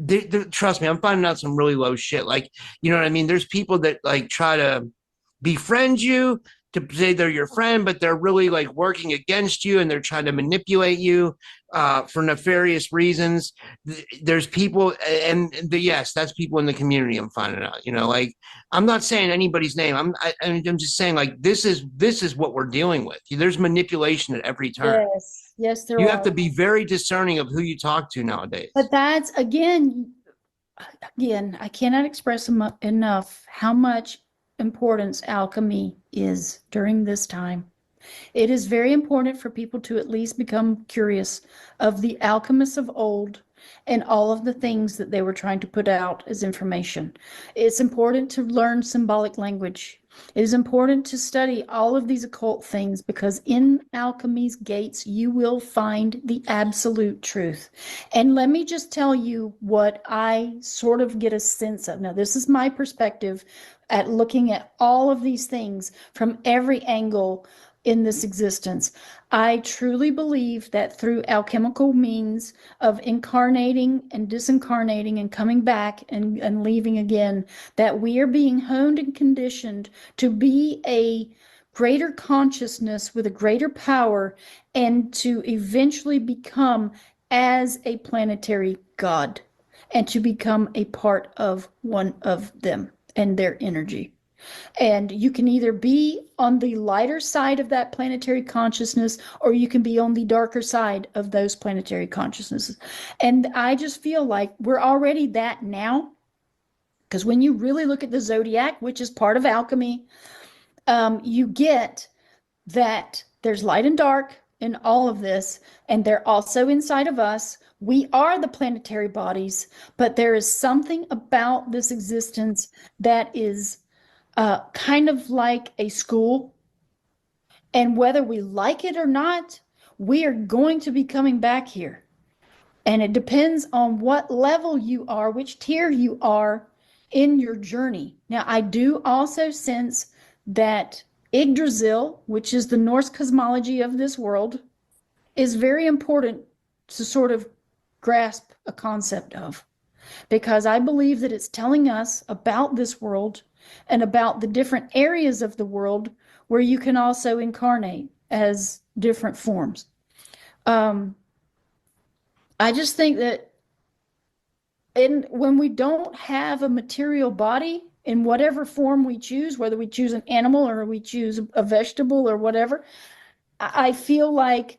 to trust me. I'm finding out some really low shit. Like, you know what I mean? There's people that like try to befriend you to say they're your friend, but they're really like working against you and they're trying to manipulate you for nefarious reasons. There's people, yes, that's people in the community. I'm finding out. Like I'm not saying anybody's name. I'm just saying like this is what we're dealing with. There's manipulation at every turn. yes, yes, there You have are. to be very discerning of who you talk to nowadays. But that's again, I cannot express enough how much importance alchemy is during this time. It is very important for people to at least become curious of the alchemists of old and all of the things that they were trying to put out as information. It's important to learn symbolic language. It is important to study all of these occult things because in alchemy's gates, you will find the absolute truth. And let me just tell you what I sort of get a sense of. Now, this is my perspective at looking at all of these things from every angle in this existence. I truly believe that through alchemical means of incarnating and disincarnating and coming back and leaving again, that we are being honed and conditioned to be a greater consciousness with a greater power and to eventually become as a planetary god and to become a part of one of them and their energy. And you can either be on the lighter side of that planetary consciousness, or you can be on the darker side of those planetary consciousnesses. And I just feel like we're already that now. Because when you really look at the zodiac, which is part of alchemy, you get that there's light and dark in all of this, and they're also inside of us. We are the planetary bodies, but there is something about this existence that is kind of like a school. And whether we like it or not, we are going to be coming back here. And it depends on what level you are, which tier you are in your journey. Now, I do also sense that Yggdrasil, which is the Norse cosmology of this world, is very important to sort of grasp a concept of, because I believe that it's telling us about this world and about the different areas of the world where you can also incarnate as different forms. Um, I just think that when we don't have a material body in whatever form we choose, whether we choose an animal or we choose a vegetable or whatever, I feel like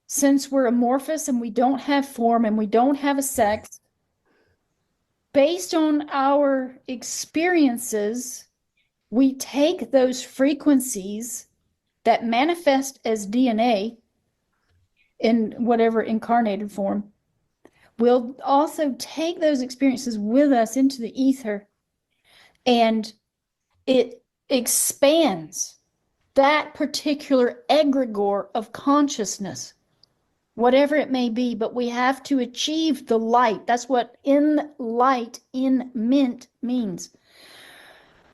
since we're amorphous and we don't have form and we don't have a sex, based on our experiences, we take those frequencies that manifest as DNA in whatever incarnated form. We'll also take those experiences with us into the ether, and it expands that particular egregore of consciousness, whatever it may be. But we have to achieve the light. That's what in light, in mint means.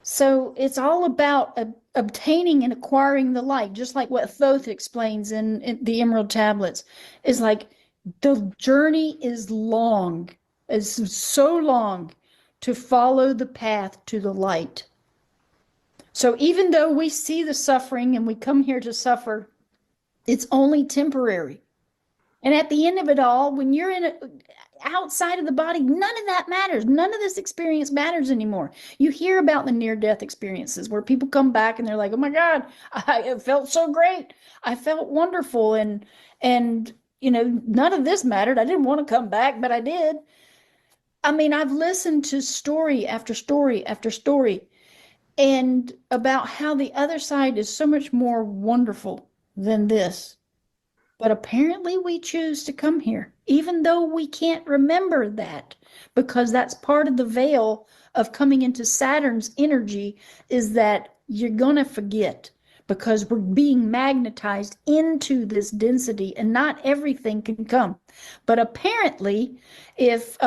So it's all about obtaining and acquiring the light, just like what Thoth explains in the Emerald Tablets. Is like the journey is long, is so long to follow the path to the light. So even though we see the suffering and we come here to suffer, it's only temporary. And at the end of it all, when you're outside of the body, none of that matters. None of this experience matters anymore. You hear about the near-death experiences where people come back and they're like, "Oh my God, I felt so great. I felt wonderful." And none of this mattered. I didn't want to come back, but I did. I mean, I've listened to story after story after story and about how the other side is so much more wonderful than this. But apparently we choose to come here, even though we can't remember that, because that's part of the veil of coming into Saturn's energy, is that you're going to forget because we're being magnetized into this density and not everything can come. But apparently, if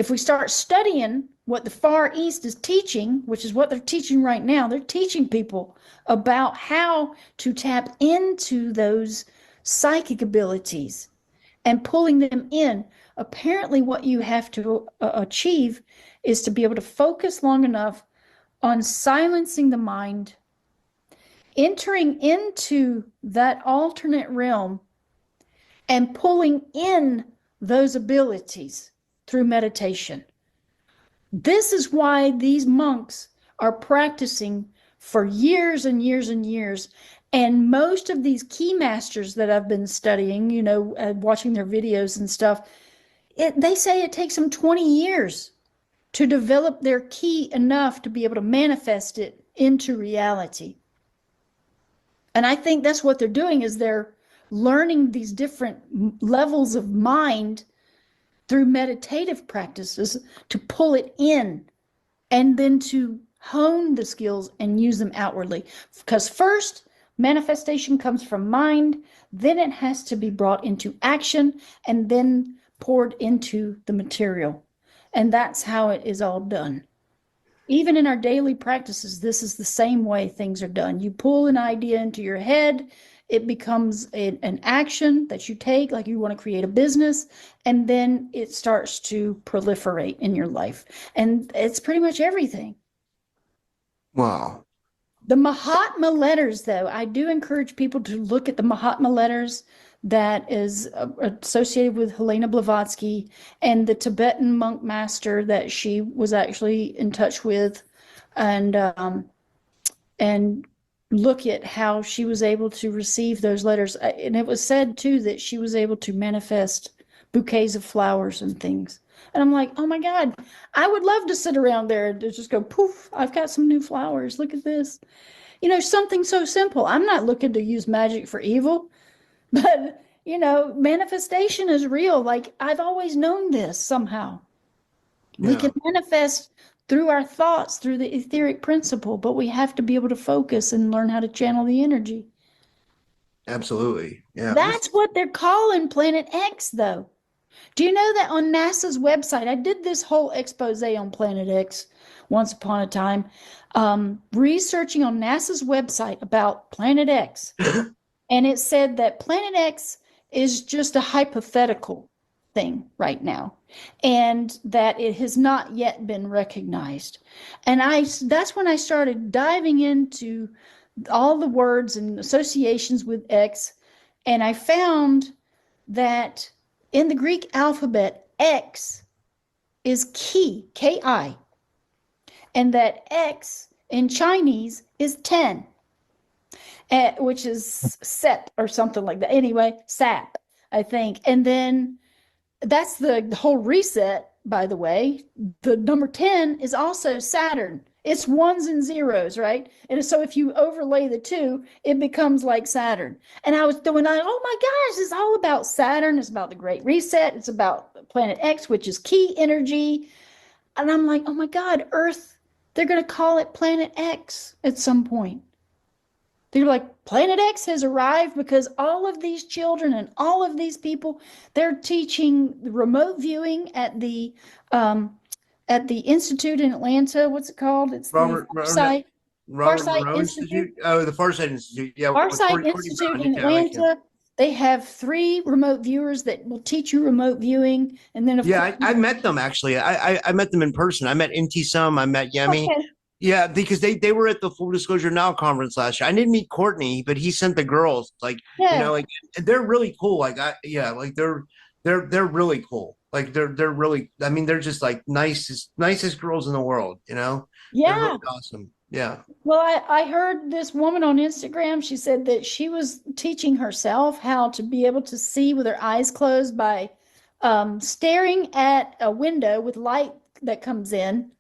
we start studying what the Far East is teaching, which is what they're teaching right now, they're teaching people about how to tap into those psychic abilities and pulling them in. Apparently, what you have to achieve is to be able to focus long enough on silencing the mind, entering into that alternate realm, and pulling in those abilities through meditation. This is why these monks are practicing for years and years and years. And most of these key masters that I've been studying, watching their videos and stuff, they say it takes them 20 years to develop their key enough to be able to manifest it into reality. And I think that's what they're doing, is they're learning these different levels of mind through meditative practices to pull it in and then to hone the skills and use them outwardly. Because first, manifestation comes from mind, then it has to be brought into action, and then poured into the material. And that's how it is all done. Even in our daily practices, this is the same way things are done. You pull an idea into your head, it becomes an action that you take, like you want to create a business, and then it starts to proliferate in your life. And it's pretty much everything. Wow. The Mahatma letters, though, I do encourage people to look at the Mahatma letters that is associated with Helena Blavatsky and the Tibetan monk master that she was actually in touch with, and and look at how she was able to receive those letters. And it was said too that she was able to manifest bouquets of flowers and things. And I'm like, oh my God, I would love to sit around there and just go, poof, I've got some new flowers. Look at this. Something so simple. I'm not looking to use magic for evil, but manifestation is real. Like I've always known this somehow. We can Yeah, manifest through our thoughts, through the etheric principle, but we have to be able to focus and learn how to channel the energy. absolutely. Yeah. That's what they're calling Planet X, though. Do you know that on NASA's website? I did this whole expose on Planet X once upon a time, researching on NASA's website about Planet X. And it said that Planet X is just a hypothetical thing right now, and that it has not yet been recognized. And that's when I started diving into all the words and associations with X, and I found that in the Greek alphabet, X is Ki, and that X in Chinese is 10, which is Sep or something like that. Anyway, Sap, I think. And then that's the whole reset, by the way. The number 10 is also Saturn. It's ones and zeros, right? And so if you overlay the two, it becomes like Saturn. And I was doing, oh my gosh, it's all about Saturn. It's about the Great Reset. It's about Planet X, which is key energy. And I'm like, oh my God, Earth, they're going to call it Planet X at some point. They're like, Planet X has arrived because all of these children and all of these people, they're teaching remote viewing at the institute in Atlanta. What's it called? It's the Robert Robert Farsight Moreau Institute. Institute. Oh, the Farsight Institute. Yeah, with Farsight Courtney Institute Brown. in Yeah, I like him. Atlanta. They have 3 remote viewers that will teach you remote viewing. And then, of Yeah, course, I met them actually. I met them in person. I met Inti Sum. I met Yemi. okay. Yeah, because they were at the Full Disclosure Now conference last year. I didn't meet Courtney, but he sent the girls. Like, Yeah. like they're really cool. Like like they're really cool. Like they're really. I mean, they're just like nicest girls in the world. They're really Yeah. awesome. Yeah. Well, I heard this woman on Instagram. She said that she was teaching herself how to be able to see with her eyes closed by staring at a window with light that comes in,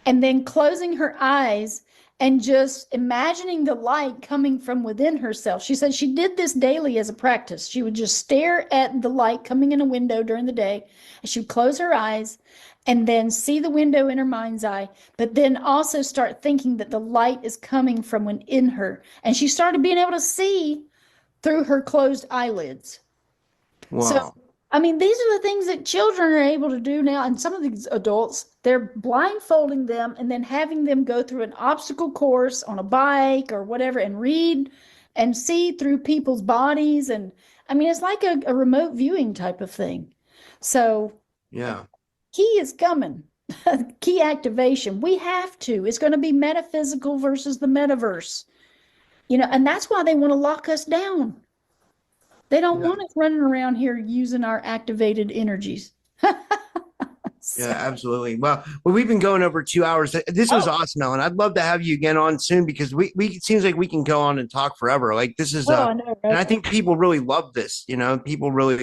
and then closing her eyes and just imagining the light coming from within herself. She said she did this daily as a practice. She would just stare at the light coming in a window during the day, and she would close her eyes and then see the window in her mind's eye, but then also start thinking that the light is coming from within her. And she started being able to see through her closed eyelids. So, Wow. I mean, these are the things that children are able to do now. And some of these adults, they're blindfolding them and then having them go through an obstacle course on a bike or whatever and read and see through people's bodies. And I mean, it's like a remote viewing type of thing. So, Yeah. key is coming. Key activation. We have to. It's going to be metaphysical versus the metaverse. And that's why they want to lock us down. They don't Yeah. want us running around here using our activated energies. Yeah, So, absolutely. Well, we've been going over 2 hours. This was oh, awesome, Ellen. I'd love to have you again on soon because we it seems like we can go on and talk forever. Like this is oh, I know, and right? I think people really love this. I think people really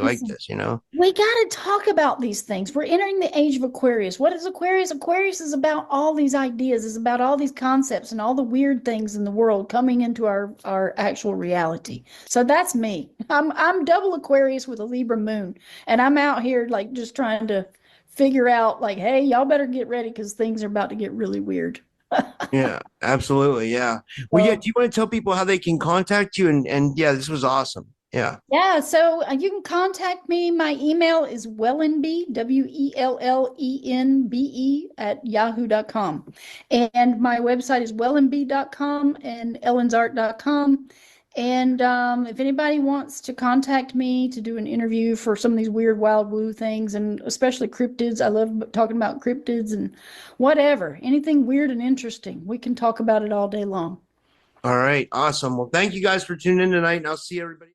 like Listen, this. we got to talk about these things. We're entering the age of Aquarius. What is Aquarius? Aquarius is about all these ideas, is about all these concepts and all the weird things in the world coming into our actual reality. So that's me. I'm double Aquarius with a Libra moon, and I'm out here like just trying to figure out like, hey, y'all better get ready because things are about to get really weird. Yeah, absolutely. Yeah. Well, yeah. Do So, you want to tell people how they can contact you? And yeah, this was awesome. Yeah. Yeah, so you can contact me. My email is wellenbe, WELLENBE at yahoo.com. And my website is wellenbe.com and ellensart.com. And if anybody wants to contact me to do an interview for some of these weird wild woo things, and especially cryptids, I love talking about cryptids and whatever, anything weird and interesting, we can talk about it all day long. All right. Awesome. Well, thank you guys for tuning in tonight, and I'll see everybody.